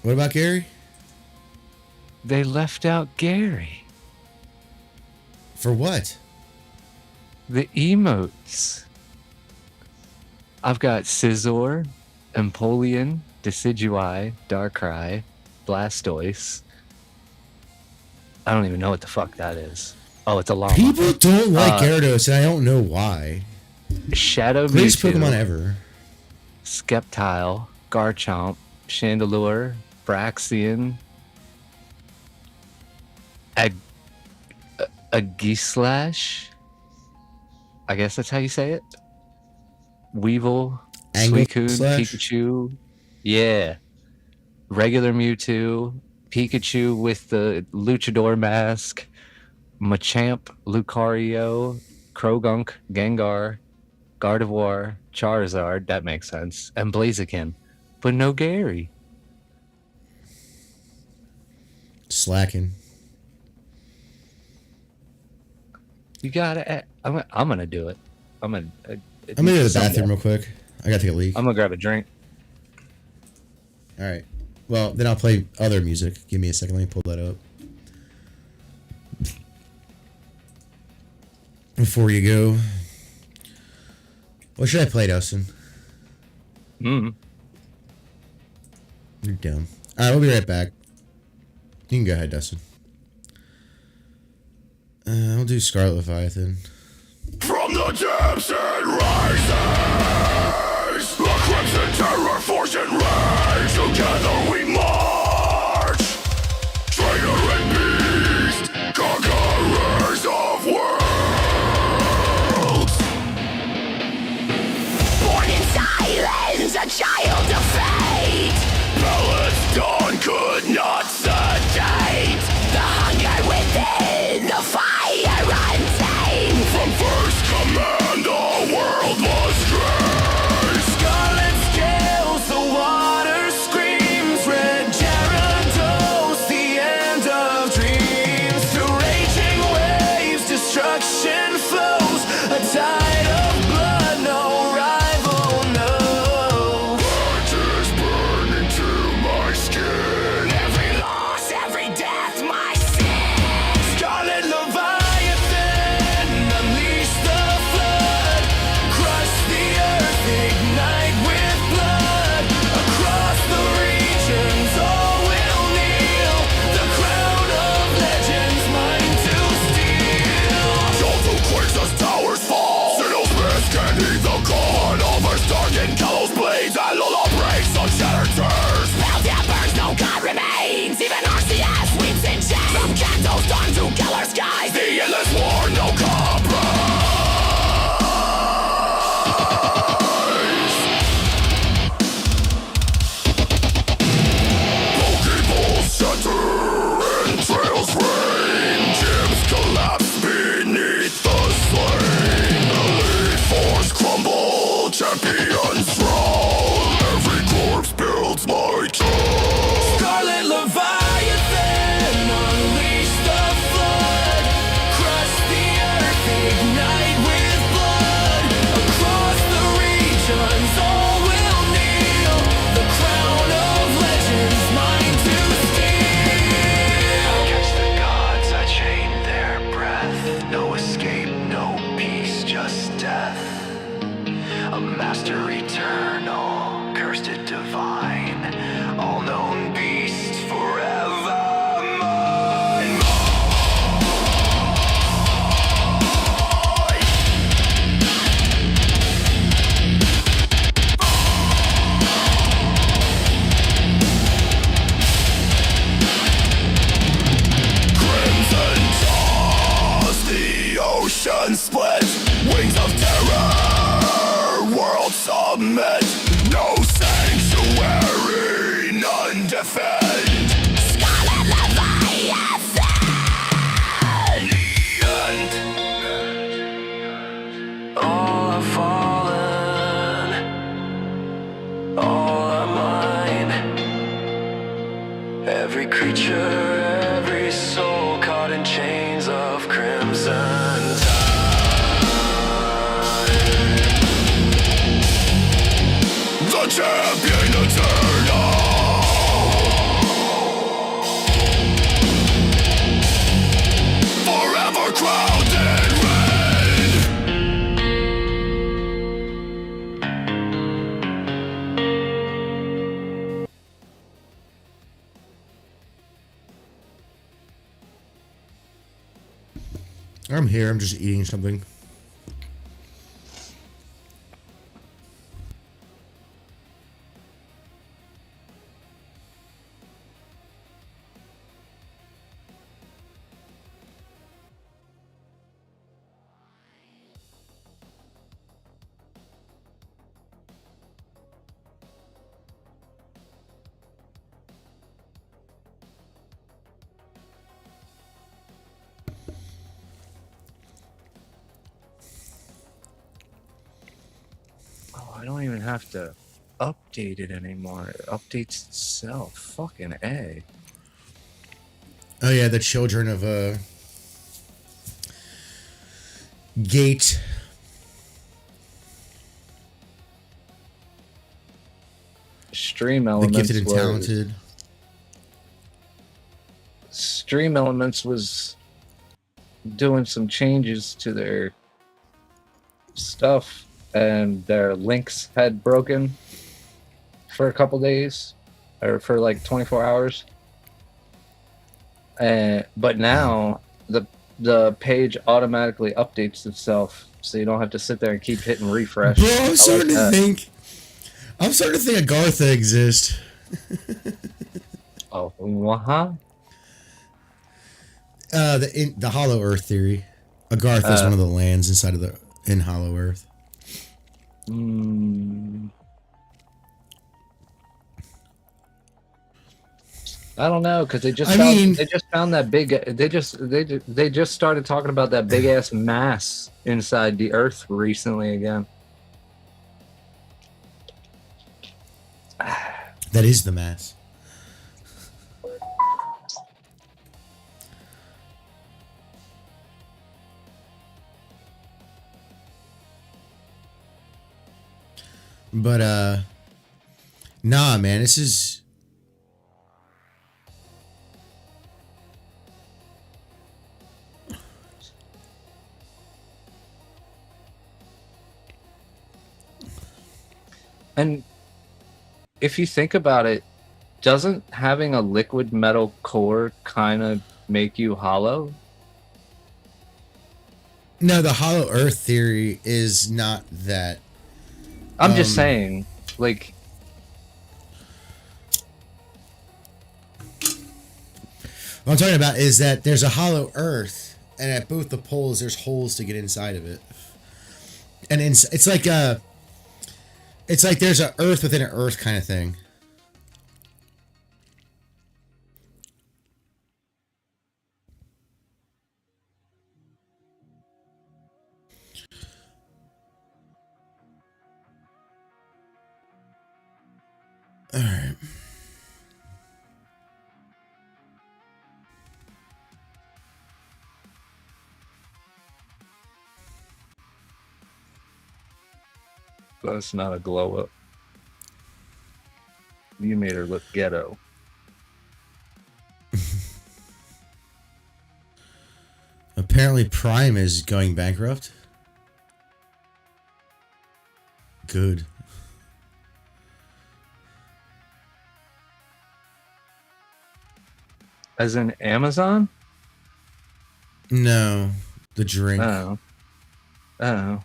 S1: What about Gary?
S2: They left out Gary.
S1: For what?
S2: The emotes. I've got Scizor, Empoleon, Decidueye, Darkrai, Blastoise. I don't even know what the fuck that is. Oh, it's a llama.
S1: People don't like Gyarados, and I don't know why.
S2: Shadow Mewtwo.
S1: Greatest Pokemon ever.
S2: Sceptile, Garchomp, Chandelure, Braxian, a Gislash, I guess that's how you say it. Weevil,
S1: Angle
S2: Suicune,
S1: slash?
S2: Pikachu. Yeah. Regular Mewtwo, Pikachu with the Luchador mask, Machamp, Lucario, Krogunk, Gengar, Gardevoir, Charizard, that makes sense, and Blaziken. But no Gary.
S1: Slacking.
S2: You gotta. I'm gonna do it. I'm gonna go
S1: to the bathroom real quick. I gotta take a leak.
S2: I'm gonna grab a drink.
S1: All right. Well, then I'll play other music. Give me a second. Let me pull that up. Before you go, what should I play, Dustin? You're dumb. All right, we'll be right back. You can go ahead, Dustin. I'll do Scarlet Leviathan.
S7: From the depths it rises, the crimson terror force and rage. Together we march, traitor and beast, conquerors of worlds. Born in silence, a child of fate. Palace dawn could not sedate the hunger within, the fire untamed. From first command, the world was grey. Scarlet scales, the water screams. Red Gyarados, the end of dreams. To raging waves, destruction flows. A tide of blood, no rival knows. Blood is burning to my skin. Every loss, every death, my sin. Scarlet Leviathan, unleash the flood. Crush the earth, ignite with blood. Across the regions, all will kneel. The crown of legends, mine to steal. Those who quakes as towers fall. Sinnoh's mist can heed the call. Over darkened gallows blades, and Lola breaks on shattered tears. Spell burns, no god remains. Even Arceus weeps in shame. From Kanto's dawn to Galar skies, the endless war, no compromise. Pokeballs shatter and trails rain. Gyms collapse beneath the slain. Elite force crumble, champions fall. Every corpse builds my throne. Scarlet Leviathan, unleash the flood. Crush the earth, ignite with blood. Across the regions, all will kneel. The crown of legends, mine to steal. Against the gods, I chain their breath. No escape, no peace, just death. A master eternal, cursed and divine, all-known beast, forever mine. Crimson toss, the ocean split. Wings of terror, world submit. No sanctuary, none defend. Scarlet Leviathan, the end. All are fallen, all are mine. Every creature, every soul caught in chains of crimson tide. The champion eternal, forever crowned in red.
S1: I'm here. I'm just eating something.
S2: have to update it anymore. It updates itself. Fucking A.
S1: Oh yeah, the children of Gate.
S2: Stream
S1: The
S2: Elements.
S1: gifted and talented.
S2: Stream Elements was doing some changes to their stuff, and their links had broken for a couple days, or for like 24 hours. But now the page automatically updates itself, so you don't have to sit there and keep hitting refresh.
S1: Bro, I'm starting to think Agartha exists.
S2: Oh, uh-huh.
S1: The Hollow Earth theory. Agartha is one of the lands inside of in Hollow Earth.
S2: I don't know, because they just found that big. They just started talking about that big ass mass inside the Earth recently again.
S1: That is the mass. But nah, man, this is.
S2: And if you think about it, doesn't having a liquid metal core kind of make you hollow?
S1: No, the Hollow Earth theory is not that.
S2: I'm just saying, like...
S1: What I'm talking about is that there's a Hollow Earth, and at both the poles, there's holes to get inside of it. And it's like there's an Earth within an Earth kind of thing. All right.
S2: That's not a glow up. You made her look ghetto.
S1: Apparently Prime is going bankrupt. Good.
S2: As in Amazon?
S1: No, the drink.
S2: Oh. I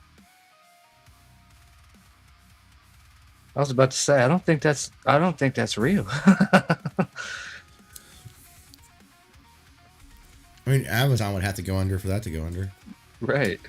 S2: was about to say, I don't think that's real.
S1: I mean, Amazon would have to go under for that to go under.
S2: Right.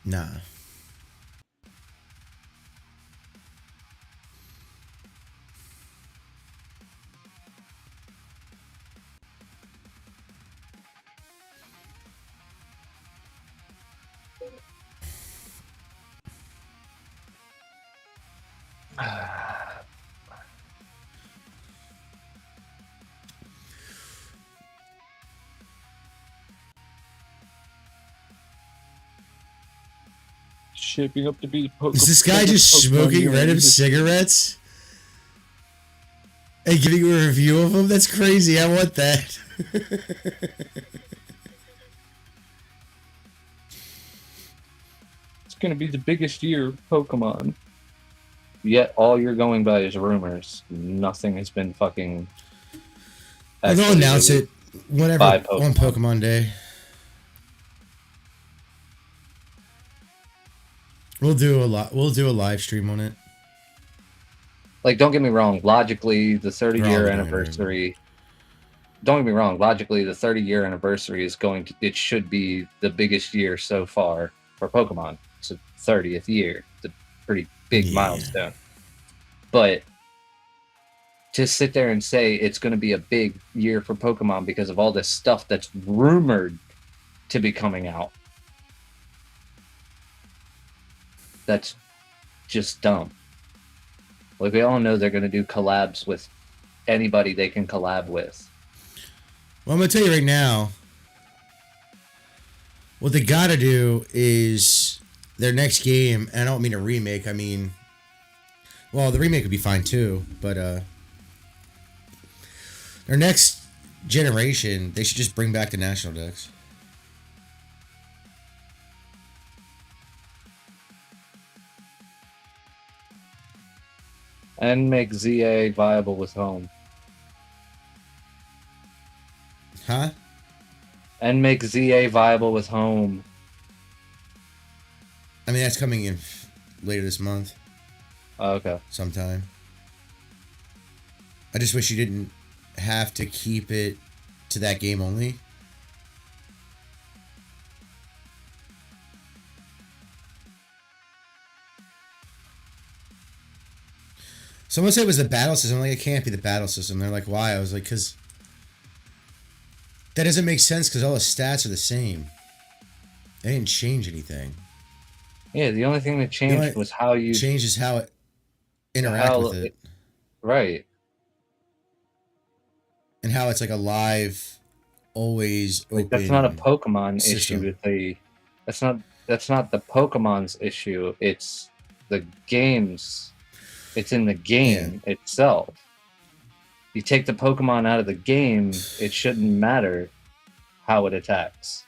S1: Nah.
S2: Shaping up to be
S1: Is this guy just smoking random cigarettes and giving a review of them? That's crazy. I want that.
S2: It's gonna be the biggest year of Pokemon. Yet all you're going by is rumors. Nothing has been fucking.
S1: They'll announce it whenever
S2: Buy
S1: on Pokemon Day. We'll do a live stream on it.
S2: Like, don't get me wrong. Logically, the 30-year anniversary. Don't get me wrong. Logically, the 30-year anniversary is it should be the biggest year so far for Pokemon. It's a 30th year. It's a pretty big milestone. But to sit there and say it's going to be a big year for Pokemon because of all this stuff that's rumored to be coming out, that's just dumb. Like, we all know they're going to do collabs with anybody they can collab with.
S1: Well, I'm going to tell you right now, what they got to do is their next game, and I don't mean a remake, I mean, well, the remake would be fine too, but their next generation, they should just bring back the National Dex.
S2: And make ZA viable with home.
S1: Huh?
S2: And make ZA viable with home.
S1: I mean, that's coming in later this month.
S2: Oh, okay.
S1: Sometime. I just wish you didn't have to keep it to that game only. Someone said it was the battle system. I'm like, it can't be the battle system. They're like, why? I was like, because that doesn't make sense because all the stats are the same. They didn't change anything.
S2: Yeah, the only thing that changed was how you...
S1: Changes how it interacts with it.
S2: Right.
S1: And how it's like a live, always open.
S2: That's not a Pokemon
S1: system.
S2: issue. That's not the Pokemon's issue. It's the game's... It's in the game itself. You take the Pokemon out of the game, it shouldn't matter how it attacks.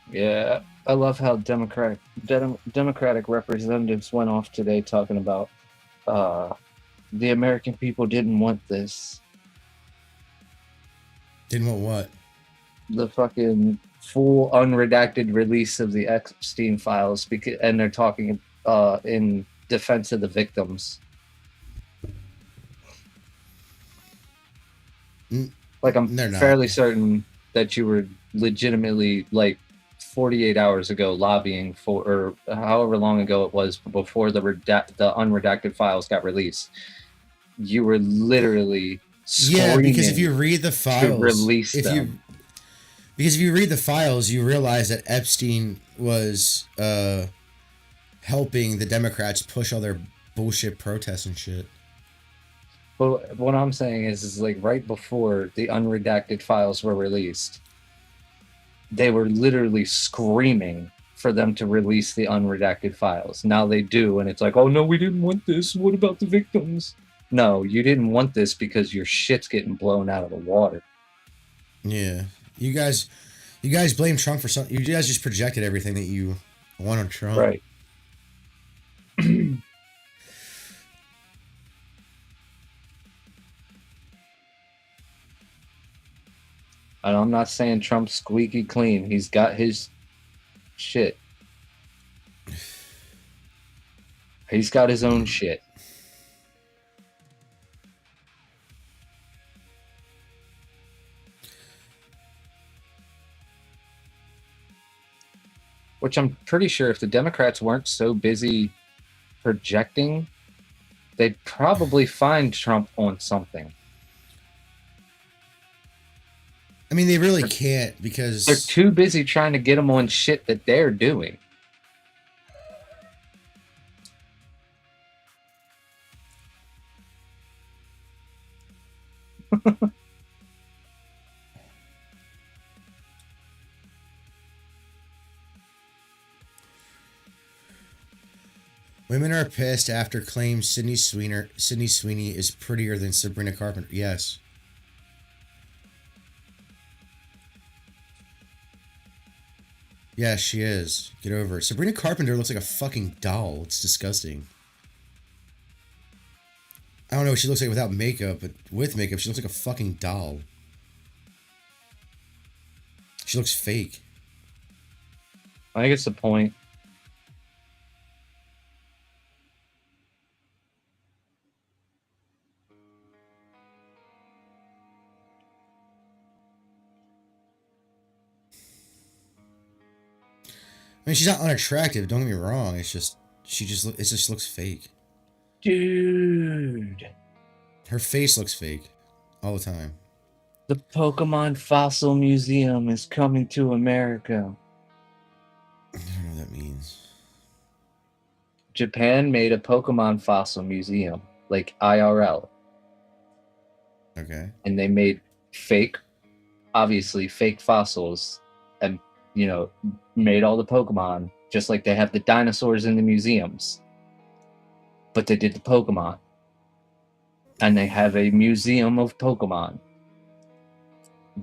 S2: Yeah, I love how Democratic representatives went off today talking about the American people didn't want this.
S1: Didn't want what?
S2: The fucking full unredacted release of the Epstein files, and they're talking in defense of the victims. Like, I'm fairly certain that you were legitimately, like, 48 hours ago lobbying for, or however long ago it was before the unredacted files got released. You were literally
S1: because if you read the files,
S2: release them.
S1: Because if you read the files, you realize that Epstein was helping the Democrats push all their bullshit protests and shit.
S2: But what I'm saying is like right before the unredacted files were released, they were literally screaming for them to release the unredacted files. Now they do, and it's like, oh no, we didn't want this. What about the victims? No, you didn't want this because your shit's getting blown out of the water.
S1: Yeah. You guys blame Trump for something. You guys just projected everything that you want on Trump.
S2: Right. And I'm not saying Trump's squeaky clean. He's got his shit. He's got his own shit. Which I'm pretty sure if the Democrats weren't so busy projecting, they'd probably find Trump on something.
S1: I mean, they really can't because...
S2: They're too busy trying to get him on shit that they're doing.
S1: Women are pissed after claims Sydney Sweeney is prettier than Sabrina Carpenter. Yes. Yeah, she is. Get over it. Sabrina Carpenter looks like a fucking doll. It's disgusting. I don't know what she looks like without makeup, but with makeup, she looks like a fucking doll. She looks fake.
S2: I think it's the point.
S1: I mean, she's not unattractive. Don't get me wrong. It's just it just looks fake.
S2: Dude.
S1: Her face looks fake all the time.
S2: The Pokemon Fossil Museum is coming to America.
S1: I don't know what that means.
S2: Japan made a Pokemon Fossil Museum, like IRL.
S1: Okay.
S2: And they made obviously fake fossils, and, made all the Pokemon, just like they have the dinosaurs in the museums. But they did the Pokemon. And they have a museum of Pokemon.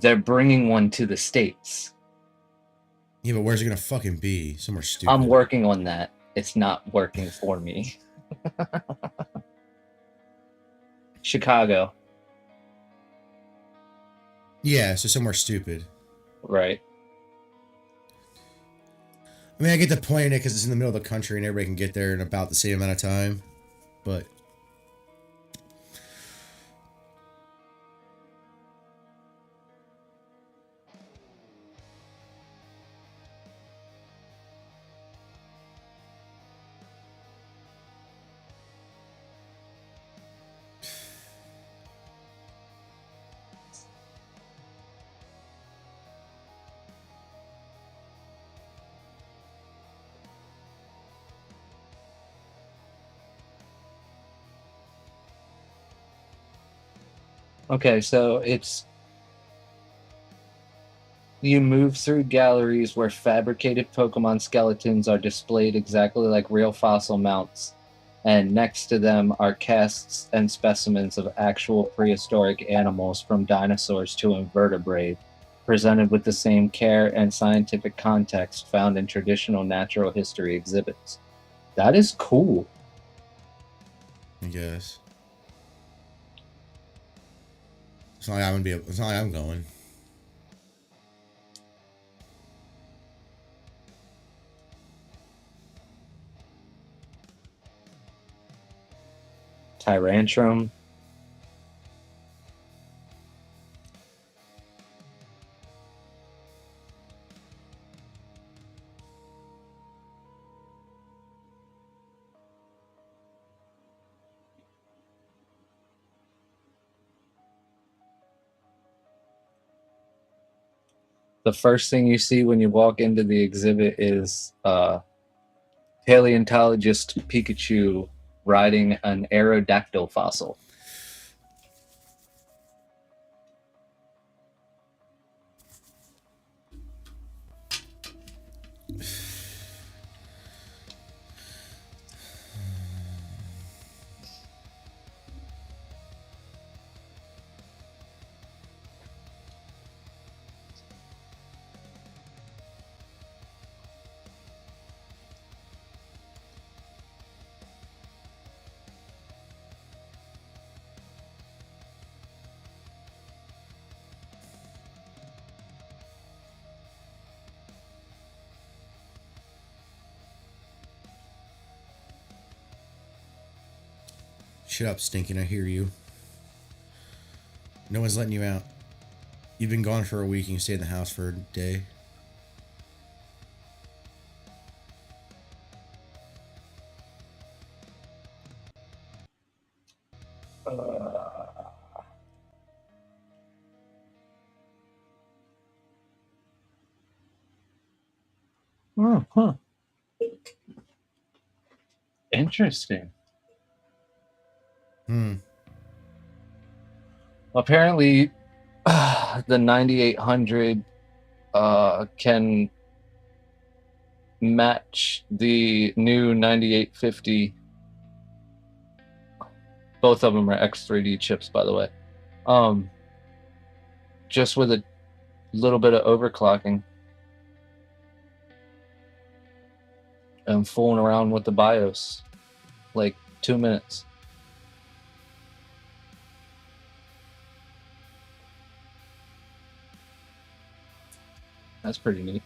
S2: They're bringing one to the States.
S1: Yeah, but where's it gonna fucking be? Somewhere stupid.
S2: I'm working on that. It's not working for me. Chicago.
S1: Yeah, so somewhere stupid.
S2: Right.
S1: I mean, I get the point in it because it's in the middle of the country and everybody can get there in about the same amount of time. But...
S2: Okay, so you move through galleries where fabricated Pokemon skeletons are displayed exactly like real fossil mounts, and next to them are casts and specimens of actual prehistoric animals from dinosaurs to invertebrate, presented with the same care and scientific context found in traditional natural history exhibits. That is cool.
S1: I guess. It's not like it's not like I'm going.
S2: Tyrantrum. The first thing you see when you walk into the exhibit is paleontologist Pikachu riding an Aerodactyl fossil.
S1: Shut up, Stinking. I hear you. No one's letting you out. You've been gone for a week and you stayed in the house for a day.
S2: Interesting. Apparently, the 9800 can match the new 9850 Both of them are X3D chips, by the way. Just with a little bit of overclocking. And fooling around with the BIOS. Like 2 minutes. That's pretty neat.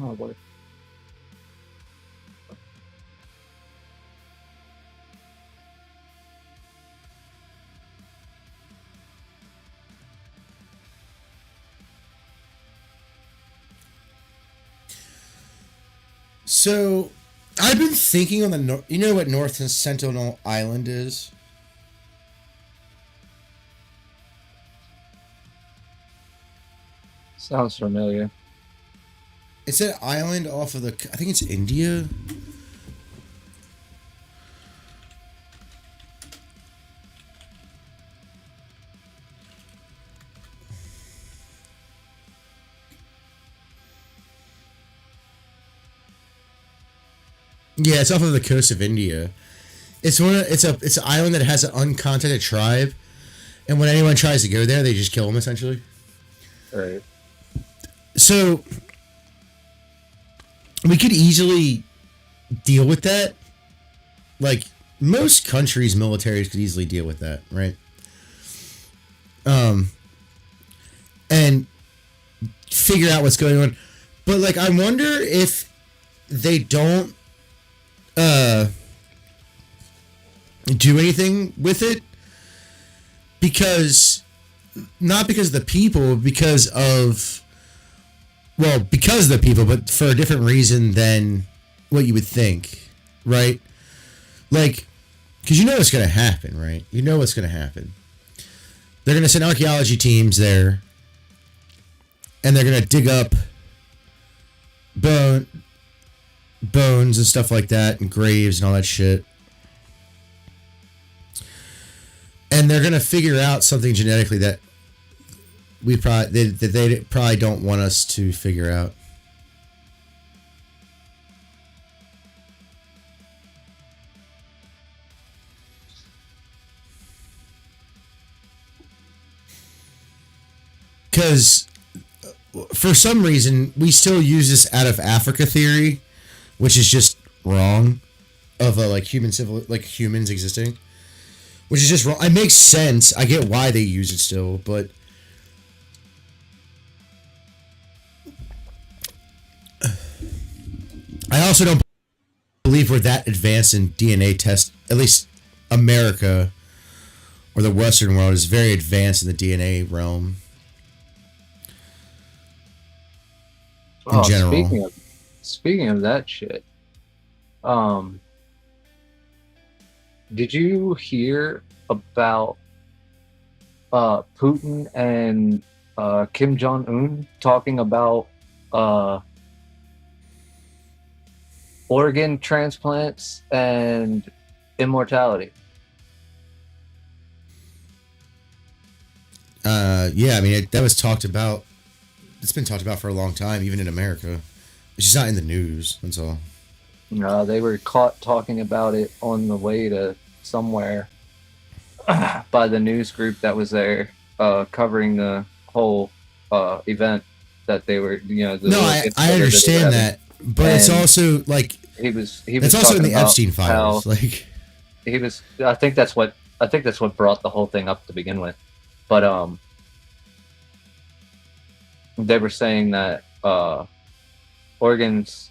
S2: Oh, boy.
S1: So, I've been thinking on the you know what North Sentinel Island is?
S2: Sounds familiar.
S1: It's an island off of I think it's India. Yeah, it's off of the coast of India. It's an island that has an uncontacted tribe, and when anyone tries to go there, they just kill them essentially.
S2: All right.
S1: So we could easily deal with that. Like most countries' militaries could easily deal with that, right? And figure out what's going on. But like, I wonder if they don't do anything with it not because of the people, because of the people, but for a different reason than what you would think, right? Like, because you know what's going to happen, right? You know what's going to happen. They're going to send archaeology teams there, and they're going to dig up bones and stuff like that, and graves and all that shit. And they're going to figure out something genetically that they probably don't want us to figure out. Because for some reason we still use this out of Africa theory, which is just wrong, of humans existing, which is just wrong. It makes sense. I get why they use it still, but I also don't believe we're that advanced in DNA tests. At least America or the Western world is very advanced in the DNA realm. In general.
S2: Speaking of that shit, did you hear about Putin and Kim Jong-un talking about organ transplants and immortality?
S1: Yeah, I mean, that was talked about. It's been talked about for a long time, even in America. It's just not in the news, that's all.
S2: No, they were caught talking about it on the way to somewhere by the news group that was there covering the whole event that they were,
S1: I understand that, but and it's also like he was it's also in the Epstein files. Like
S2: I think that's what brought the whole thing up to begin with. But they were saying that organs,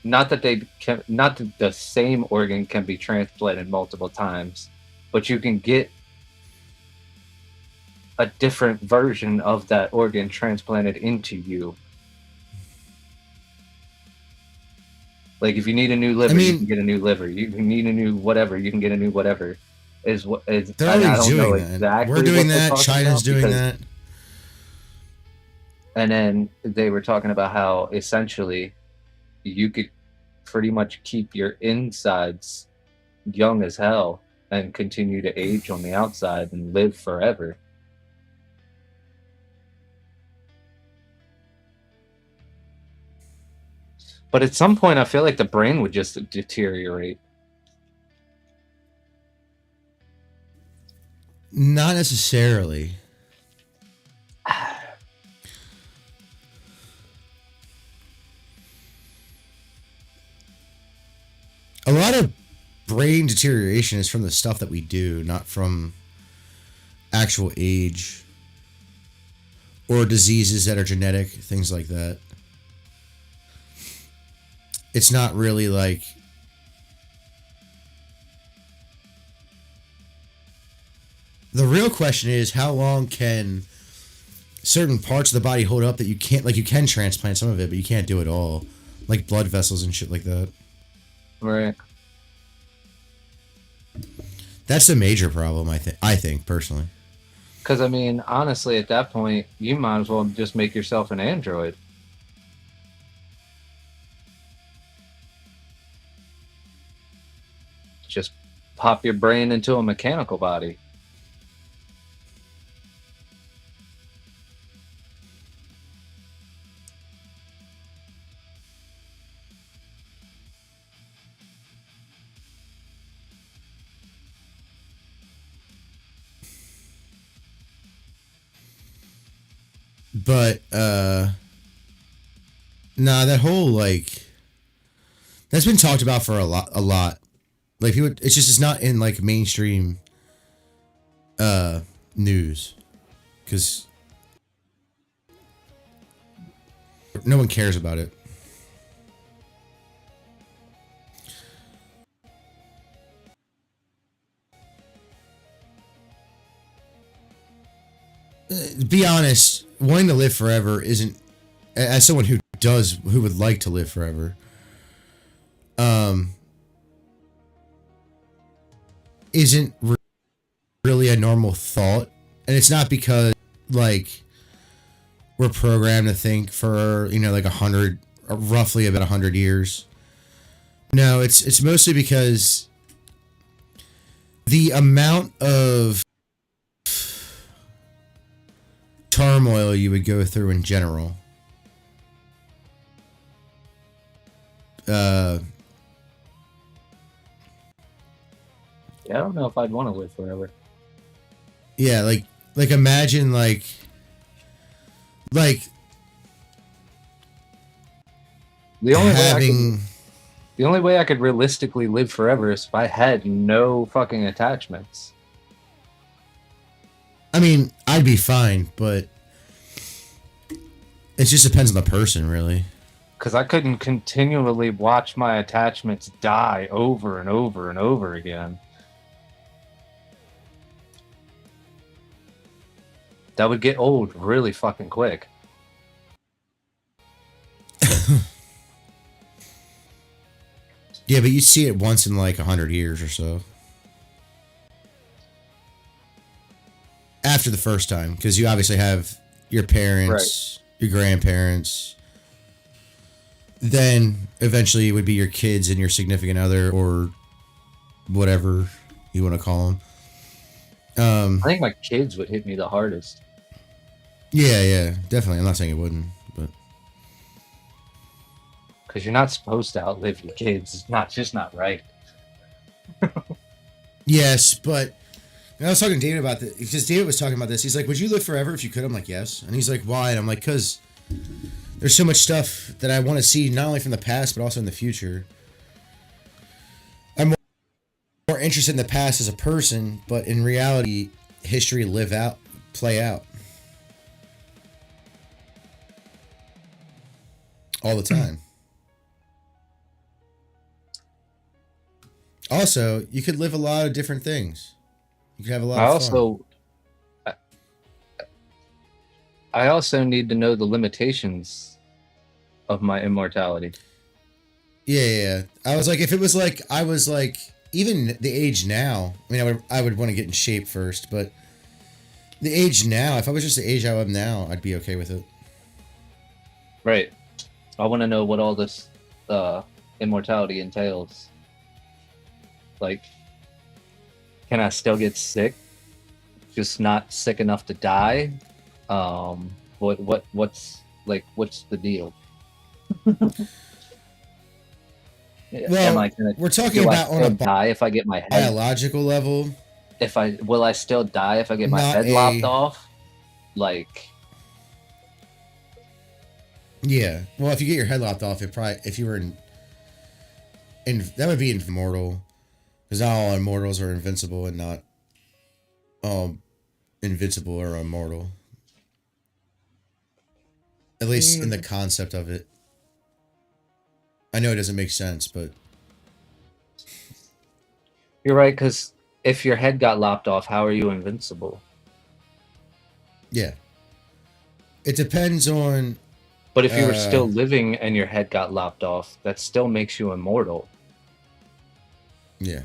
S2: not that the same organ can be transplanted multiple times, but you can get a different version of that organ transplanted into you. Like if you need a new liver, you can get a new liver. You need a new whatever, you can get a new whatever. They're
S1: already doing that. Exactly, we're doing that. China's doing that.
S2: And then they were talking about how essentially you could pretty much keep your insides young as hell and continue to age on the outside and live forever. But at some point, I feel like the brain would just deteriorate.
S1: Not necessarily. A lot of brain deterioration is from the stuff that we do, not from actual age or diseases that are genetic, things like that. It's not really like the real question is how long can certain parts of the body hold up that you can't, like you can transplant some of it, but you can't do it all, like blood vessels and shit like that.
S2: Right.
S1: That's a major problem, I think personally.
S2: Because I mean, honestly, at that point, you might as well just make yourself an android. Just pop your brain into a mechanical body.
S1: But nah, that whole like that's been talked about for a lot. Like people, it's not in like mainstream news because no one cares about it. Be honest, wanting to live forever isn't, as someone who would like to live forever, isn't really a normal thought. And it's not because like we're programmed to think for, like 100, roughly about 100 years. No, it's mostly because the amount of turmoil you would go through in general.
S2: Yeah, I don't know if I'd want to live forever.
S1: Yeah, like imagine like
S2: the only way I could realistically live forever is if I had no fucking attachments.
S1: I mean, I'd be fine, but it just depends on the person, really.
S2: Because I couldn't continually watch my attachments die over and over and over again. That would get old really fucking quick.
S1: Yeah, but you see it once in like 100 years or so. After the first time, because you obviously have your parents, your grandparents. Then eventually it would be your kids and your significant other or whatever you want to call them.
S2: I think my kids would hit me the hardest.
S1: Yeah, definitely. I'm not saying it wouldn't, but
S2: because you're not supposed to outlive your kids. It's just not right.
S1: Yes, but I was talking to David about this because David was talking about this. He's like, "Would you live forever if you could?" I'm like, "Yes." And he's like, "Why?" And I'm like, "Because there's so much stuff that I want to see, not only from the past but also in the future. I'm more interested in the past as a person, but in reality, history play out all the time." Also, you could live a lot of different things. You could have a lot of fun.
S2: I also need to know the limitations of my immortality.
S1: Yeah. I was like, if it was like, I was like, even the age now, I mean, I would want to get in shape first, but the age now, if I was just the age I am now, I'd be okay with it.
S2: Right. I want to know what all this immortality entails. Like, can I still get sick? Just not sick enough to die? What's the deal?
S1: Well, we're talking about on a
S2: die if I get my head
S1: biological level.
S2: Will I still die if I get my head lopped off? Like,
S1: yeah. Well, if you get your head lopped off, if you were in that would be immortal, because not all immortals are invincible, and not all invincible or immortal. At least in the concept of it. I know it doesn't make sense, but
S2: you're right, because if your head got lopped off, how are you invincible?
S1: Yeah. It depends on...
S2: But if you were still living and your head got lopped off, that still makes you immortal.
S1: Yeah.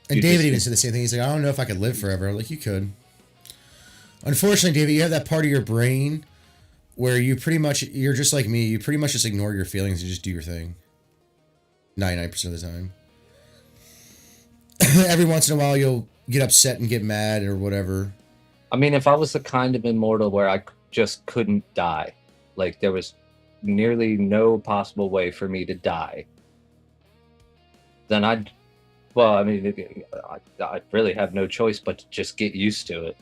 S1: And David even said the same thing. He's like, I don't know if I could live forever. Like, you could. Unfortunately, David, you have that part of your brain where you're just like me. You pretty much just ignore your feelings and just do your thing. 99% of the time. Every once in a while, you'll get upset and get mad or whatever.
S2: I mean, if I was the kind of immortal where I just couldn't die, like there was nearly no possible way for me to die, then I really have no choice but to just get used to it.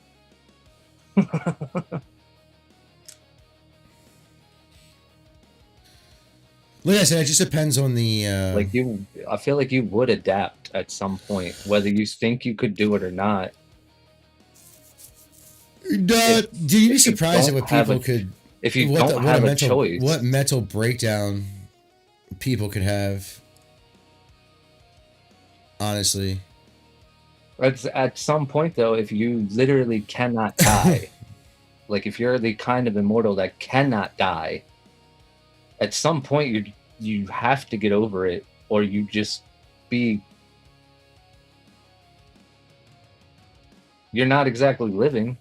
S1: Like I said, it just depends on the...
S2: I feel like you would adapt at some point, whether you think you could do it or not.
S1: You'd be surprised at what people could...
S2: If you don't have a choice.
S1: What mental breakdown people could have. Honestly.
S2: At some point, though, if you literally cannot die, like if you're the kind of immortal that cannot die, at some point you have to get over it, or you just be... You're not exactly living.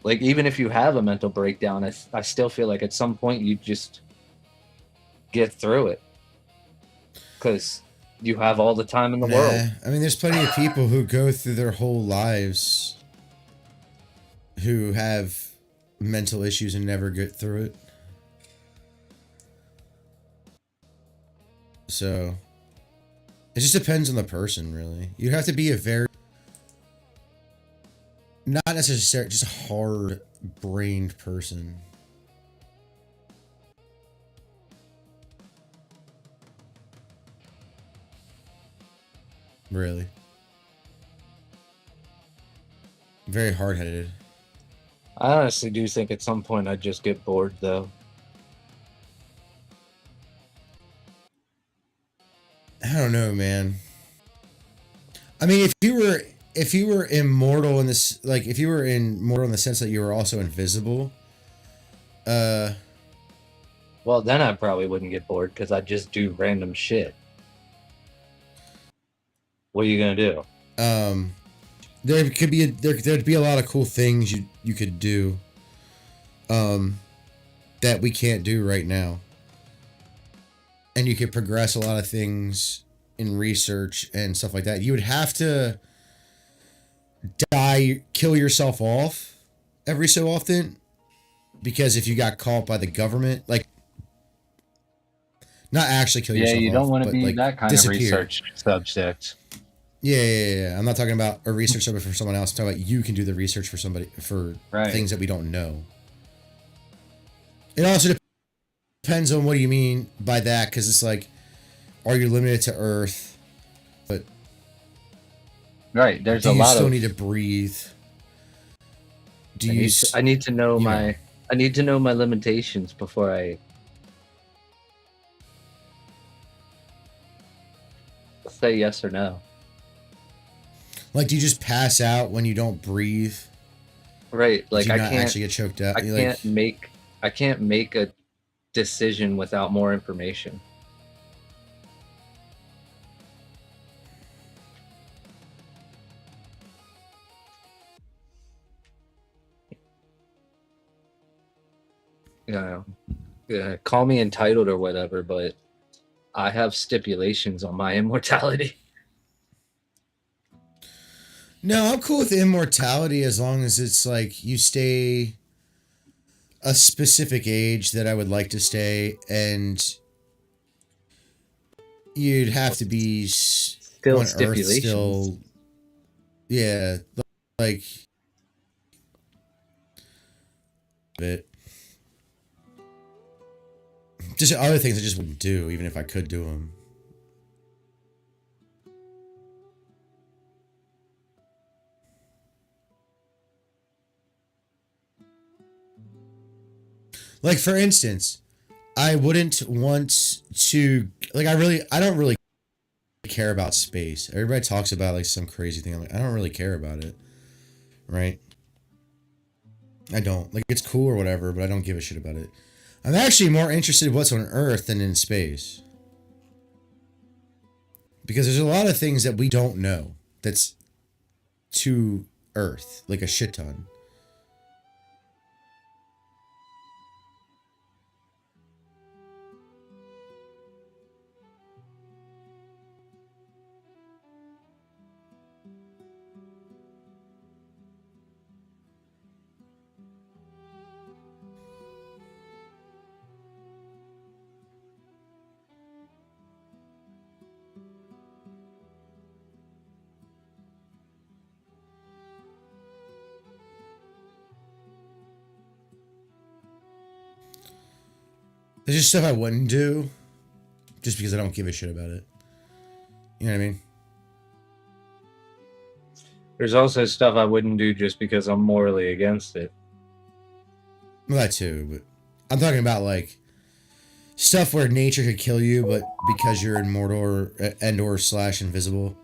S2: Like, even if you have a mental breakdown, I still feel like at some point you just get through it. Because you have all the time in the world.
S1: I mean, there's plenty of people who go through their whole lives who have mental issues and never get through it. So, it just depends on the person, really. You have to be a very... Not necessarily just a hard-brained person. Really. Very hard-headed.
S2: I honestly do think at some point I'd just get bored, though.
S1: I don't know, man. I mean, if you were immortal in this, like, if you were immortal in the sense that you were also invisible,
S2: well, then I probably wouldn't get bored because I'd just do random shit. What are you gonna do?
S1: There'd be a lot of cool things you could do, that we can't do right now, and you could progress a lot of things in research and stuff like that. You would have to kill yourself off every so often, because if you got caught by the government, like, not actually kill yourself off.
S2: Yeah, you don't want to be
S1: like,
S2: that kind
S1: disappear.
S2: of research subject.
S1: Yeah. I'm not talking about a research subject for someone else. I'm talking about you can do the research for somebody, for things that we don't know. It also depends on what you mean by that, because it's like, are you limited to Earth? But
S2: right, there's a lot of...
S1: Do you still need to breathe?
S2: I need to know my limitations before I say yes or no.
S1: Like, do you just pass out when you don't breathe?
S2: Right, like I can't
S1: actually get choked out.
S2: I can't make a decision without more information. Yeah, call me entitled or whatever, but I have stipulations on my immortality.
S1: No, I'm cool with immortality as long as it's like you stay a specific age that I would like to stay, and you'd have to be
S2: still
S1: on
S2: stipulations.
S1: Earth still, yeah, like bit. Just other things I just wouldn't do, even if I could do them. Like, for instance, I wouldn't want to, like, I don't really care about space. Everybody talks about, like, some crazy thing. I'm like, I don't really care about it. Right? I don't. Like, it's cool or whatever, but I don't give a shit about it. I'm actually more interested in what's on Earth than in space. Because there's a lot of things that we don't know that's to Earth, like a shit ton. There's just stuff I wouldn't do just because I don't give a shit about it. You know what I mean?
S2: There's also stuff I wouldn't do just because I'm morally against it.
S1: Well, that too, but I'm talking about like stuff where nature could kill you, but because you're immortal or slash invisible,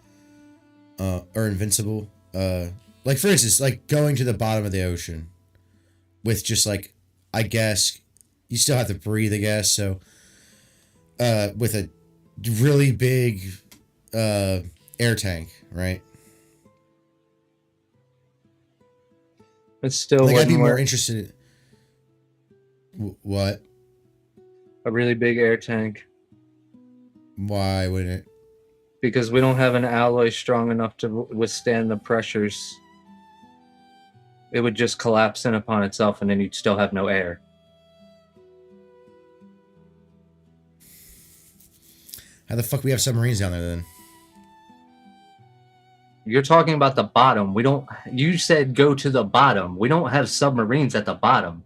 S1: or invincible, like for instance, like going to the bottom of the ocean with just like, I guess you still have to breathe, I guess. So, with a really big, air tank, right?
S2: But still,
S1: like I'd be more interested in what?
S2: A really big air tank.
S1: Why wouldn't it?
S2: Because we don't have an alloy strong enough to withstand the pressures. It would just collapse in upon itself, and then you'd still have no air.
S1: How the fuck we have submarines down there then?
S2: You're talking about the bottom. We don't. You said go to the bottom. We don't have submarines at the bottom.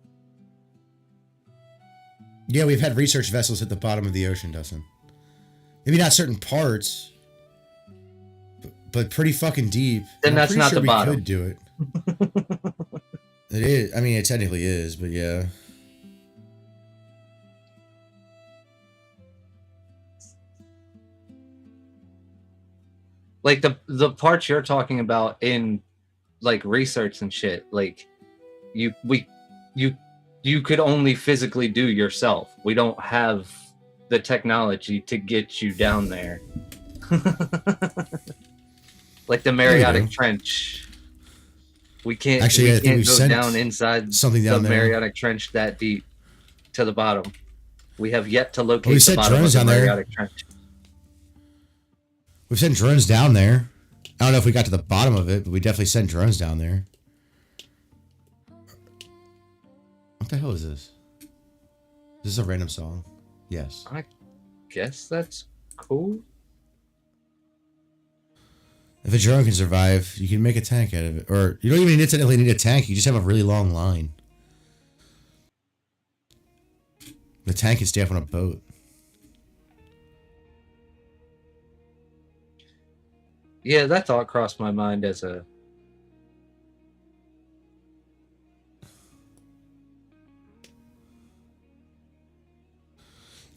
S1: Yeah, we've had research vessels at the bottom of the ocean, Dustin. Maybe not certain parts, but pretty fucking deep.
S2: Then that's not the bottom.
S1: We could do it. It is. I mean, it technically is, but yeah.
S2: Like the parts you're talking about in like research and shit, like you could only physically do yourself. We don't have the technology to get you down there. Like the Mariana Trench. We can't
S1: actually.
S2: We can't go down inside
S1: something down
S2: the
S1: there.
S2: Mariana Trench that deep to the bottom. We have yet to locate
S1: the
S2: bottom of the Mariana Trench.
S1: We've sent drones down there. I don't know if we got to the bottom of it, but we definitely sent drones down there. What the hell is this? Is this a random song? Yes.
S2: I guess that's cool.
S1: If a drone can survive, you can make a tank out of it. Or you don't even necessarily need a tank, you just have a really long line. The tank can stay up on a boat.
S2: Yeah, that thought crossed my mind as a...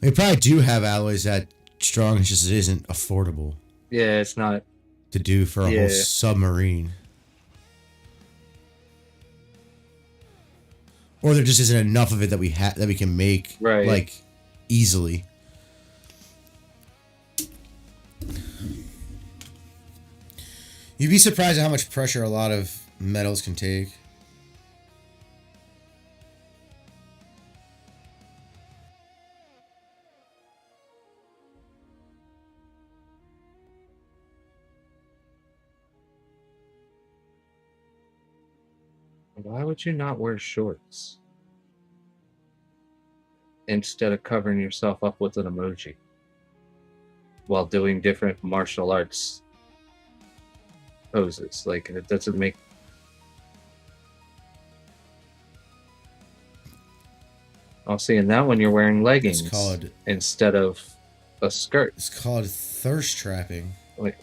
S1: They probably do have alloys that strong, it's just it isn't affordable.
S2: Yeah, it's not...
S1: to do for a whole submarine. Or there just isn't enough of it that we can make like easily. You'd be surprised at how much pressure a lot of metals can take.
S2: Why would you not wear shorts instead of covering yourself up with an emoji while doing different martial arts poses? Like, it doesn't make... I'll see, in that one you're wearing leggings instead of a skirt.
S1: It's called thirst trapping.
S2: Like,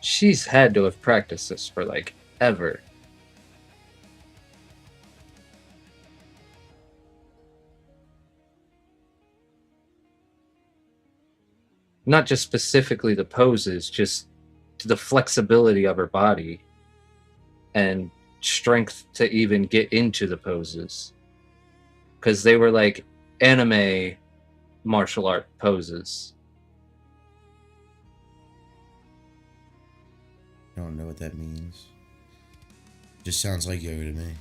S2: she's had to have practiced this for like ever. Not just specifically the poses, just the flexibility of her body and strength to even get into the poses. Because they were like anime martial art poses.
S1: I don't know what that means. Just sounds like yoga to me.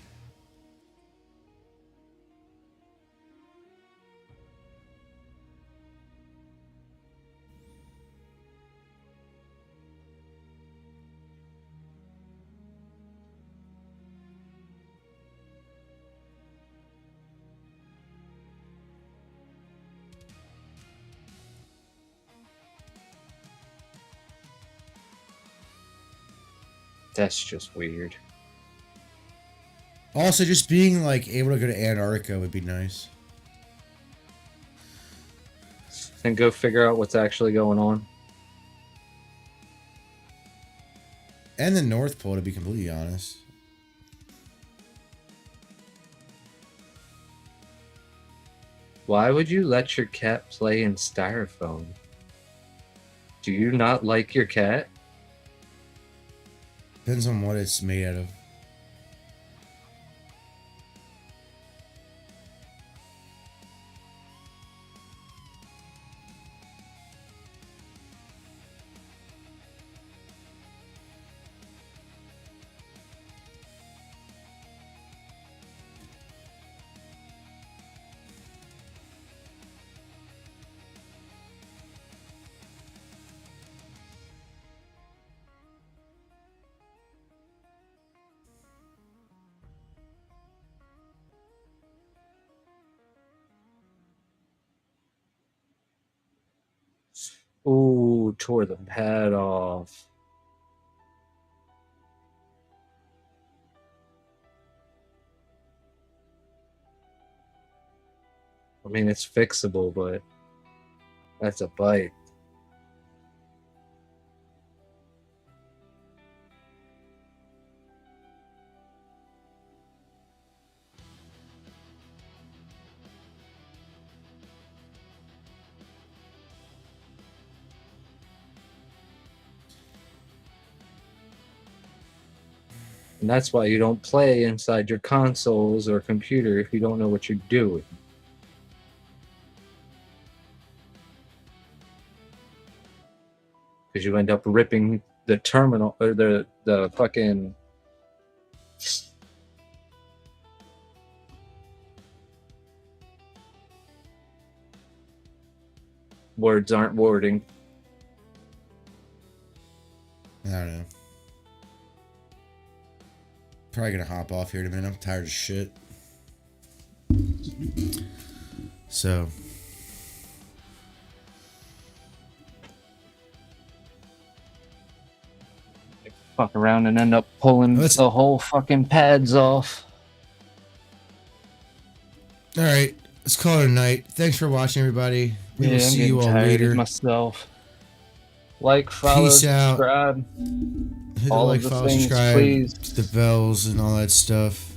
S2: That's just weird.
S1: Also, just being like able to go to Antarctica would be nice.
S2: And go figure out what's actually going on.
S1: And the North Pole, to be completely honest.
S2: Why would you let your cat play in styrofoam? Do you not like your cat?
S1: Depends on what it's made out of.
S2: Ooh, tore the pad off. I mean, it's fixable, but that's a bite. And that's why you don't play inside your consoles or computer if you don't know what you're doing. Because you end up ripping the terminal or the fucking words aren't wording.
S1: I don't know. Probably gonna hop off here in a minute. I'm tired of shit. So.
S2: Fuck around and end up pulling the whole fucking pads off.
S1: Alright, let's call it a night. Thanks for watching, everybody. We will see you all later.
S2: Myself. Like, follow, subscribe.
S1: Hit the like, follow, subscribe, please. The bells and all that stuff.